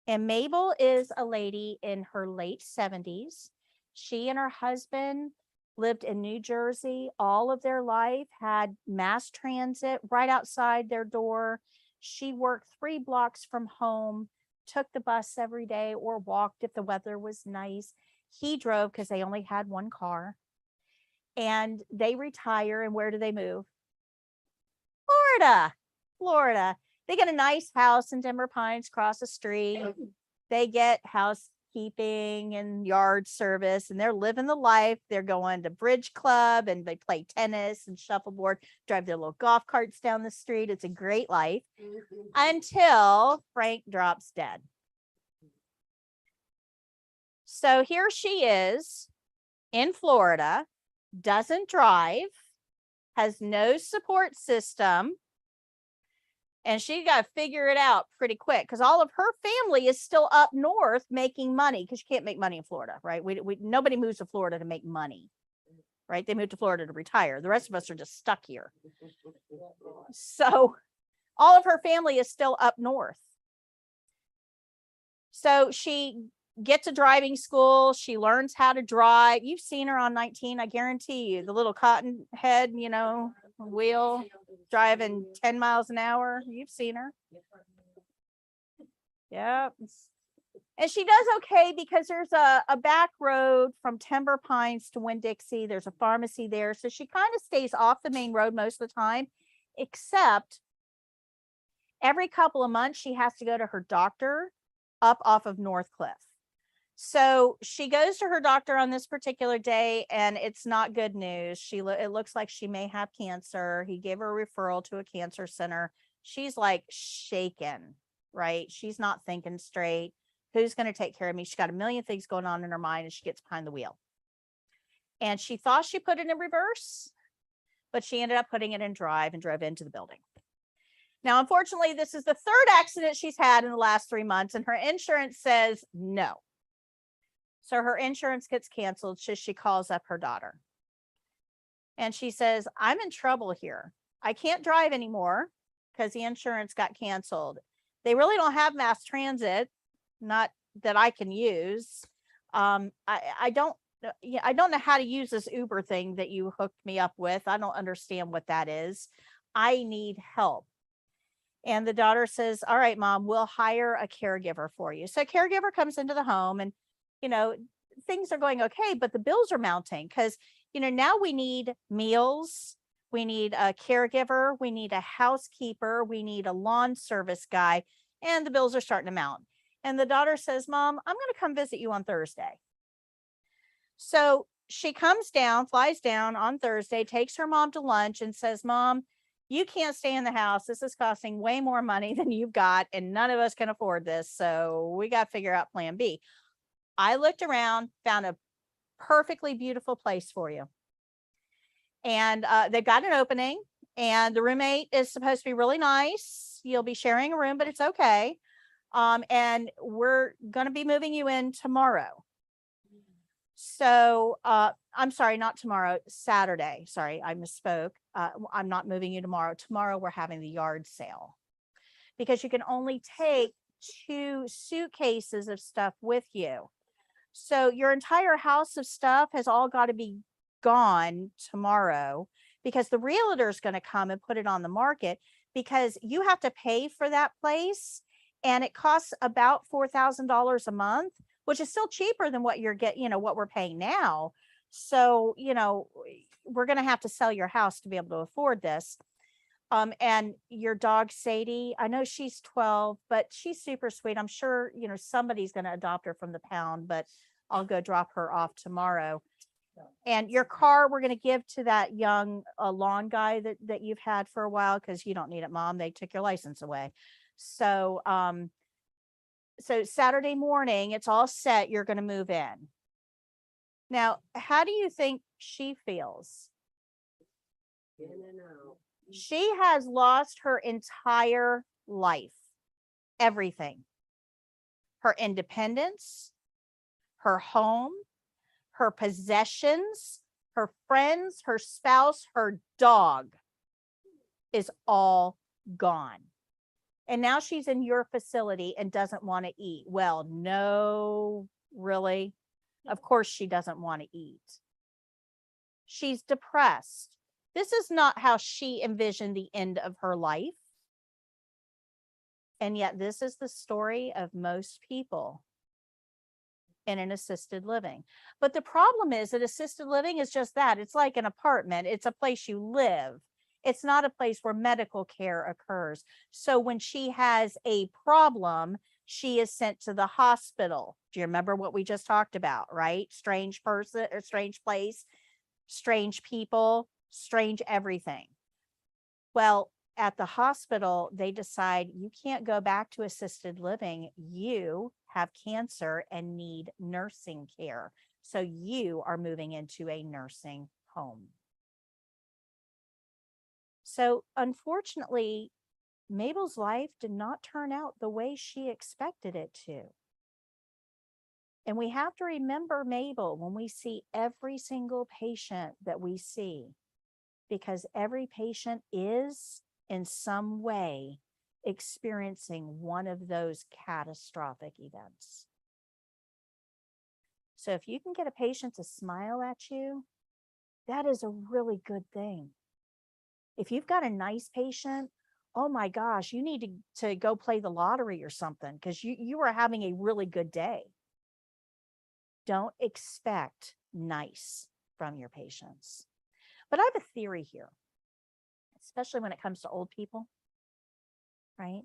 and Mabel is a lady in her late 70s. She and her husband lived in New Jersey all of their life, had mass transit right outside their door. She worked 3 blocks from home, took the bus every day or walked if the weather was nice. He drove because they only had 1 car. And they retire, and where do they move? Florida. Florida. They get a nice house in Timber Pines across the street. They get housekeeping and yard service, and they're living the life. They're going to bridge club, and they play tennis and shuffleboard, drive their little golf carts down the street. It's a great life until Frank drops dead. So here she is in Florida, doesn't drive, has no support system, and she got to figure it out pretty quick because all of her family is still up north making money, because you can't make money in Florida, right? Nobody moves to Florida to make money, right? They move to Florida to retire. The rest of us are just stuck here. So all of her family is still up north. So she gets to driving school. She learns how to drive. You've seen her on 19, I guarantee you, the little cotton head, wheel driving 10 miles an hour. You've seen her. Yep. And she does okay because there's a back road from Timber Pines to Winn-Dixie. There's a pharmacy there. So she kind of stays off the main road most of the time, except every couple of months she has to go to her doctor up off of Northcliffe. So she goes to her doctor on this particular day, and it's not good news. It looks like she may have cancer. He gave her a referral to a cancer center. She's like shaken, right? She's not thinking straight. Who's going to take care of me? She's got a million things going on in her mind, and she gets behind the wheel. And she thought she put it in reverse, but she ended up putting it in drive and drove into the building. Now, unfortunately, this is the 3rd accident she's had in the last 3 months, and her insurance says no. So her insurance gets canceled. So she calls up her daughter. And she says, I'm in trouble here. I can't drive anymore because the insurance got canceled. They really don't have mass transit, not that I can use. I don't know how to use this Uber thing that you hooked me up with. I don't understand what that is. I need help. And the daughter says, all right, Mom, we'll hire a caregiver for you. So a caregiver comes into the home, and things are going okay, but the bills are mounting because, now we need meals, we need a caregiver, we need a housekeeper, we need a lawn service guy, and the bills are starting to mount. And the daughter says, Mom, I'm going to come visit you on Thursday. So she comes down, flies down on Thursday, takes her mom to lunch and says, Mom, you can't stay in the house. This is costing way more money than you've got, and none of us can afford this. So we got to figure out plan B. I looked around, found a perfectly beautiful place for you. And they've got an opening, and the roommate is supposed to be really nice. You'll be sharing a room, but it's okay. And we're going to be moving you in tomorrow. So I'm sorry, not tomorrow, Saturday. Sorry, I misspoke. I'm not moving you tomorrow. Tomorrow we're having the yard sale because you can only take 2 suitcases of stuff with you. So your entire house of stuff has all got to be gone tomorrow because the realtor is going to come and put it on the market, because you have to pay for that place. And it costs about $4,000 a month, which is still cheaper than what what we're paying now. So, we're going to have to sell your house to be able to afford this. And your dog, Sadie, I know she's 12, but she's super sweet. I'm sure, somebody's going to adopt her from the pound, but I'll go drop her off tomorrow. And your car, we're going to give to that young lawn guy that you've had for a while, because you don't need it, Mom. They took your license away. So, so Saturday morning, it's all set. You're going to move in. Now, how do you think she feels? In and out. She has lost her entire life, everything. Her independence, her home, her possessions, her friends, her spouse, her dog is all gone. And now she's in your facility and doesn't want to eat. Well, no, really. Of course she doesn't want to eat. She's depressed. This is not how she envisioned the end of her life. And yet this is the story of most people in an assisted living. But the problem is that assisted living is just that. It's like an apartment. It's a place you live. It's not a place where medical care occurs. So when she has a problem, she is sent to the hospital. Do you remember what we just talked about, right? Strange person or strange place, strange people, strange everything. Well, at the hospital, they decide you can't go back to assisted living. You have cancer and need nursing care. So you are moving into a nursing home. So unfortunately, Mabel's life did not turn out the way she expected it to. And we have to remember Mabel when we see every single patient that we see, because every patient is in some way experiencing one of those catastrophic events. So if you can get a patient to smile at you, that is a really good thing. If you've got a nice patient, oh my gosh, you need to go play the lottery or something, because you are having a really good day. Don't expect nice from your patients. But I have a theory here, especially when it comes to old people, right?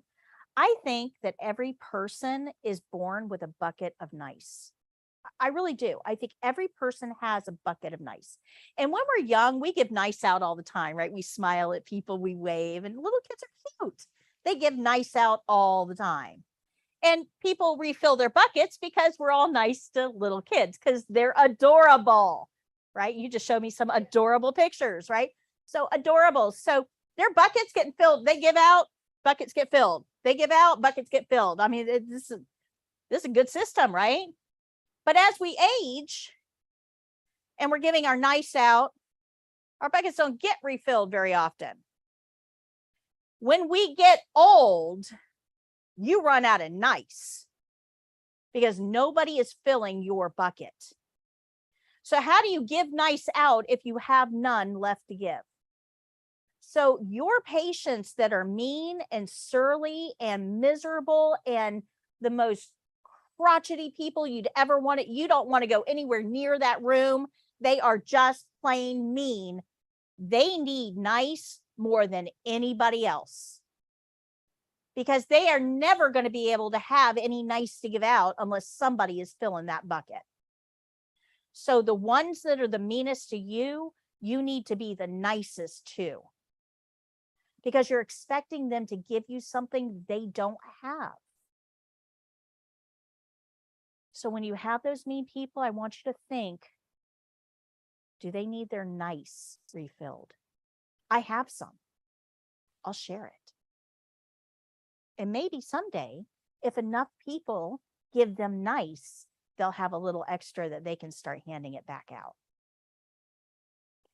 I think that every person is born with a bucket of nice. I really do. I think every person has a bucket of nice. And when we're young, we give nice out all the time, right? We smile at people, we wave, and little kids are cute. They give nice out all the time. And people refill their buckets because we're all nice to little kids because they're adorable, right? You just showed me some adorable pictures, right? So adorable. So their buckets getting filled. They give out, buckets get filled. They give out, buckets get filled. I mean, this is a good system, right? But as we age and we're giving our nice out, our buckets don't get refilled very often. When we get old, you run out of nice because nobody is filling your bucket. So how do you give nice out if you have none left to give? So your patients that are mean and surly and miserable and the most crotchety people you'd ever want it, you don't want to go anywhere near that room. They are just plain mean. They need nice more than anybody else, because they are never going to be able to have any nice to give out unless somebody is filling that bucket. So the ones that are the meanest to you, you need to be the nicest to, because you're expecting them to give you something they don't have. So when you have those mean people, I want you to think, do they need their nice refilled? I have some. I'll share it. And maybe someday, if enough people give them nice, they'll have a little extra that they can start handing it back out.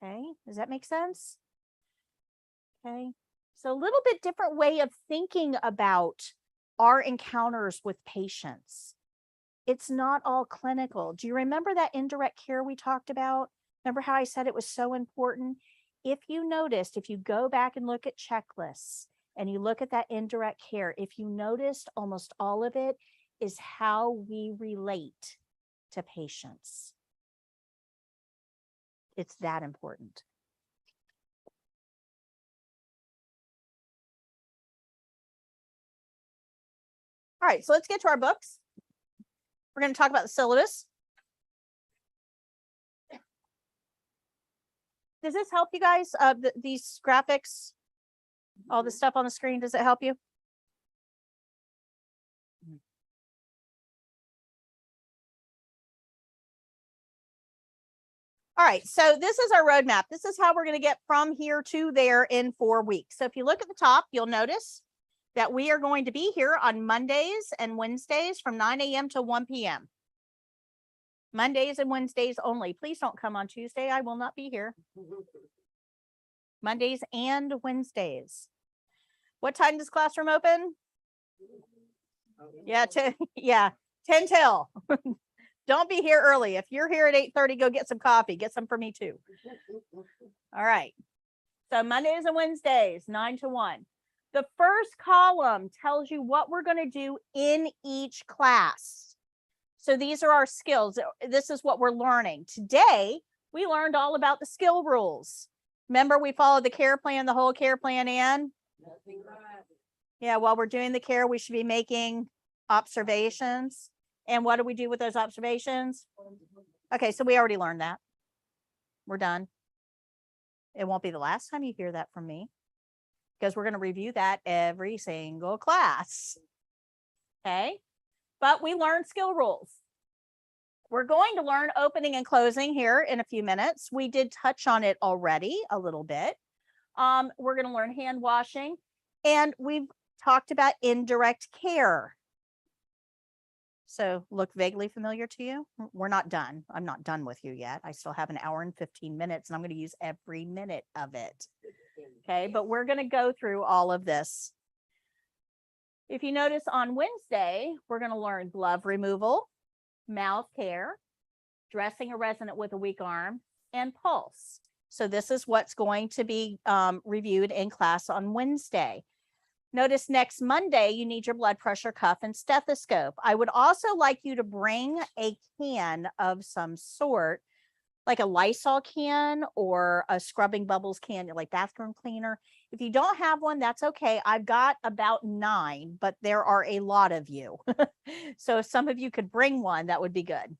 Okay, does that make sense? Okay, so a little bit different way of thinking about our encounters with patients. It's not all clinical. Do you remember that indirect care we talked about? Remember how I said it was so important? If you noticed, if you go back and look at checklists and you look at that indirect care, if you noticed, almost all of it is how we relate to patients. It's that important. All right, so let's get to our books. We're going to talk about the syllabus. Does this help you guys? These graphics, all the stuff on the screen, does it help you? All right, so this is our roadmap. This is how we're going to get from here to there in 4 weeks. So if you look at the top, you'll notice that we are going to be here on Mondays and Wednesdays from 9 a.m. to 1 p.m. Mondays and Wednesdays only. Please don't come on Tuesday. I will not be here. Mondays and Wednesdays. What time does classroom open? Yeah, 10, yeah, 10 till. Don't be here early. If you're here at 8:30, go get some coffee. Get some for me too. All right. So Mondays and Wednesdays, 9 to 1. The first column tells you what we're going to do in each class. So these are our skills. This is what we're learning. Today, we learned all about the skill rules. Remember, we followed the care plan, the whole care plan in. Yeah, while we're doing the care, we should be making observations. And what do we do with those observations? Okay, so we already learned that. We're done. It won't be the last time you hear that from me, because we're going to review that every single class. Okay, but we learned skill rules. We're going to learn opening and closing here in a few minutes. We did touch on it already a little bit. We're going to learn hand washing, and we've talked about indirect care. So look vaguely familiar to you? We're not done. I'm not done with you yet. I still have an hour and 15 minutes, and I'm going to use every minute of it. Okay, but we're going to go through all of this. If you notice on Wednesday, we're going to learn glove removal, mouth care, dressing a resident with a weak arm, and pulse. So this is what's going to be reviewed in class on Wednesday. Notice next Monday, you need your blood pressure cuff and stethoscope. I would also like you to bring a can of some sort, like a Lysol can or a scrubbing bubbles can, like bathroom cleaner. If you don't have one, that's okay. I've got about 9, but there are a lot of you. So if some of you could bring one, that would be good.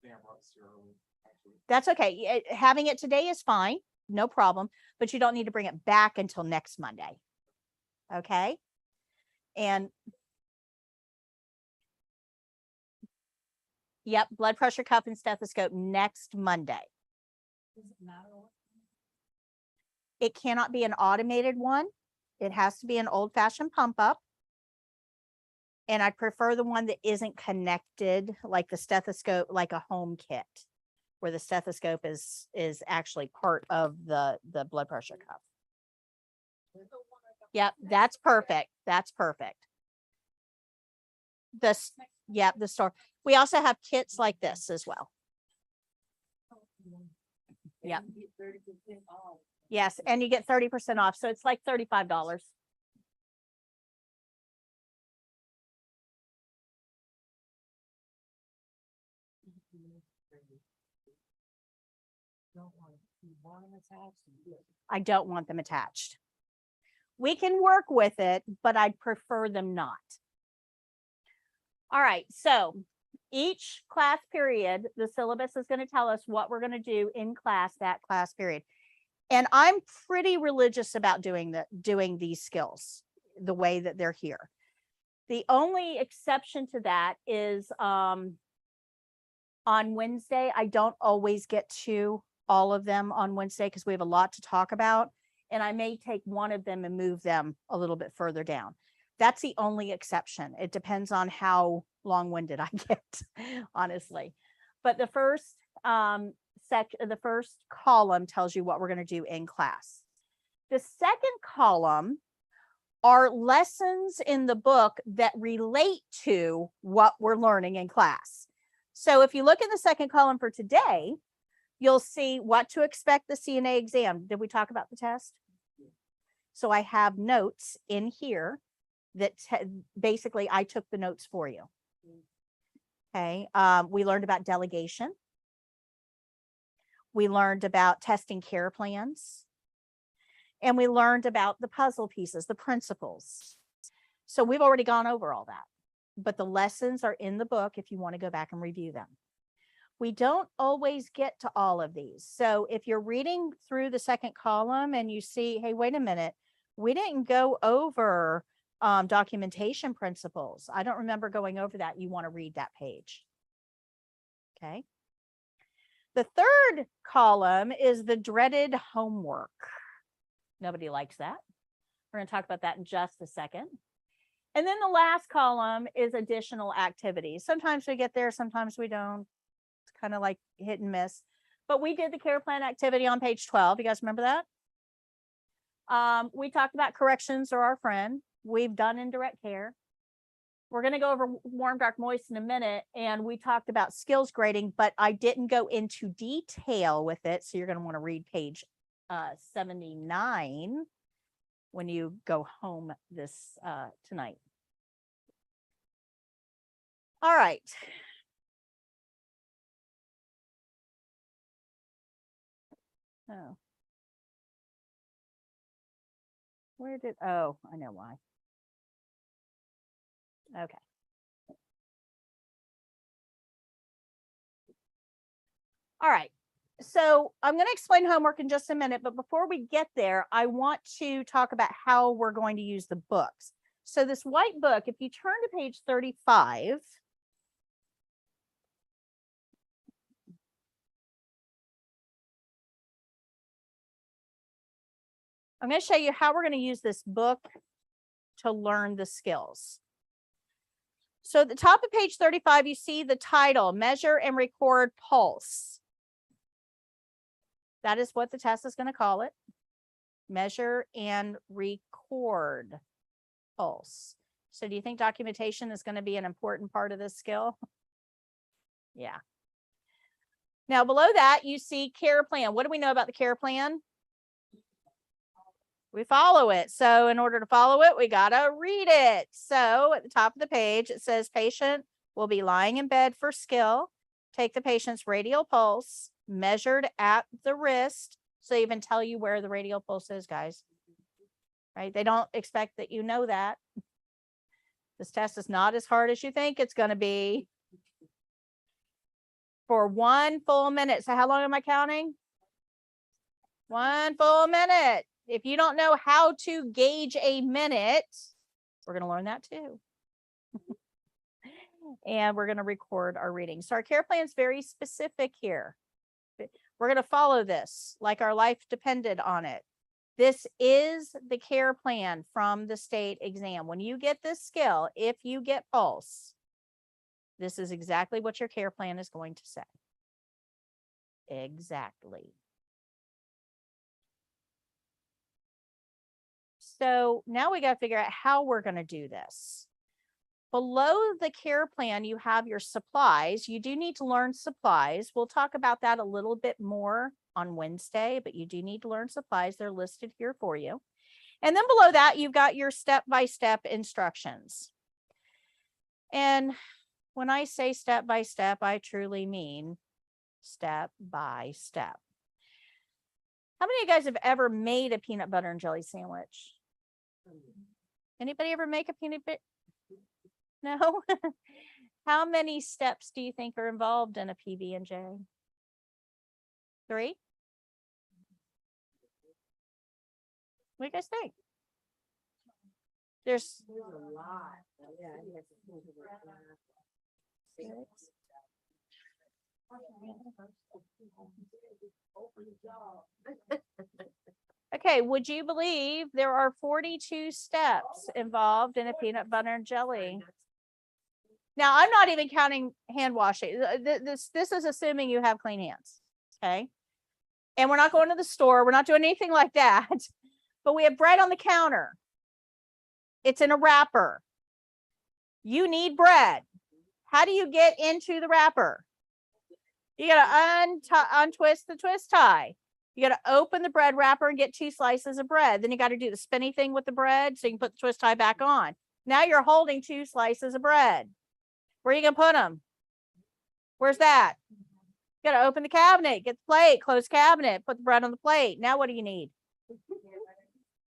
Damn, I was here early, actually. That's okay. Having it today is fine. No problem, but you don't need to bring it back until next Monday. Okay. And yep, blood pressure cuff and stethoscope next Monday. Does it matter what? It cannot be an automated one. It has to be an old fashioned pump up. And I prefer the one that isn't connected, like the stethoscope, like a home kit, where the stethoscope is actually part of the blood pressure cuff. Yep, that's perfect. That's perfect. Yep, the store. We also have kits like this as well. Yep. Yes, and you get 30% off. So it's like $35. I don't want them attached. We can work with it, but I'd prefer them not. All right, so each class period, the syllabus is going to tell us what we're going to do in class, that class period. And I'm pretty religious about doing these skills the way that they're here. The only exception to that is on Wednesday. I don't always get to all of them on Wednesday because we have a lot to talk about. And I may take one of them and move them a little bit further down. That's the only exception. It depends on how long-winded I get, honestly. But the first the first column tells you what we're going to do in class. The second column are lessons in the book that relate to what we're learning in class. So if you look in the second column for today, you'll see what to expect the CNA exam. Did we talk about the test? So I have notes in here that basically I took the notes for you. Okay. We learned about delegation. We learned about testing care plans. And we learned about the puzzle pieces, the principles. So we've already gone over all that, but the lessons are in the book if you want to go back and review them. We don't always get to all of these. So if you're reading through the second column and you see, hey, wait a minute, we didn't go over documentation principles. I don't remember going over that. You want to read that page. Okay. The third column is the dreaded homework. Nobody likes that. We're going to talk about that in just a second. And then the last column is additional activities. Sometimes we get there, sometimes we don't. It's kind of like hit and miss. But we did the care plan activity on page 12. You guys remember that? We talked about corrections are our friend. We've done indirect care. We're going to go over warm, dark, moist in a minute. And we talked about skills grading, but I didn't go into detail with it. So you're going to want to read page 79 when you go home this tonight. All right. Oh. Where did, oh, I know why. Okay. All right. So I'm going to explain homework in just a minute, but before we get there, I want to talk about how we're going to use the books. So this white book, if you turn to page 35, I'm going to show you how we're going to use this book to learn the skills. So at the top of page 35, you see the title, Measure and Record Pulse. That is what the test is going to call it. Measure and record pulse. So do you think documentation is going to be an important part of this skill? Yeah. Now below that, you see care plan. What do we know about the care plan? We follow it. So in order to follow it, we got to read it. So at the top of the page, it says patient will be lying in bed for skill. Take the patient's radial pulse measured at the wrist. So they even tell you where the radial pulse is, guys. Right? They don't expect that you know that. This test is not as hard as you think it's going to be. For 1 full minute. So how long am I counting? 1 full minute. If you don't know how to gauge a minute, we're going to learn that too. And we're going to record our reading. So our care plan is very specific here. We're going to follow this like our life depended on it. This is the care plan from the state exam. When you get this skill, if you get pulse, this is exactly what your care plan is going to say. Exactly. So now we got to figure out how we're going to do this. Below the care plan, you have your supplies. You do need to learn supplies. We'll talk about that a little bit more on Wednesday, but you do need to learn supplies. They're listed here for you. And then below that, you've got your step-by-step instructions. And when I say step-by-step, I truly mean step-by-step. How many of you guys have ever made a peanut butter and jelly sandwich? Anybody ever make a peanut butter? No? How many steps do you think are involved in a PB&J? 3? What do you guys think? There's a lot. Yeah, I guess it's moving around. 6. Okay, would you believe there are 42 steps involved in a peanut butter and jelly? Now, I'm not even counting hand washing. This is assuming you have clean hands, okay? And we're not going to the store. We're not doing anything like that. But we have bread on the counter. It's in a wrapper. You need bread. How do you get into the wrapper? You got to untwist the twist tie. You got to open the bread wrapper and get 2 slices of bread. Then you got to do the spinny thing with the bread so you can put the twist tie back on. Now you're holding 2 slices of bread. Where are you going to put them? Where's that? You got to open the cabinet, get the plate, close cabinet, put the bread on the plate. Now what do you need?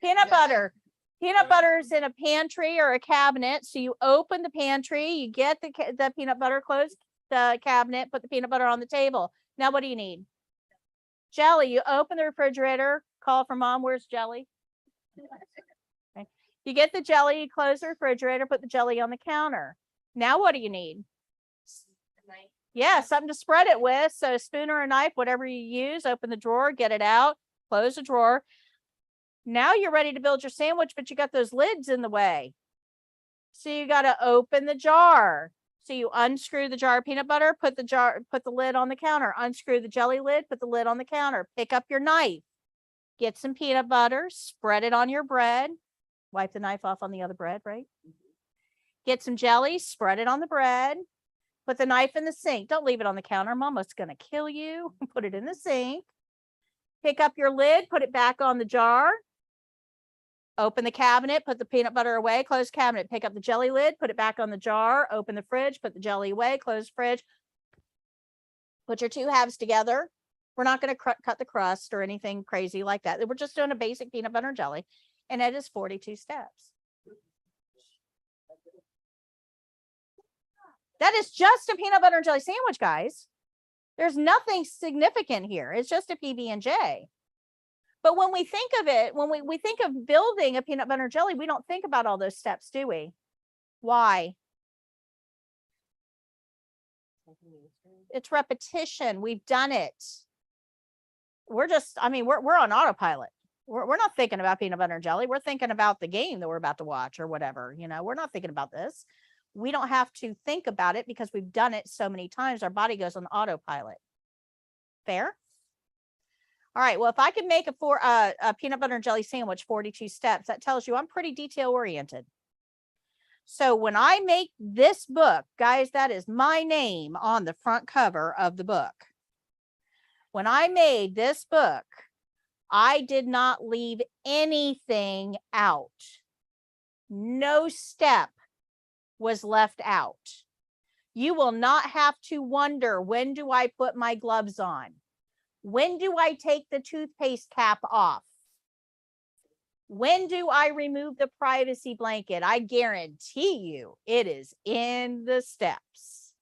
Peanut butter. Peanut butter is in a pantry or a cabinet. So you open the pantry, you get the peanut butter, close the cabinet, put the peanut butter on the table. Now what do you need? Jelly. You open the refrigerator, call for mom, where's jelly? Okay. You get the jelly, you close the refrigerator, put the jelly on the counter. Now what do you need? Yeah, something to spread it with. So a spoon or a knife, whatever you use, open the drawer, get it out, close the drawer. Now you're ready to build your sandwich, but you got those lids in the way. So you got to open the jar. So you unscrew the jar of peanut butter, put the lid on the counter, unscrew the jelly lid, put the lid on the counter, pick up your knife, get some peanut butter, spread it on your bread, wipe the knife off on the other bread, right? Get some jelly, spread it on the bread, put the knife in the sink. Don't leave it on the counter. Mama's going to kill you. Put it in the sink. Pick up your lid, put it back on the jar. Open the cabinet, put the peanut butter away, close cabinet, pick up the jelly lid, put it back on the jar, open the fridge, put the jelly away, close fridge. Put your two halves together. We're not going to cut the crust or anything crazy like that. We're just doing a basic peanut butter and jelly. And it is 42 steps. That is just a peanut butter and jelly sandwich, guys. There's nothing significant here. It's just a PB&J. But when we think of it, when we think of building a peanut butter and jelly, we don't think about all those steps, do we? Why? It's repetition. We've done it. We're just, I mean, we're on autopilot. We're not thinking about peanut butter and jelly. We're thinking about the game that we're about to watch or whatever. You know, we're not thinking about this. We don't have to think about it because we've done it so many times. Our body goes on autopilot. Fair? All right. Well, if I can make a peanut butter and jelly sandwich, 42 steps, that tells you I'm pretty detail oriented. So when I make this book, guys, that is my name on the front cover of the book. When I made this book, I did not leave anything out. No step was left out. You will not have to wonder, when do I put my gloves on? When do I take the toothpaste cap off? When do I remove the privacy blanket? I guarantee you it is in the steps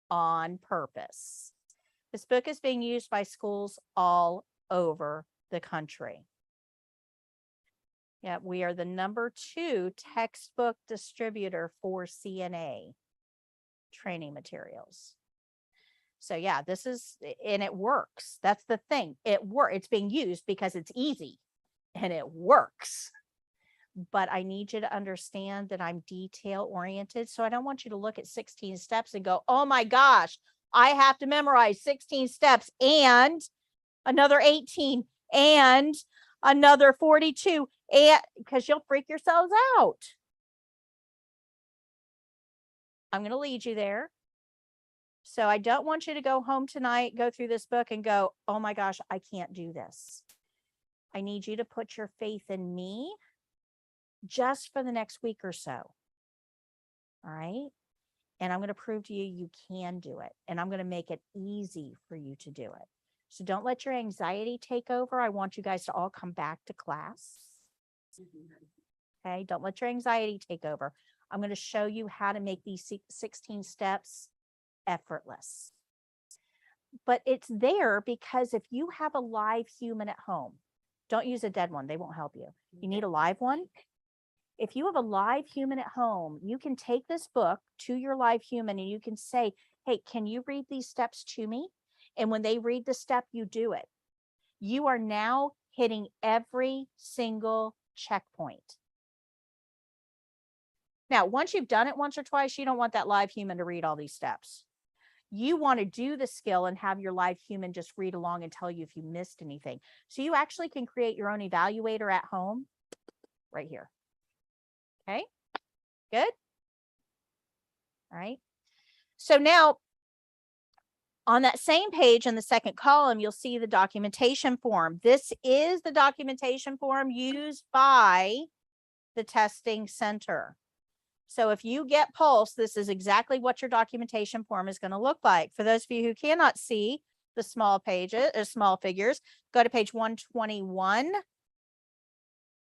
on purpose. This book is being used by schools all over the country. Yeah, we are the #2 textbook distributor for CNA training materials. So yeah, this is, and it works. That's the thing. It's being used because it's easy and it works. But I need you to understand that I'm detail oriented. So I don't want you to look at 16 steps and go, oh my gosh, I have to memorize 16 steps and another 18 and another 42, and because you'll freak yourselves out. I'm going to lead you there. So I don't want you to go home tonight, go through this book and go, oh my gosh, I can't do this. I need you to put your faith in me just for the next week or so. All right. And I'm going to prove to you, you can do it. And I'm going to make it easy for you to do it. So don't let your anxiety take over. I want you guys to all come back to class. Okay. Don't let your anxiety take over. I'm going to show you how to make these 16 steps effortless. But it's there because if you have a live human at home, don't use a dead one. They won't help you. You need a live one. If you have a live human at home, you can take this book to your live human and you can say, hey, can you read these steps to me? And when they read the step, you do it. You are now hitting every single checkpoint. Now, once you've done it once or twice, you don't want that live human to read all these steps. You want to do the skill and have your live human just read along and tell you if you missed anything. So you actually can create your own evaluator at home right here. Okay, good. All right. So now on that same page in the second column, you'll see the documentation form. This is the documentation form used by the testing center. So if you get Pulse, this is exactly what your documentation form is going to look like. For those of you who cannot see the small pages or small figures, go to page 121,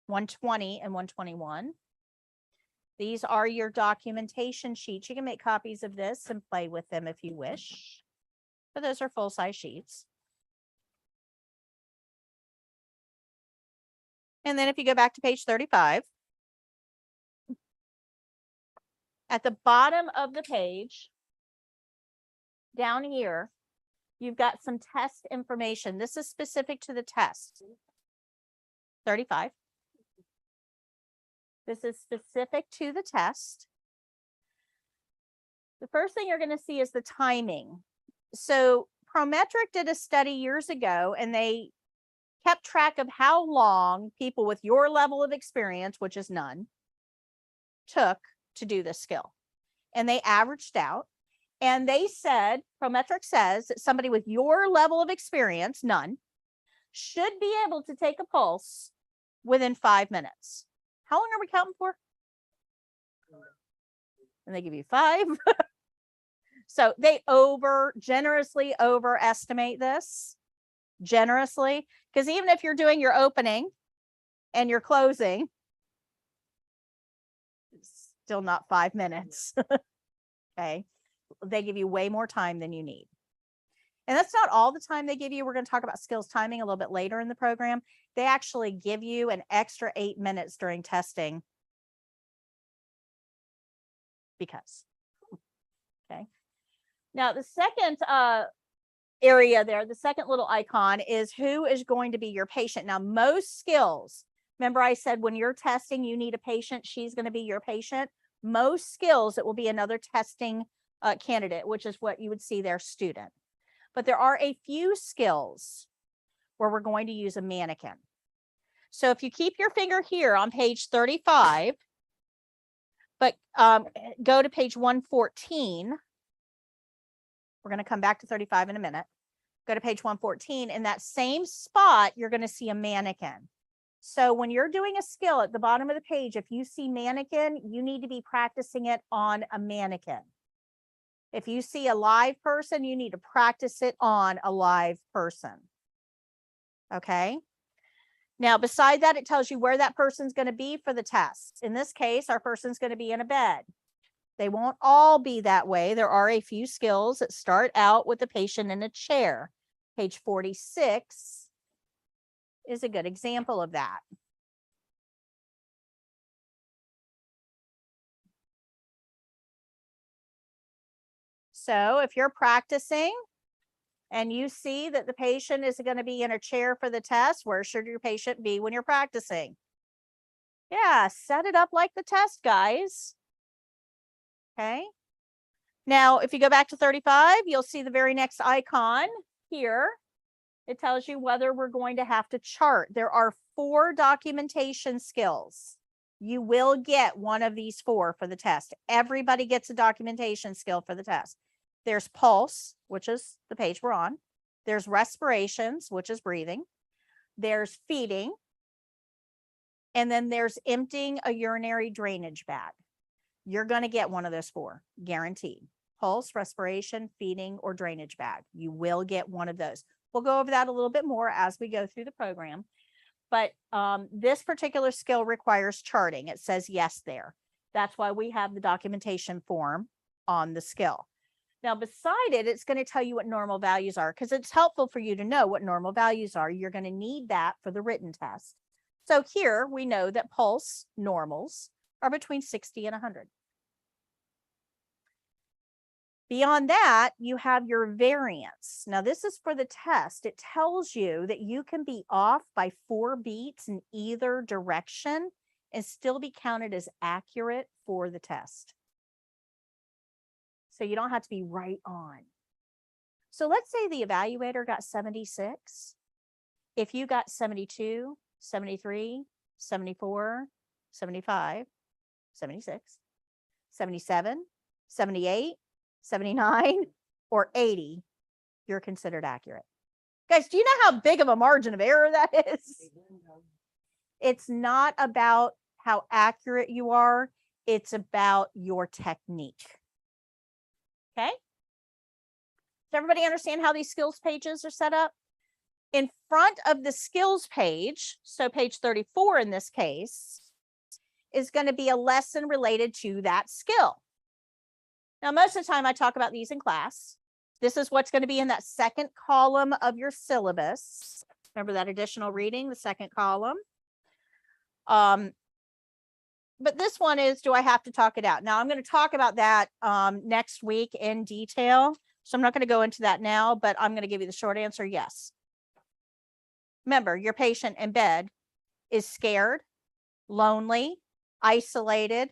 120 and 121. These are your documentation sheets. You can make copies of this and play with them if you wish. But those are full-size sheets. And then if you go back to page 35, at the bottom of the page, down here, you've got some test information. This is specific to the test. 35. This is specific to the test. The first thing you're going to see is the timing. So Prometric did a study years ago, and they kept track of how long people with your level of experience, which is none, took to do this skill. And they averaged out, and they said, Prometric says that somebody with your level of experience, none, should be able to take a pulse within 5 minutes. How long are we counting for? And they give you 5. So they generously overestimate this, generously, because even if you're doing your opening and your closing, it's still not 5 minutes. Okay. They give you way more time than you need. And that's not all the time they give you. We're going to talk about skills timing a little bit later in the program. They actually give you an extra 8 minutes during testing because. Okay. Now, the second area there, the second little icon is who is going to be your patient. Now, most skills, remember I said when you're testing, you need a patient, she's going to be your patient. Most skills, it will be another testing candidate, which is what you would see there, student. But there are a few skills where we're going to use a mannequin. So if you keep your finger here on page 35, but go to page 114, we're going to come back to 35 in a minute. Go to page 114. In that same spot, you're going to see a mannequin. So when you're doing a skill at the bottom of the page, if you see mannequin, you need to be practicing it on a mannequin. If you see a live person, you need to practice it on a live person. Okay. Now, beside that, it tells you where that person's going to be for the test. In this case, our person's going to be in a bed. They won't all be that way. There are a few skills that start out with the patient in a chair. Page 46 is a good example of that. So if you're practicing and you see that the patient is going to be in a chair for the test, where should your patient be when you're practicing? Yeah, set it up like the test, guys. Okay. Now, if you go back to 35, you'll see the very next icon here. It tells you whether we're going to have to chart. There are 4 documentation skills. You will get one of these 4 for the test. Everybody gets a documentation skill for the test. There's pulse, which is the page we're on. There's respirations, which is breathing. There's feeding. And then there's emptying a urinary drainage bag. You're going to get one of those 4, guaranteed. Pulse, respiration, feeding, or drainage bag. You will get one of those. We'll go over that a little bit more as we go through the program. But this particular skill requires charting. It says yes there. That's why we have the documentation form on the skill. Now, beside it, it's going to tell you what normal values are, because it's helpful for you to know what normal values are. You're going to need that for the written test. So here we know that pulse normals are between 60 and 100. Beyond that, you have your variance. Now, this is for the test. It tells you that you can be off by 4 beats in either direction and still be counted as accurate for the test. So you don't have to be right on. So let's say the evaluator got 76. If you got 72, 73, 74, 75, 76, 77, 78, 79, or 80, you're considered accurate. Guys, do you know how big of a margin of error that is? It's not about how accurate you are. It's about your technique. Okay? Does everybody understand how these skills pages are set up? In front of the skills page, so page 34 in this case, is going to be a lesson related to that skill. Now, most of the time I talk about these in class. This is what's going to be in that second column of your syllabus. Remember that additional reading, the second column. But this one is, do I have to talk it out? Now, I'm going to talk about that next week in detail. So I'm not going to go into that now, but I'm going to give you the short answer, yes. Remember, your patient in bed is scared, lonely, isolated,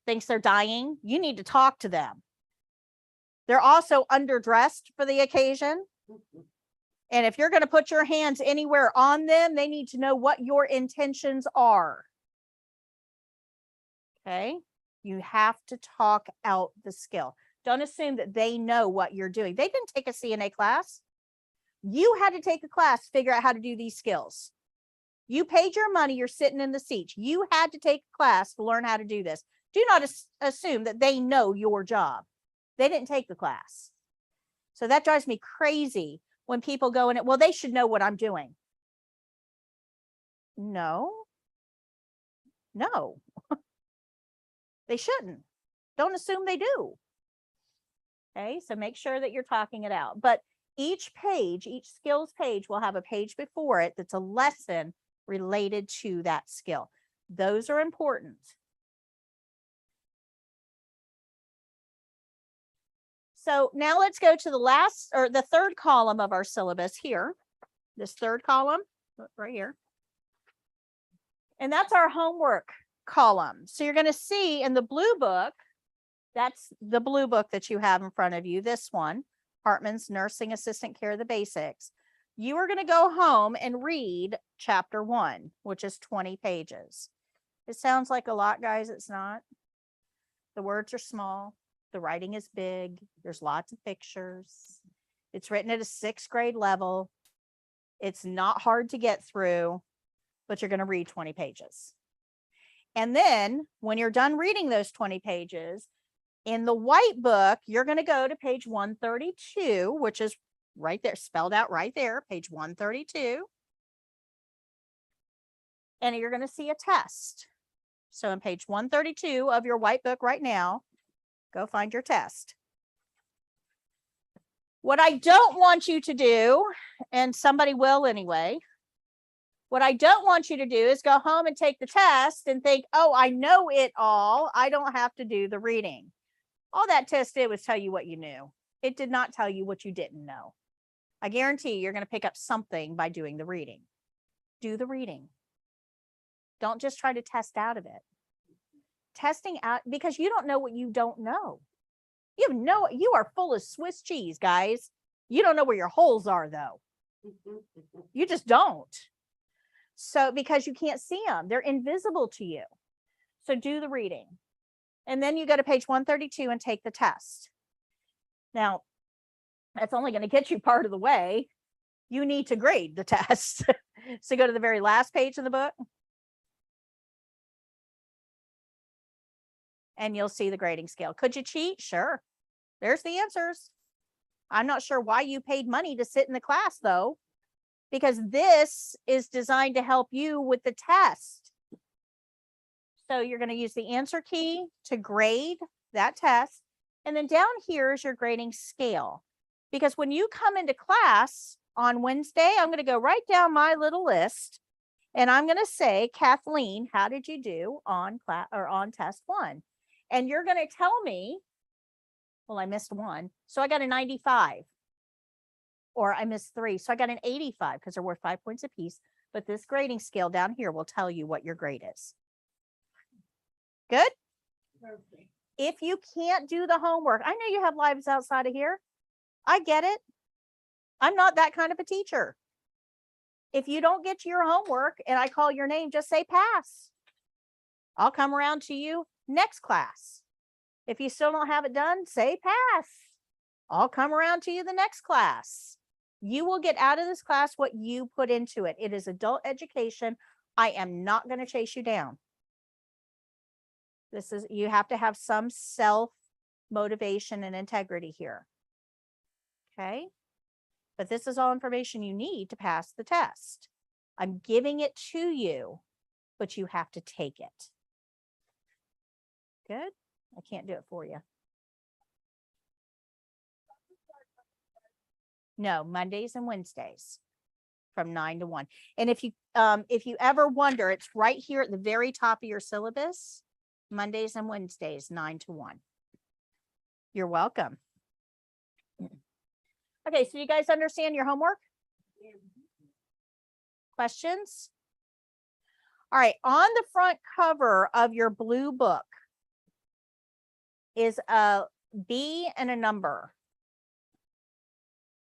thinks they're dying, you need to talk to them. They're also underdressed for the occasion. And if you're going to put your hands anywhere on them, they need to know what your intentions are. Okay? You have to talk out the skill. Don't assume that they know what you're doing. They didn't take a CNA class. You had to take a class to figure out how to do these skills. You paid your money, you're sitting in the seat. You had to take a class to learn how to do this. Do not assume that they know your job. They didn't take the class. So that drives me crazy when people go in it, well, they should know what I'm doing. No, they shouldn't. Don't assume they do. Okay, so make sure that you're talking it out. But each page, each skills page will have a page before it that's a lesson related to that skill. Those are important. So now let's go to the last or the third column of our syllabus here. This third column right here. And that's our homework column. So you're going to see in the blue book, that's the blue book that you have in front of you, this one, Hartman's Nursing Assistant Care, the Basics. You are going to go home and read chapter 1, which is 20 pages. It sounds like a lot, guys. It's not. The words are small. The writing is big. There's lots of pictures. It's written at a 6th grade level. It's not hard to get through, but you're going to read 20 pages. And then when you're done reading those 20 pages, in the white book, you're going to go to page 132, which is right there, spelled out right there, page 132. And you're going to see a test. So in page 132 of your white book right now, go find your test. What I don't want you to do, and somebody will anyway, what I don't want you to do is go home and take the test and think, oh, I know it all. I don't have to do the reading. All that test did was tell you what you knew. It did not tell you what you didn't know. I guarantee you're going to pick up something by doing the reading. Do the reading. Don't just try to test out of it. Testing out, because you don't know what you don't know. You are full of Swiss cheese, guys. You don't know where your holes are, though. You just don't. So, because you can't see them, they're invisible to you. So do the reading. And then you go to page 132 and take the test. Now, that's only going to get you part of the way. You need to grade the test. So go to the very last page of the book. And you'll see the grading scale. Could you cheat? Sure. There's the answers. I'm not sure why you paid money to sit in the class, though, because this is designed to help you with the test. So you're going to use the answer key to grade that test. And then down here is your grading scale. Because when you come into class on Wednesday, I'm going to go right down my little list. And I'm going to say, Kathleen, how did you do on class or on test 1? And you're going to tell me, well, I missed 1. So I got a 95. Or I missed 3. So I got an 85 because they're worth 5 points apiece. But this grading scale down here will tell you what your grade is. Good? Perfect. If you can't do the homework, I know you have lives outside of here. I get it. I'm not that kind of a teacher. If you don't get to your homework and I call your name, just say pass. I'll come around to you next class. If you still don't have it done, say pass. I'll come around to you the next class. You will get out of this class what you put into it. It is adult education. I am not going to chase you down. You have to have some self motivation and integrity here. Okay. But this is all information you need to pass the test. I'm giving it to you, but you have to take it. Good. I can't do it for you. No, Mondays and Wednesdays from 9 to 1. And if you ever wonder, it's right here at the very top of your syllabus, Mondays and Wednesdays, 9 to 1. You're welcome. Okay, so you guys understand your homework? Questions? All right, on the front cover of your blue book is a B and a number.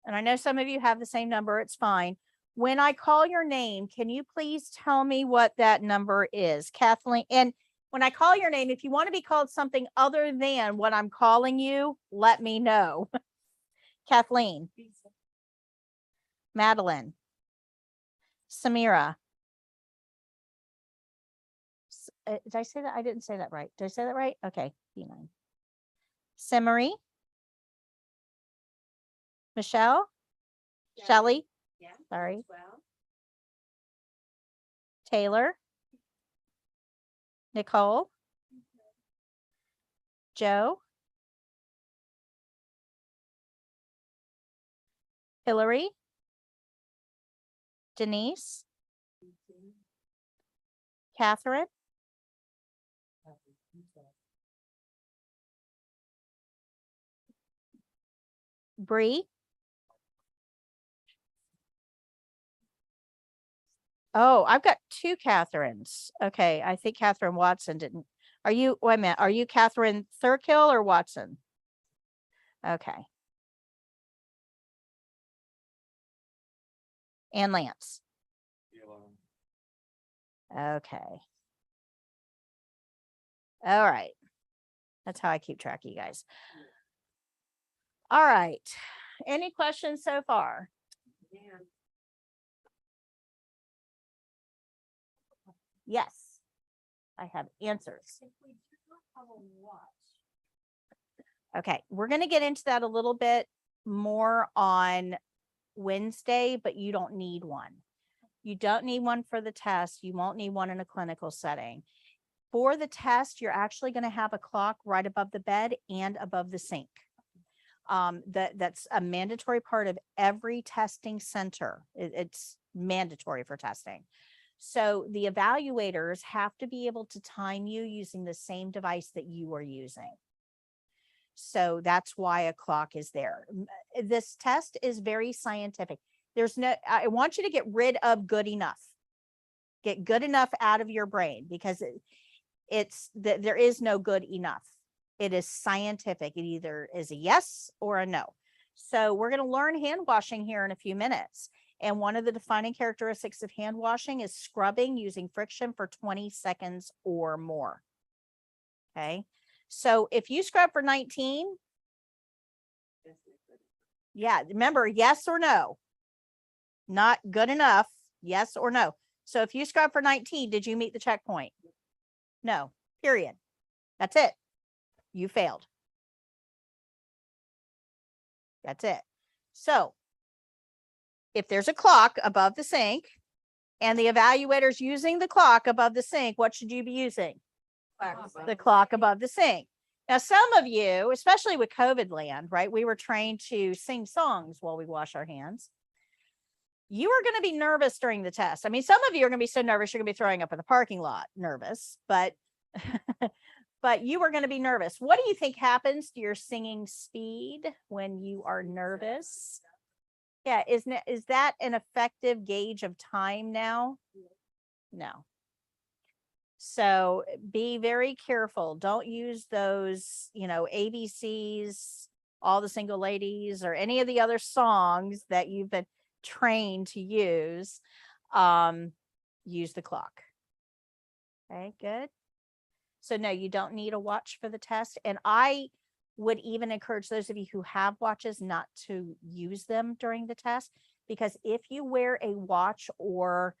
And I know some of you have the same number, it's fine. When I call your name, can you please tell me what that number is? Kathleen, and when I call your name, if you want to be called something other than what I'm calling you, let me know. Kathleen, Madeline, Samira. Did I say that? I didn't say that right. Did I say that right? Okay, B9. Simmery, Michelle, Shelley, Yeah. sorry, Well, Taylor, Nicole, Joe, Hillary, Denise, Catherine, Bree. Oh, I've got two Catherines. Okay, I think Catherine Watson didn't. Are you, wait a minute, are you Catherine Thurkill or Watson? Okay. And Lance. Okay. All right. That's how I keep track of you guys. All right. Any questions so far? Yes. I have answers. If we do not have a watch, Okay, we're going to get into that a little bit more on Wednesday, but you don't need one. You don't need one for the test. You won't need one in a clinical setting. For the test, you're actually going to have a clock right above the bed and above the sink. That's a mandatory part of every testing center. It's mandatory for testing. So the evaluators have to be able to time you using the same device that you are using. So that's why a clock is there. This test is very scientific. There's no, I want you to get rid of good enough. Get good enough out of your brain, because it's that there is no good enough. It is scientific. It either is a yes or a no. So we're going to learn hand washing here in a few minutes. And one of the defining characteristics of hand washing is scrubbing using friction for 20 seconds or more. Okay. So if you scrub for 19, yeah, remember, yes or no, not good enough, yes or no. So if you scrub for 19, did you meet the checkpoint? No, period. That's it. You failed. That's it. So if there's a clock above the sink and the evaluator's using the clock above the sink, what should you be using? The clock above the sink. Now, some of you, especially with COVID land, right? We were trained to sing songs while we wash our hands. You are going to be nervous during the test. I mean, some of you are going to be so nervous, you're going to be throwing up in the parking lot, nervous, but, but you are going to be nervous. What do you think happens to your singing speed when you are nervous? Yeah. Is that an effective gauge of time now? No. So be very careful. Don't use those, ABCs, All the Single Ladies, or any of the other songs that you've been trained to use. Use the clock. Okay, good. So no, you don't need a watch for the test. And I would even encourage those of you who have watches not to use them during the test, because if you wear a watch or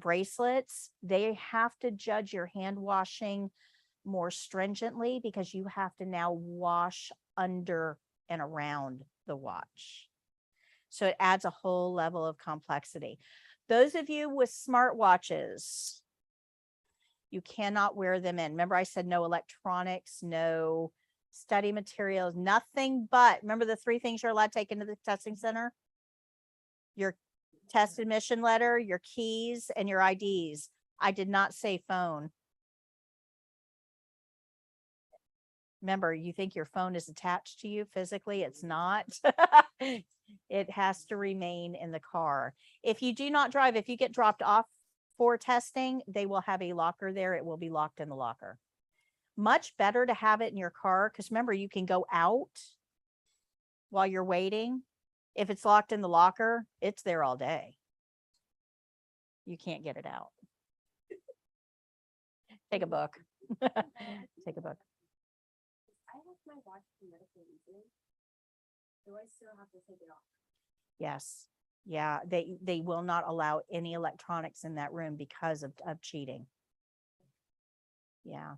bracelets, they have to judge your hand washing more stringently, because you have to now wash under and around the watch. So it adds a whole level of complexity. Those of you with smartwatches, you cannot wear them in. Remember, I said no electronics, no study materials, nothing but, remember the 3 things you're allowed to take into the testing center? Your test admission letter, your keys, and your IDs. I did not say phone. Remember, you think your phone is attached to you physically. It's not. It has to remain in the car. If you do not drive, if you get dropped off for testing, they will have a locker there. It will be locked in the locker. Much better to have it in your car because remember, you can go out while you're waiting. If it's locked in the locker, it's there all day. You can't get it out. Take a book. Take a book. I have my watch for medical reasons. Do I still have to take it off? Yes. Yeah. They will not allow any electronics in that room because of cheating. Yeah.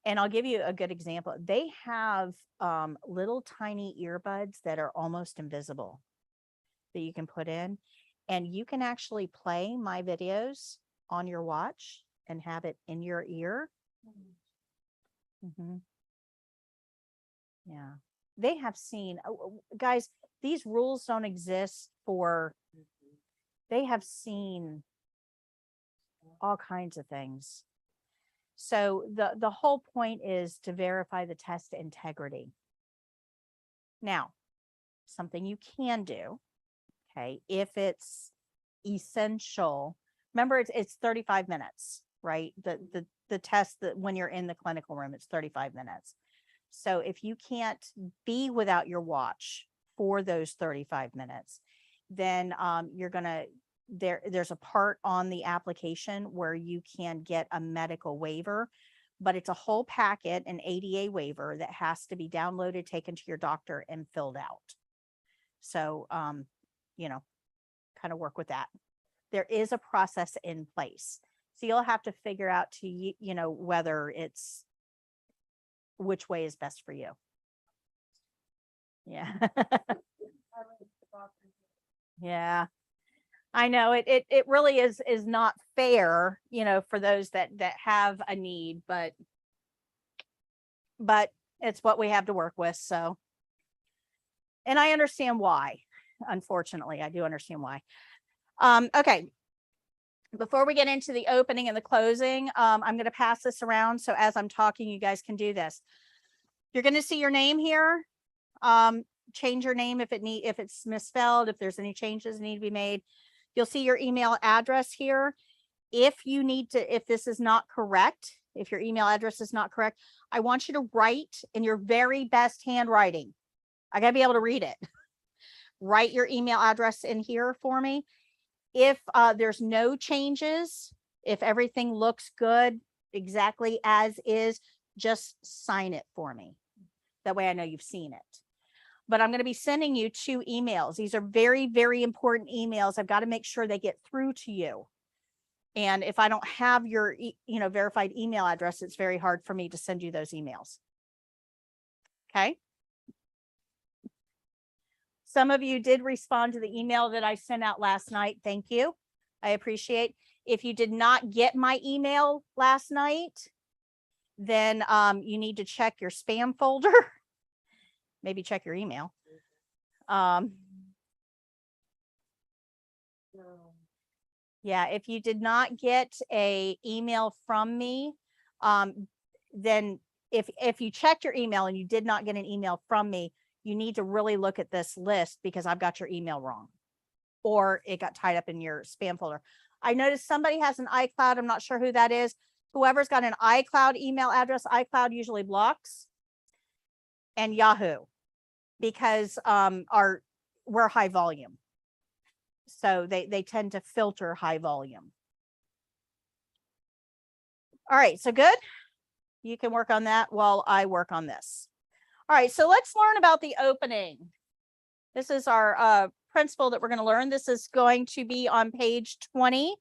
And I'll give you a good example. They have little tiny earbuds that are almost invisible that you can put in, and you can actually play my videos on your watch and have it in your ear. Mhm. Yeah. They have seen, guys, these rules don't exist for, they have seen all kinds of things. So the whole point is to verify the test integrity. Now, something you can do, okay, if it's essential, remember it's 35 minutes, right? The test that when you're in the clinical room, it's 35 minutes. So if you can't be without your watch for those 35 minutes, then you're gonna, there's a part on the application where you can get a medical waiver, but it's a whole packet, an ADA waiver that has to be downloaded, taken to your doctor and filled out. So, you know, kind of work with that. There is a process in place. So you'll have to figure out to, you know, whether it's, which way is best for you. Yeah. Yeah. I know it really is not fair, you know, for those that have a need, but it's what we have to work with. So, and I understand why. Unfortunately, I do understand why. Okay. Before we get into the opening and the closing, I'm going to pass this around. So as I'm talking, you guys can do this. You're going to see your name here. Change your name if it's misspelled, if there's any changes that need to be made. You'll see your email address here. If you need to, if this is not correct, if your email address is not correct, I want you to write in your very best handwriting. I gotta be able to read it. Write your email address in here for me. If there's no changes, if everything looks good, exactly as is, just sign it for me. That way I know you've seen it. But I'm going to be sending you 2 emails. These are very, very important emails. I've got to make sure they get through to you. And if I don't have your, verified email address, it's very hard for me to send you those emails. Okay. Some of you did respond to the email that I sent out last night. Thank you. I appreciate. If you did not get my email last night, then you need to check your spam folder. Maybe check your email. Yeah, if you did not get a email from me, then if you checked your email and you did not get an email from me, you need to really look at this list because I've got your email wrong or it got tied up in your spam folder. I noticed somebody has an iCloud. I'm not sure who that is. Whoever's got an iCloud email address, iCloud usually blocks, and Yahoo, because we're high volume. So they tend to filter high volume. All right, so good. You can work on that while I work on this. All right, so let's learn about the opening. This is our principle that we're going to learn. This is going to be on page 20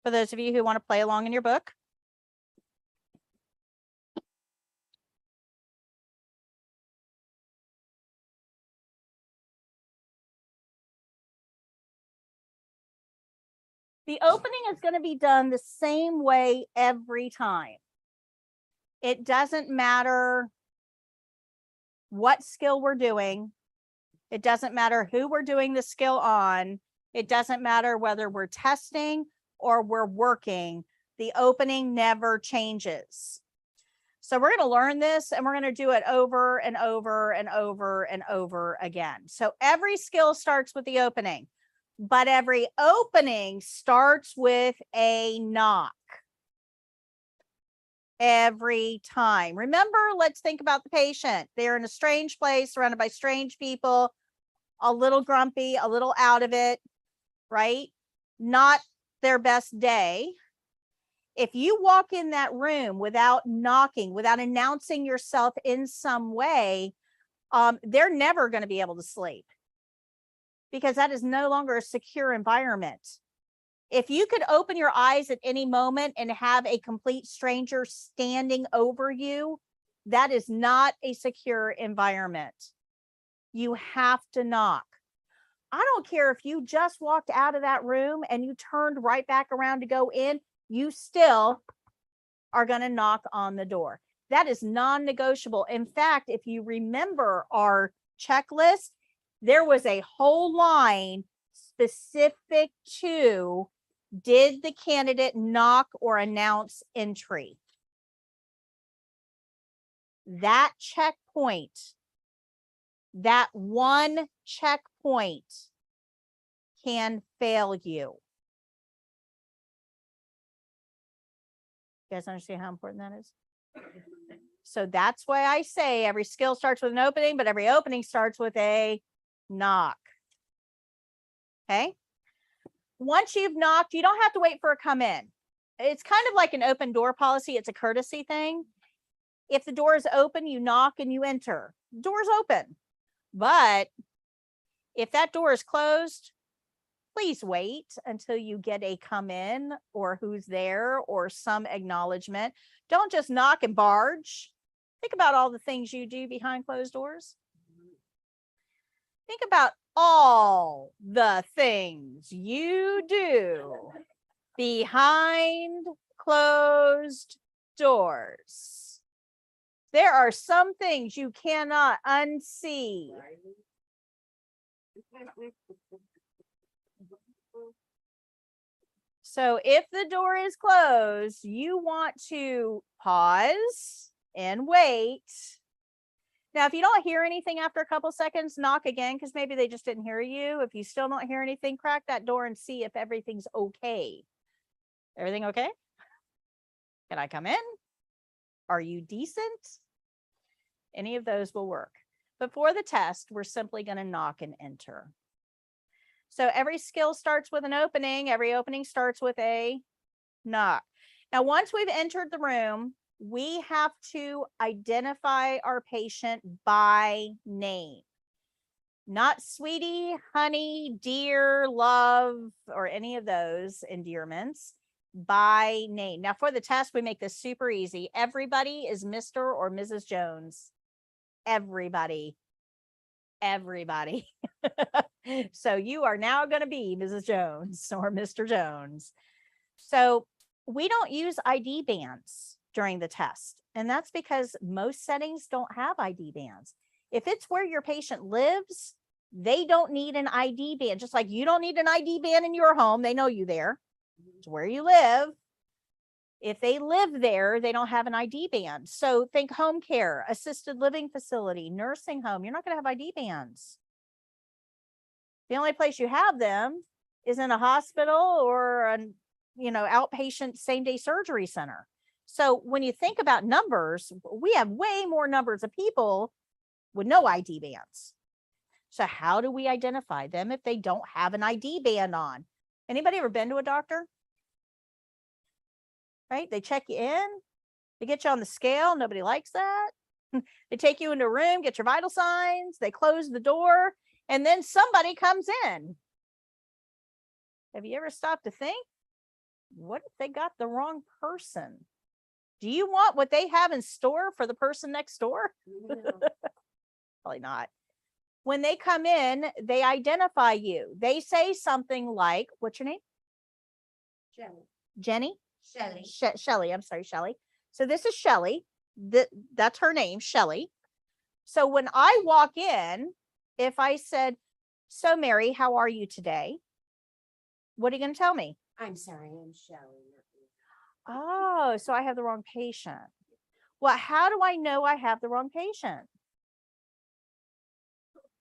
for those of you who want to play along in your book. The opening is going to be done the same way every time. It doesn't matter what skill we're doing. It doesn't matter who we're doing the skill on. It doesn't matter whether we're testing or we're working. The opening never changes. So we're going to learn this and we're going to do it over and over and over and over again. So every skill starts with the opening. but every opening starts with a knock. Every time. Remember, let's think about the patient. They're in a strange place, surrounded by strange people, a little grumpy, a little out of it, right? Not their best day. If you walk in that room without knocking, without announcing yourself in some way, they're never going to be able to sleep, because that is no longer a secure environment. If you could open your eyes at any moment and have a complete stranger standing over you, that is not a secure environment. You have to knock. I don't care if you just walked out of that room and you turned right back around to go in, you still are going to knock on the door. That is non-negotiable. In fact, if you remember our checklist, there was a whole line specific to, did the candidate knock or announce entry? That checkpoint, that one checkpoint can fail you. You guys understand how important that is? So that's why I say every skill starts with an opening, but every opening starts with a knock. Okay. Once you've knocked, you don't have to wait for a come in. It's kind of like an open door policy. It's a courtesy thing. If the door is open, you knock and you enter. Door's open. But if that door is closed, please wait until you get a come in or who's there or some acknowledgement. Don't just knock and barge. Think about all the things you do behind closed doors. Think about all the things you do behind closed doors. There are some things you cannot unsee. So if the door is closed, you want to pause and wait. Now, if you don't hear anything after a couple seconds, knock again, because maybe they just didn't hear you. If you still don't hear anything, crack that door and see if everything's okay. Everything okay? Can I come in? Are you decent? Any of those will work. But for the test, we're simply going to knock and enter. So every skill starts with an opening. Every opening starts with a knock. Now, once we've entered the room, we have to identify our patient by name. Not sweetie, honey, dear, love, or any of those endearments. By name. Now, for the test, we make this super easy. Everybody is Mr. or Mrs. Jones. Everybody. Everybody. So you are now going to be Mrs. Jones or Mr. Jones. So we don't use ID bands during the test. And that's because most settings don't have ID bands. If it's where your patient lives, they don't need an ID band. Just like you don't need an ID band in your home. They know you there. It's where you live. If they live there, they don't have an ID band. So think home care, assisted living facility, nursing home. You're not going to have ID bands. The only place you have them is in a hospital or an, outpatient same-day surgery center. So when you think about numbers, we have way more numbers of people with no ID bands. So how do we identify them if they don't have an ID band on? Anybody ever been to a doctor? Right? They check you in. They get you on the scale. Nobody likes that. They take you into a room, get your vital signs. They close the door. And then somebody comes in. Have you ever stopped to think, what if they got the wrong person? Do you want what they have in store for the person next door? Probably not. When they come in, they identify you. They say something like, what's your name? Jenny? Shelly. I'm sorry, Shelly. So this is Shelly. That's her name, Shelly. So when I walk in, if I said, so Mary, how are you today? What are you going to tell me? I'm sorry, I'm Shelley. Oh, so I have the wrong patient. Well, how do I know I have the wrong patient?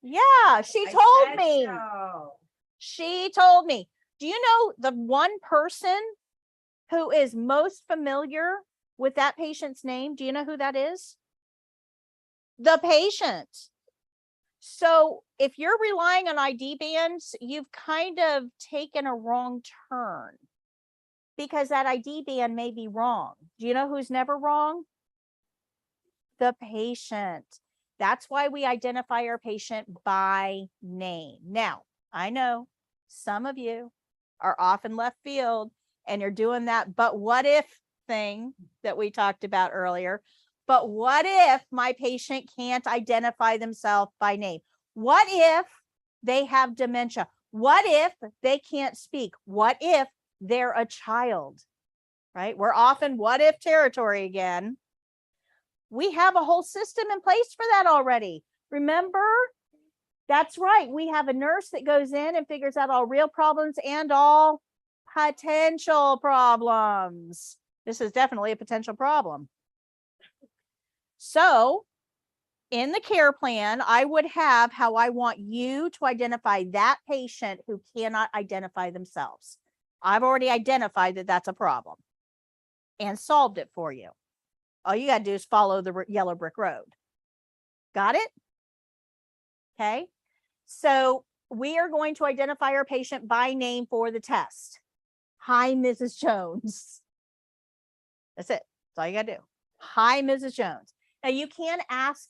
Yeah, she told me. So. She told me. Do you know the one person who is most familiar with that patient's name? Do you know who that is? The patient. So if you're relying on ID bands, you've kind of taken a wrong turn because that ID band may be wrong. Do you know who's never wrong? The patient. That's why we identify our patient by name. Now, I know some of you are off in left field and you're doing that, but what if thing that we talked about earlier. But what if my patient can't identify themselves by name? What if they have dementia? What if they can't speak? What if they're a child? Right? We're often what if territory again. We have a whole system in place for that already. Remember? That's right. We have a nurse that goes in and figures out all real problems and all potential problems. This is definitely a potential problem. So in the care plan, I would have how I want you to identify that patient who cannot identify themselves. I've already identified that that's a problem and solved it for you. All you got to do is follow the yellow brick road. Got it? Okay. So we are going to identify our patient by name for the test. Hi, Mrs. Jones. That's it. That's all you got to do. Hi, Mrs. Jones. Now you can ask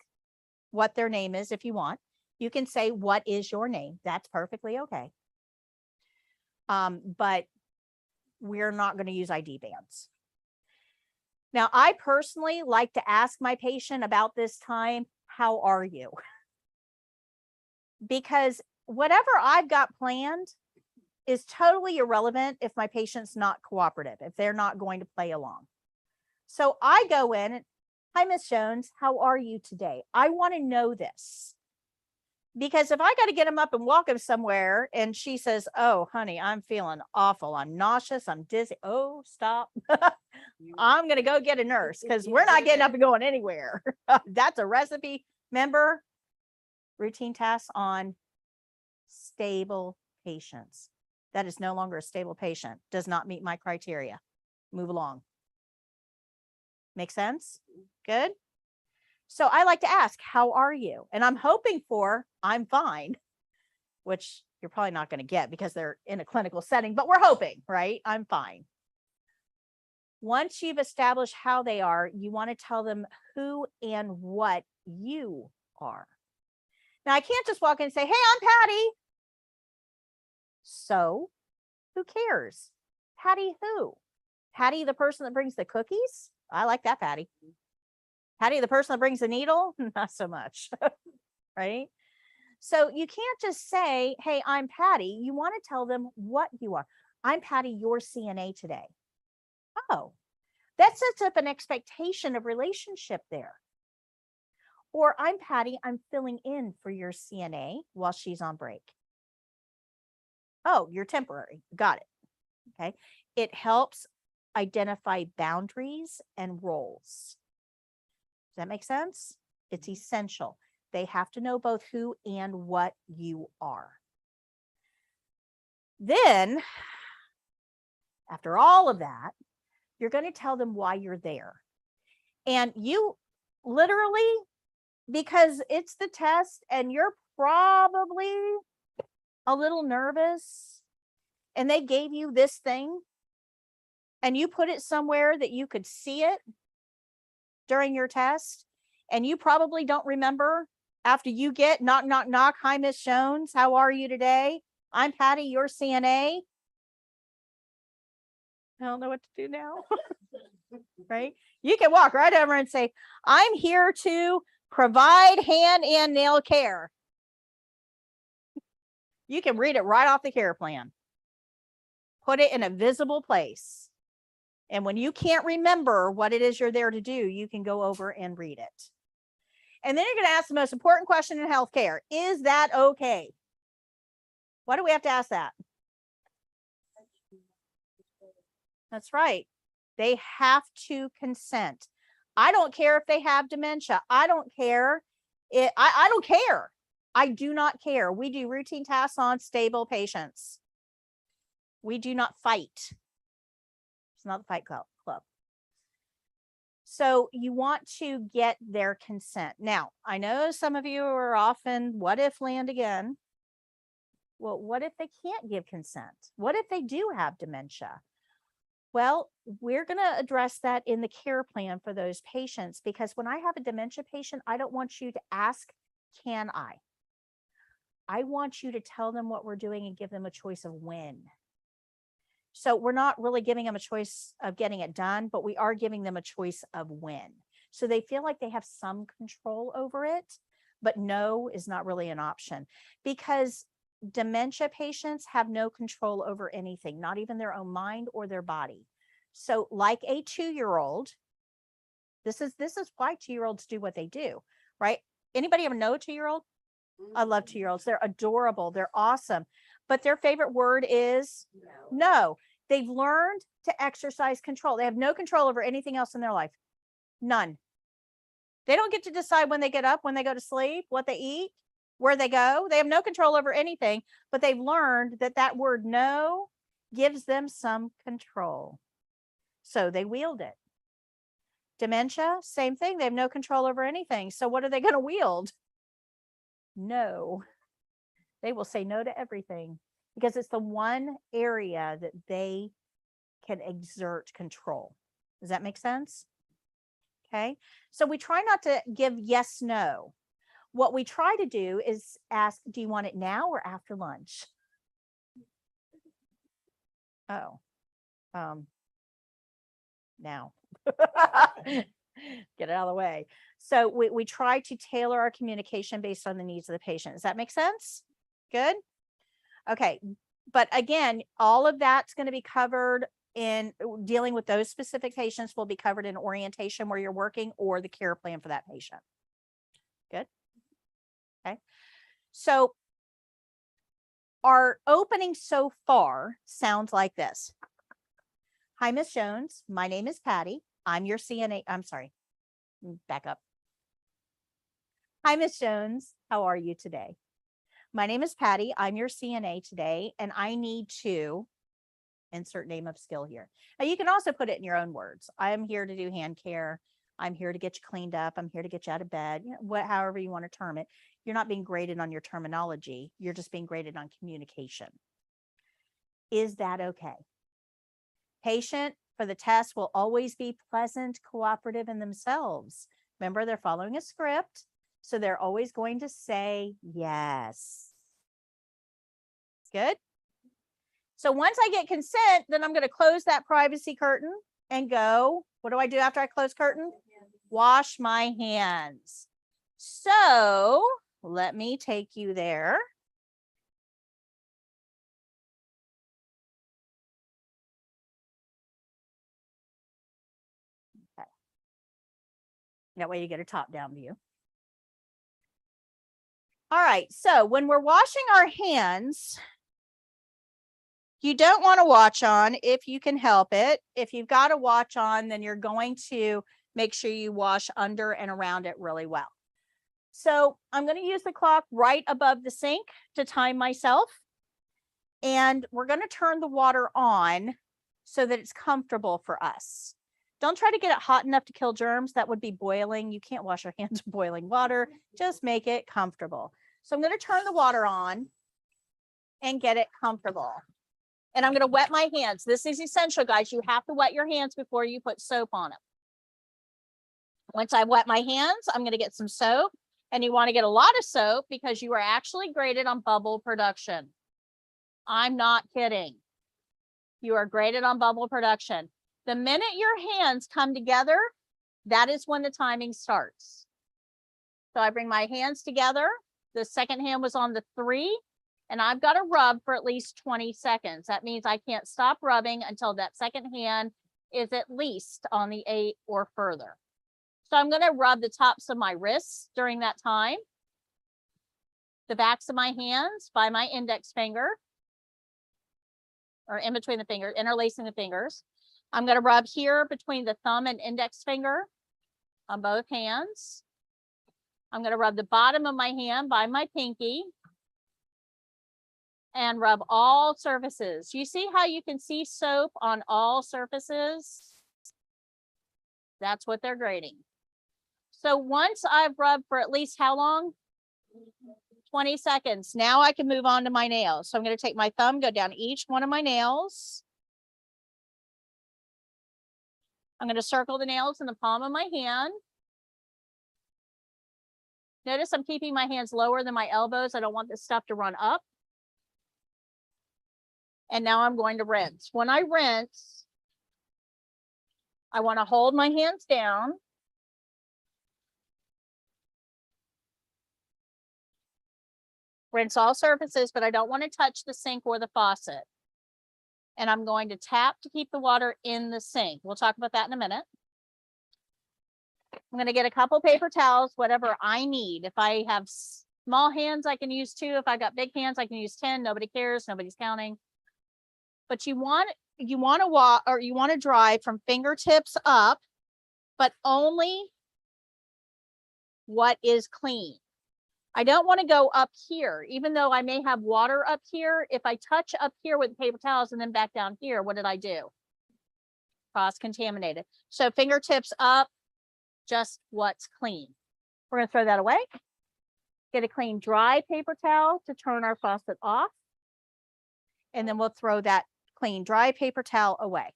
what their name is if you want. You can say, what is your name? That's perfectly okay. But we're not going to use ID bands. Now, I personally like to ask my patient about this time, how are you? Because whatever I've got planned is totally irrelevant if my patient's not cooperative, if they're not going to play along. So I go in and, hi, Miss Jones, how are you today? I want to know this. Because if I got to get him up and walk him somewhere and she says, oh, honey, I'm feeling awful. I'm nauseous. I'm dizzy. Oh, stop. I'm going to go get a nurse because we're not getting up and going anywhere. That's a recipe. Remember, routine tasks on stable patients. That is no longer a stable patient. Does not meet my criteria. Move along. Make sense? Good. So I like to ask, how are you? And I'm hoping for, I'm fine, which you're probably not going to get because they're in a clinical setting, but we're hoping, right? I'm fine. Once you've established how they are, you want to tell them who and what you are. Now, I can't just walk in and say, hey, I'm Patty. So who cares? Patty who? Patty, the person that brings the cookies? I like that, Patty. Patty, the person that brings the needle? Not so much, right? So you can't just say, hey, I'm Patty. You want to tell them what you are. I'm Patty, your CNA today. Oh, that sets up an expectation of relationship there. Or I'm Patty, I'm filling in for your CNA while she's on break. Oh, you're temporary. Got it. Okay. It helps identify boundaries and roles. Does that make sense? It's essential. They have to know both who and what you are. Then, after all of that, you're going to tell them why you're there. And you literally, because it's the test and you're probably a little nervous and they gave you this thing and you put it somewhere that you could see it during your test, and you probably don't remember after you get knock, knock, knock. Hi, Miss Jones. How are you today? I'm Patty, your CNA. I don't know what to do now. Right? You can walk right over and say, I'm here to provide hand and nail care. You can read it right off the care plan. Put it in a visible place. And when you can't remember what it is you're there to do, you can go over and read it. And then you're going to ask the most important question in healthcare. Is that okay? Why do we have to ask that? That's right. They have to consent. I don't care if they have dementia. I don't care. I don't care. I do not care. We do routine tasks on stable patients. We do not fight. It's not the fight club. So you want to get their consent. Now, I know some of you are often, what if land again? Well, what if they can't give consent? What if they do have dementia? Well, we're going to address that in the care plan for those patients, because when I have a dementia patient, I don't want you to ask, can I? I want you to tell them what we're doing and give them a choice of when. So we're not really giving them a choice of getting it done, but we are giving them a choice of when. So they feel like they have some control over it, but no is not really an option, because dementia patients have no control over anything, not even their own mind or their body. So like a 2-year-old, this is why 2-year-olds do what they do, right? Anybody ever know a 2-year-old? I love 2-year-olds. They're adorable. They're awesome. But their favorite word is no. They've learned to exercise control. They have no control over anything else in their life. None. They don't get to decide when they get up, when they go to sleep, what they eat, where they go. They have no control over anything, but they've learned that that word no gives them some control. So they wield it. Dementia, same thing. They have no control over anything. So what are they going to wield? No. They will say no to everything, because it's the one area that they can exert control. Does that make sense? Okay. So we try not to give yes, no. What we try to do is ask, do you want it now or after lunch? Oh, now. Get it out of the way. So we try to tailor our communication based on the needs of the patient. Does that make sense? Good. Okay. But again, all of that's going to be covered in dealing with those specific patients, will be covered in orientation where you're working, or the care plan for that patient. Good. Okay. So our opening so far sounds like this. Hi, Miss Jones. My name is Patty. I'm your CNA. I'm sorry. Back up. Hi, Miss Jones. How are you today? My name is Patty. I'm your CNA today, and I need to insert name of skill here. Now, you can also put it in your own words. I'm here to do hand care. I'm here to get you cleaned up. I'm here to get you out of bed. You know, however you want to term it. You're not being graded on your terminology. You're just being graded on communication. Is that okay? Patient for the test will always be pleasant, cooperative in themselves. Remember, they're following a script, so they're always going to say yes. Good. So once I get consent, then I'm going to close that privacy curtain and go. What do I do after I close curtain? Wash my hands. So let me take you there. Okay. That way you get a top-down view. All right. So when we're washing our hands, you don't want to watch on if you can help it. If you've got to watch on, then you're going to make sure you wash under and around it really well. So I'm going to use the clock right above the sink to time myself. And we're going to turn the water on so that it's comfortable for us. Don't try to get it hot enough to kill germs. That would be boiling. You can't wash your hands with boiling water. Just make it comfortable. So I'm going to turn the water on and get it comfortable. And I'm going to wet my hands. This is essential, guys. You have to wet your hands before you put soap on them. Once I've wet my hands, I'm going to get some soap. And you want to get a lot of soap because you are actually graded on bubble production. I'm not kidding. You are graded on bubble production. The minute your hands come together, that is when the timing starts. So I bring my hands together. The second hand was on the 3. And I've got to rub for at least 20 seconds. That means I can't stop rubbing until that second hand is at least on the 8 or further. So I'm going to rub the tops of my wrists during that time, the backs of my hands by my index finger, or in between the fingers, interlacing the fingers. I'm going to rub here between the thumb and index finger on both hands. I'm gonna rub the bottom of my hand by my pinky and rub all surfaces. You see how you can see soap on all surfaces? That's what they're grading. So once I've rubbed for at least how long? 20 seconds. Now I can move on to my nails. So I'm going to take my thumb, go down each one of my nails. I'm going to circle the nails in the palm of my hand. Notice I'm keeping my hands lower than my elbows. I don't want this stuff to run up. And now I'm going to rinse. When I rinse, I want to hold my hands down. Rinse all surfaces, but I don't want to touch the sink or the faucet. And I'm going to tap to keep the water in the sink. We'll talk about that in a minute. I'm going to get a couple paper towels, whatever I need. If I have small hands, I can use 2. If I've got big hands, I can use 10. Nobody cares. Nobody's counting. But you want to dry from fingertips up, but only what is clean. I don't want to go up here, even though I may have water up here. If I touch up here with paper towels and then back down here, what did I do? Cross-contaminated. So fingertips up, just what's clean. We're going to throw that away. Get a clean dry paper towel to turn our faucet off. And then we'll throw that clean dry paper towel away.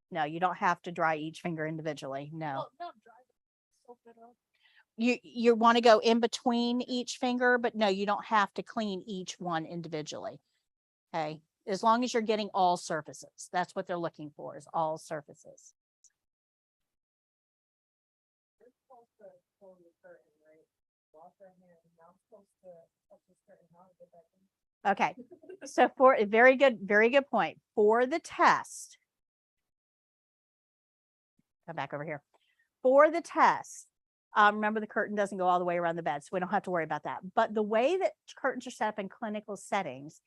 No, you don't have to dry each finger individually. No. You want to go in between each finger, but no, you don't have to clean each one individually. Okay. As long as you're getting all surfaces. That's what they're looking for, is all surfaces. Okay. So for a very good point. For the test, come back over here. For the test, remember the curtain doesn't go all the way around the bed, so we don't have to worry about that. But the way that curtains are set up in clinical settings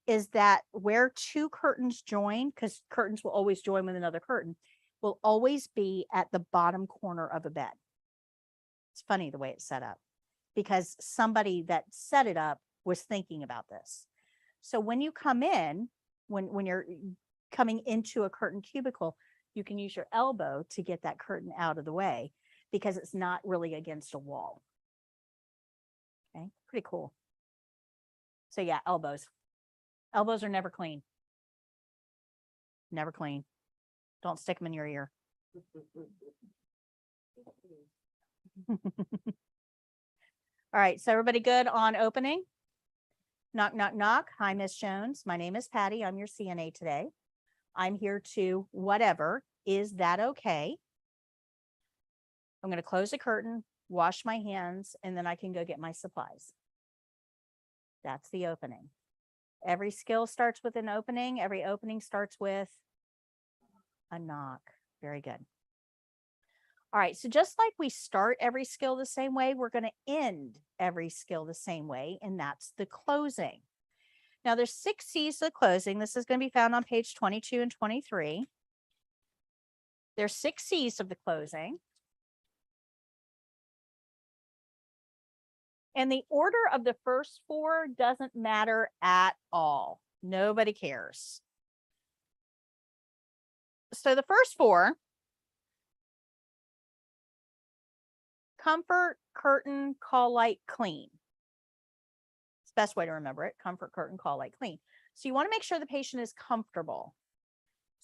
is that where 2 curtains join, because curtains will always join with another curtain, will always be at the bottom corner of a bed. It's funny the way it's set up, because somebody that set it up was thinking about this. So when you come in, when you're coming into a curtain cubicle, you can use your elbow to get that curtain out of the way because it's not really against a wall. Okay, pretty cool. So yeah, elbows. Elbows are never clean. Never clean. Don't stick them in your ear. All right, so everybody good on opening? Knock, knock, knock. Hi, Miss Jones. My name is Patty. I'm your CNA today. I'm here to whatever. Is that okay? I'm going to close the curtain, wash my hands, and then I can go get my supplies. That's the opening. Every skill starts with an opening. Every opening starts with a knock. Very good. All right, so just like we start every skill the same way, we're going to end every skill the same way, and that's the closing. Now, there's 6 C's to closing. This is going to be found on page 22 and 23. There's 6 C's of the closing. And the order of the first 4 doesn't matter at all. Nobody cares. So the first 4, comfort, curtain, call light, clean. It's the best way to remember it. Comfort, curtain, call light, clean. So you want to make sure the patient is comfortable.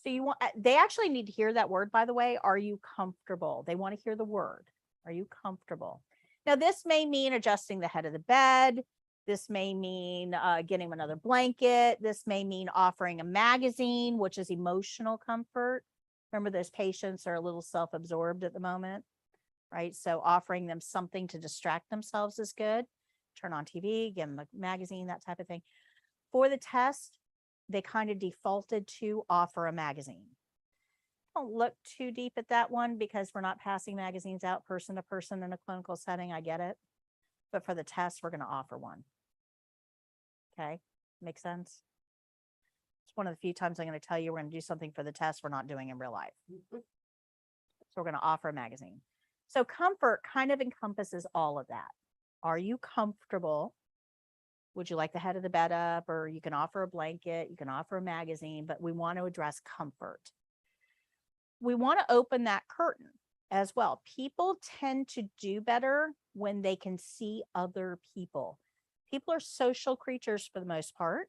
So they actually need to hear that word, by the way. Are you comfortable? They want to hear the word. Are you comfortable? Now, this may mean adjusting the head of the bed. This may mean getting another blanket. This may mean offering a magazine, which is emotional comfort. Remember, those patients are a little self-absorbed at the moment, right? So offering them something to distract themselves is good. Turn on TV, give them a magazine, that type of thing. For the test, they kind of defaulted to offer a magazine. Don't look too deep at that one because we're not passing magazines out person to person in a clinical setting. I get it. But for the test, we're going to offer one. Okay. Make sense? It's one of the few times I'm going to tell you we're going to do something for the test we're not doing in real life. So we're going to offer a magazine. So comfort kind of encompasses all of that. Are you comfortable? Would you like the head of the bed up? Or you can offer a blanket, you can offer a magazine, but we want to address comfort. We want to open that curtain as well. People tend to do better when they can see other people. People are social creatures for the most part.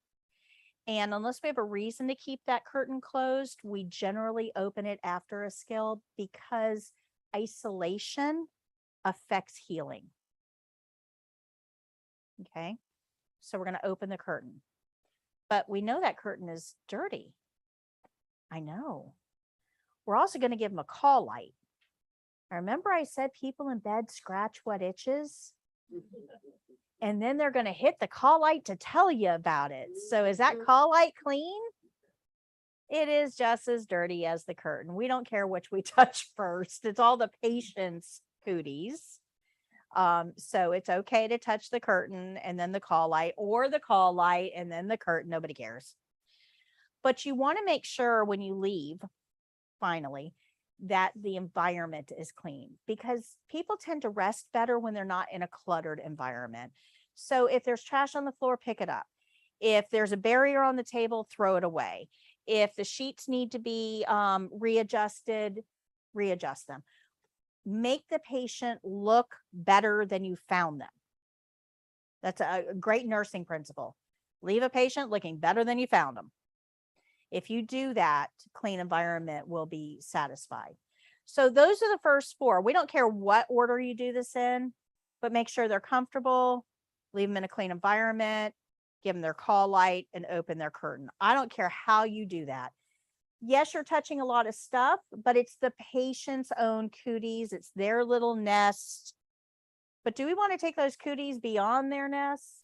And unless we have a reason to keep that curtain closed, we generally open it after a skill because isolation affects healing. Okay, so we're going to open the curtain. But we know that curtain is dirty. I know. We're also going to give them a call light. I remember I said people in bed scratch what itches. And then they're going to hit the call light to tell you about it. So is that call light clean? It is just as dirty as the curtain. We don't care which we touch first. It's all the patient's cooties. So it's okay to touch the curtain and then the call light, or the call light and then the curtain. Nobody cares. But you want to make sure when you leave, finally, that the environment is clean, because people tend to rest better when they're not in a cluttered environment. So if there's trash on the floor, pick it up. If there's a barrier on the table, throw it away. If the sheets need to be readjusted, readjust them. Make the patient look better than you found them. That's a great nursing principle. Leave a patient looking better than you found them. If you do that, clean environment will be satisfied. So those are the first four. We don't care what order you do this in, but make sure they're comfortable, leave them in a clean environment, give them their call light, and open their curtain. I don't care how you do that. Yes, you're touching a lot of stuff, but it's the patient's own cooties. It's their little nest. But do we want to take those cooties beyond their nest?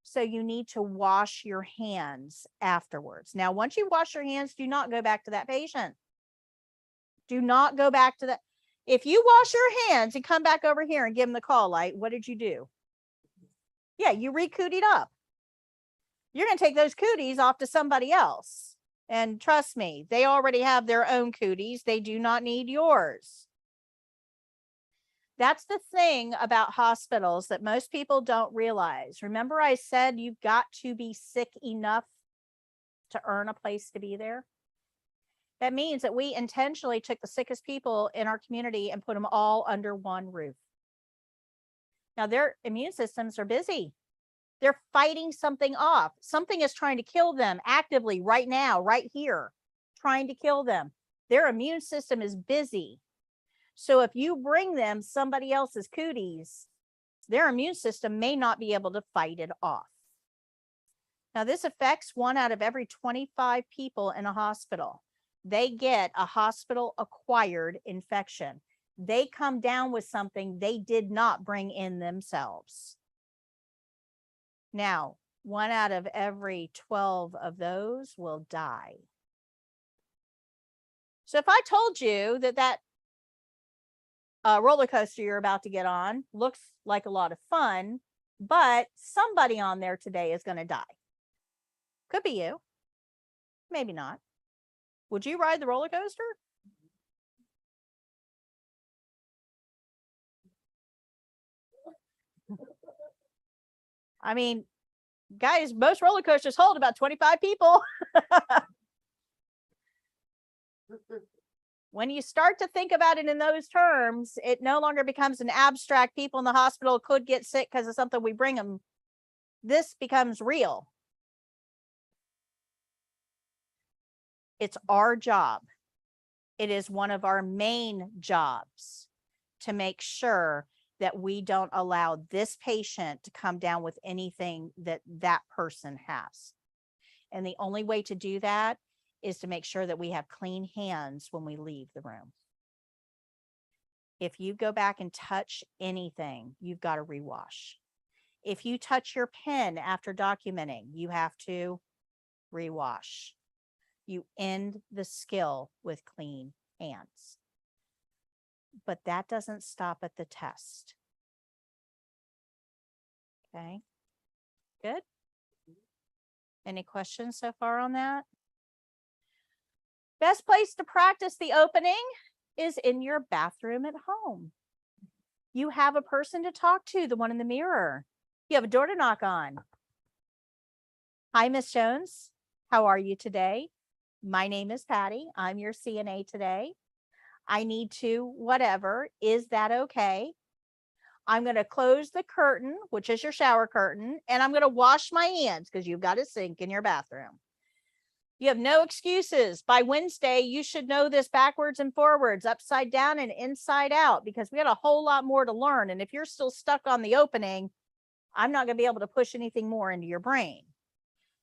So you need to wash your hands afterwards. Now, once you wash your hands, do not go back to that patient. Do not go back to that. If you wash your hands and come back over here and give them the call light, what did you do? Yeah, you re-cootied up. You're going to take those cooties off to somebody else. And trust me, they already have their own cooties. They do not need yours. That's the thing about hospitals that most people don't realize. Remember I said you've got to be sick enough to earn a place to be there? That means that we intentionally took the sickest people in our community and put them all under one roof. Now their immune systems are busy. They're fighting something off. Something is trying to kill them actively right now, right here, trying to kill them. Their immune system is busy. So if you bring them somebody else's cooties, their immune system may not be able to fight it off. Now, this affects 1 out of every 25 people in a hospital. They get a hospital-acquired infection. They come down with something they did not bring in themselves. Now, 1 out of every 12 of those will die. So if I told you that roller coaster you're about to get on looks like a lot of fun, but somebody on there today is going to die. Could be you. Maybe not. Would you ride the roller coaster? I mean, guys, most roller coasters hold about 25 people. When you start to think about it in those terms, it no longer becomes an abstract. People in the hospital could get sick because of something we bring them. This becomes real. It's our job. It is one of our main jobs to make sure that we don't allow this patient to come down with anything that that person has. And the only way to do that is to make sure that we have clean hands when we leave the room. If you go back and touch anything, you've got to rewash. If you touch your pen after documenting, you have to rewash. You end the skill with clean hands. But that doesn't stop at the test. Okay? Good? Any questions so far on that? Best place to practice the opening is in your bathroom at home. You have a person to talk to, the one in the mirror. You have a door to knock on. Hi, Miss Jones. How are you today? My name is Patty. I'm your CNA today. I need to whatever. Is that okay? I'm going to close the curtain, which is your shower curtain, and I'm going to wash my hands because you've got a sink in your bathroom. You have no excuses. By Wednesday, you should know this backwards and forwards, upside down and inside out, because we got a whole lot more to learn. And if you're still stuck on the opening, I'm not going to be able to push anything more into your brain.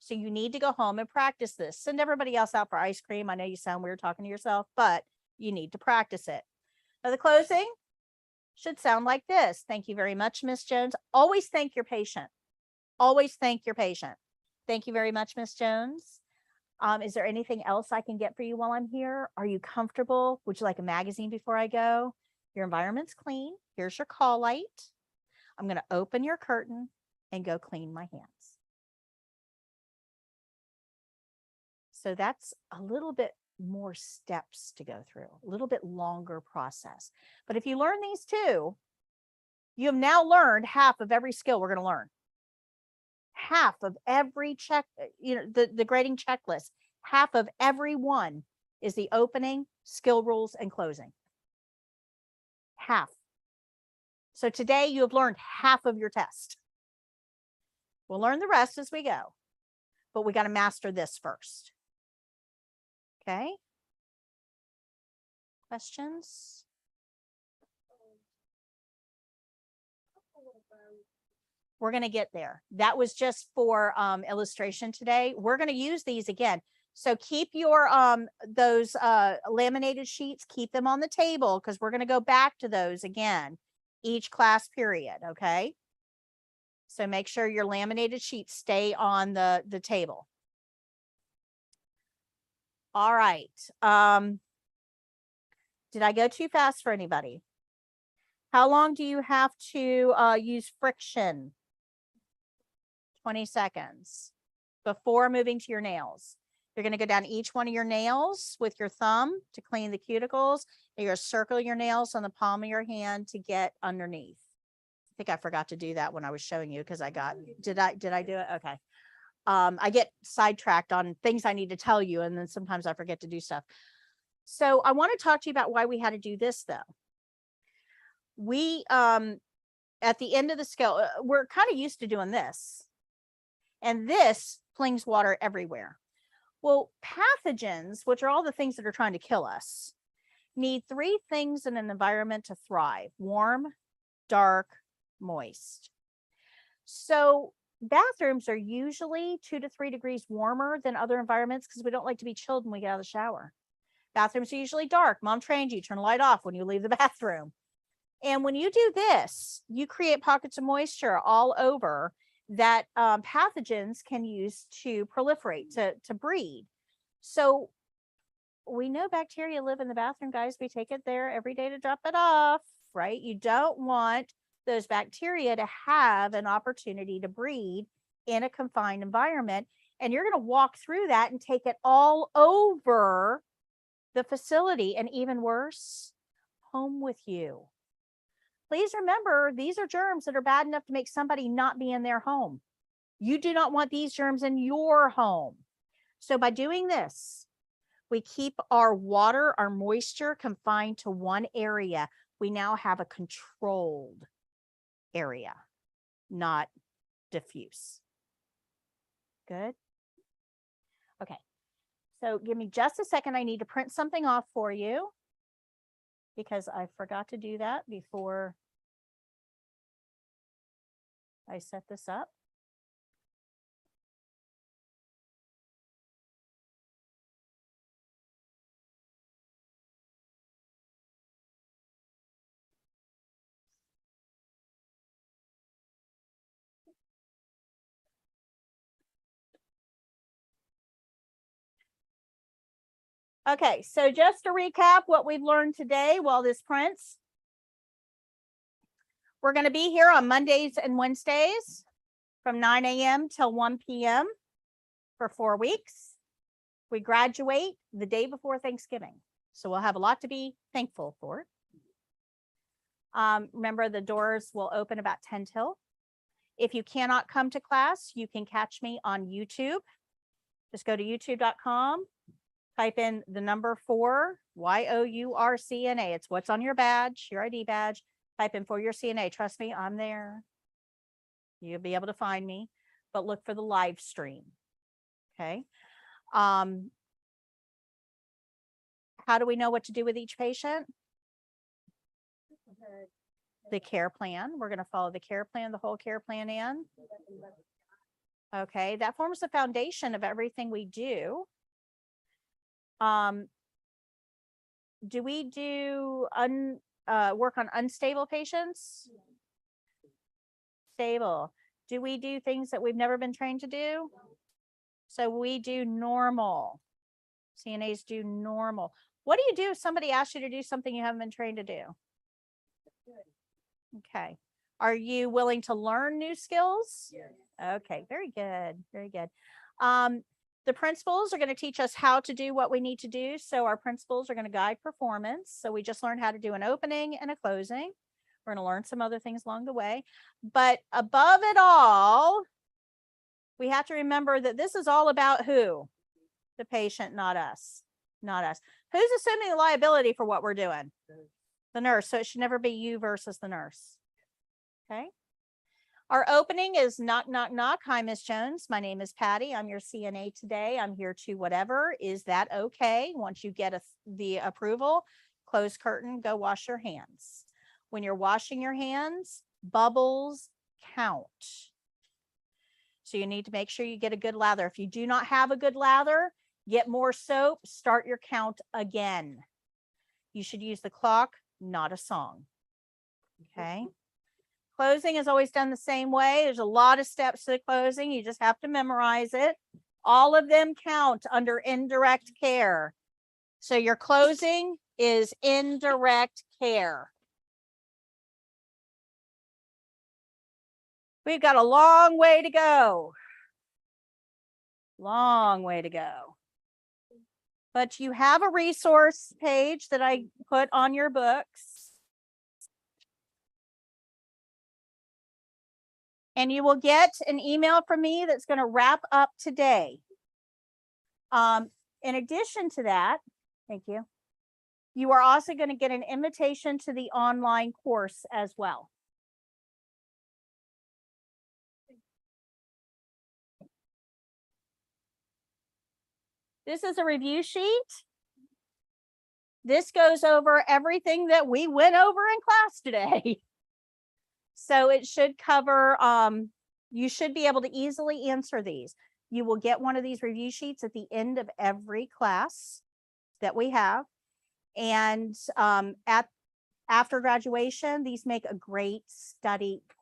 So you need to go home and practice this. Send everybody else out for ice cream. I know you sound weird talking to yourself, but you need to practice it. Now, the closing should sound like this. Thank you very much, Miss Jones. Always thank your patient. Always thank your patient. Thank you very much, Miss Jones. Is there anything else I can get for you while I'm here? Are you comfortable? Would you like a magazine before I go? Your environment's clean. Here's your call light. I'm going to open your curtain and go clean my hands. So that's a little bit more steps to go through, a little bit longer process. But if you learn these two, you have now learned half of every skill we're going to learn. Half of every check, the grading checklist, half of every one is the opening, skill rules, and closing. Half. So today you have learned half of your test. We'll learn the rest as we go, but we got to master this first. Okay. Questions? We're going to get there. That was just for illustration today. We're going to use these again. So keep your those laminated sheets, keep them on the table because we're going to go back to those again each class period. Okay. So make sure your laminated sheets stay on the table. All right. Did I go too fast for anybody? How long do you have to use friction? 20 seconds before moving to your nails. You're going to go down each one of your nails with your thumb to clean the cuticles. And you're going to circle your nails on the palm of your hand to get underneath. I think I forgot to do that when I was showing you because I got, did I do it? Okay. I get sidetracked on things I need to tell you. And then sometimes I forget to do stuff. So I want to talk to you about why we had to do this though. We, at the end of the skill, we're kind of used to doing this. And this flings water everywhere. Well, pathogens, which are all the things that are trying to kill us, need three things in an environment to thrive: warm, dark, moist. So bathrooms are usually 2 to 3 degrees warmer than other environments because we don't like to be chilled when we get out of the shower. Bathrooms are usually dark. Mom trained you, turn the light off when you leave the bathroom. And when you do this, you create pockets of moisture all over that pathogens can use to proliferate, to breed. So we know bacteria live in the bathroom, guys. We take it there every day to drop it off, right? You don't want those bacteria to have an opportunity to breed in a confined environment. And you're going to walk through that and take it all over the facility, and even worse, home with you. Please remember, these are germs that are bad enough to make somebody not be in their home. You do not want these germs in your home. So by doing this, we keep our water, our moisture confined to one area. We now have a controlled area, not diffuse. Good. Okay. So give me just a second. I need to print something off for you because I forgot to do that before I set this up. Okay, so just to recap what we've learned today while this prints. We're going to be here on Mondays and Wednesdays from 9 a.m. till 1 p.m. for 4 weeks. We graduate the day before Thanksgiving. So we'll have a lot to be thankful for. Remember, the doors will open about 10 till. If you cannot come to class, you can catch me on YouTube. Just go to youtube.com, type in the number 4, YOURCNA. It's what's on your badge, your ID badge. Type in for your CNA. Trust me, I'm there. You'll be able to find me, but look for the live stream. Okay. How do we know what to do with each patient? The care plan. We're going to follow the care plan, the whole care plan in. Okay, that forms the foundation of everything we do. Do we do work on unstable patients? Stable. Do we do things that we've never been trained to do? So we do normal. CNAs do normal. What do you do if somebody asks you to do something you haven't been trained to do? Okay. Are you willing to learn new skills? Yes. Okay, very good. Very good. The principals are going to teach us how to do what we need to do. So our principals are going to guide performance. So we just learned how to do an opening and a closing. We're going to learn some other things along the way. But above it all, we have to remember that this is all about who? The patient, not us. Not us. Who's assuming the liability for what we're doing? The nurse. So it should never be you versus the nurse. Okay. Our opening is knock, knock, knock. Hi, Miss Jones. My name is Patty. I'm your CNA today. I'm here to whatever. Is that okay? Once you get the approval, close curtain, go wash your hands. When you're washing your hands, bubbles count. So you need to make sure you get a good lather. If you do not have a good lather, get more soap, start your count again. You should use the clock, not a song. Okay. Closing is always done the same way. There's a lot of steps to the closing. You just have to memorize it. All of them count under indirect care. So your closing is indirect care. We've got a long way to go. Long way to go. But you have a resource page that I put on your books. And you will get an email from me that's going to wrap up today. In addition to that, thank you. You are also going to get an invitation to the online course as well. This is a review sheet. This goes over everything that we went over in class today. So it should cover, you should be able to easily answer these. You will get one of these review sheets at the end of every class that we have. And after graduation, these make a great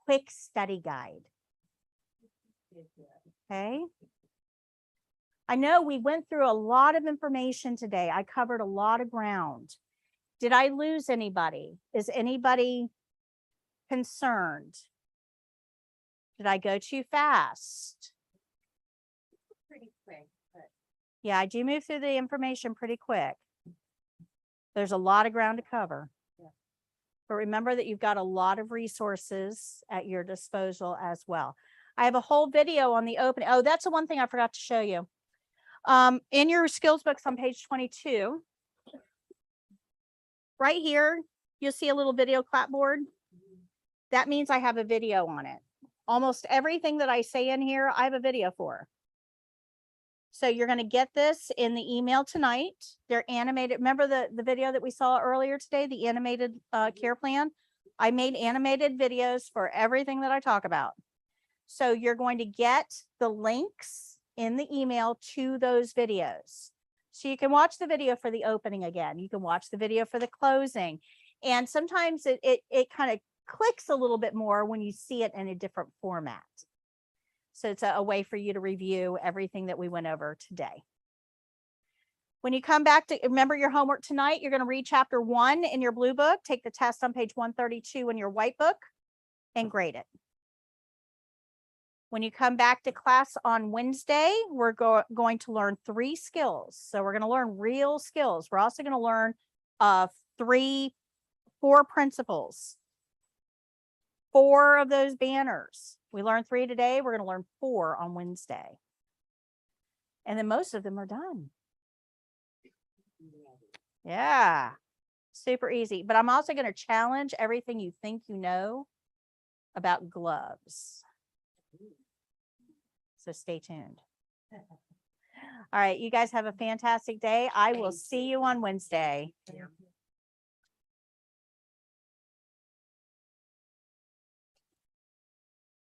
quick study guide. Okay. I know we went through a lot of information today. I covered a lot of ground. Did I lose anybody? Is anybody concerned? Did I go too fast? Pretty quick, but Yeah, I do move through the information pretty quick. There's a lot of ground to cover. Yeah. But remember that you've got a lot of resources at your disposal as well. I have a whole video on the opening. Oh, that's the one thing I forgot to show you. In your skills books on page 22, right here, you'll see a little video clapboard. That means I have a video on it. Almost everything that I say in here, I have a video for. So you're going to get this in the email tonight. They're animated. Remember the video that we saw earlier today, the animated care plan? I made animated videos for everything that I talk about. So you're going to get the links in the email to those videos. So you can watch the video for the opening again. You can watch the video for the closing. And sometimes it kind of clicks a little bit more when you see it in a different format. So it's a way for you to review everything that we went over today. When you come back to remember your homework tonight, you're going to read chapter 1 in your blue book, take the test on page 132 in your white book, and grade it. When you come back to class on Wednesday, we're going to learn 3 skills. So we're going to learn real skills. We're also going to learn 4 principles. 4 of those banners. We learned 3 today. We're going to learn 4 on Wednesday. And then most of them are done. Yeah. Super easy. But I'm also going to challenge everything you think you know about gloves. So stay tuned. All right. You guys have a fantastic day. I will see you on Wednesday.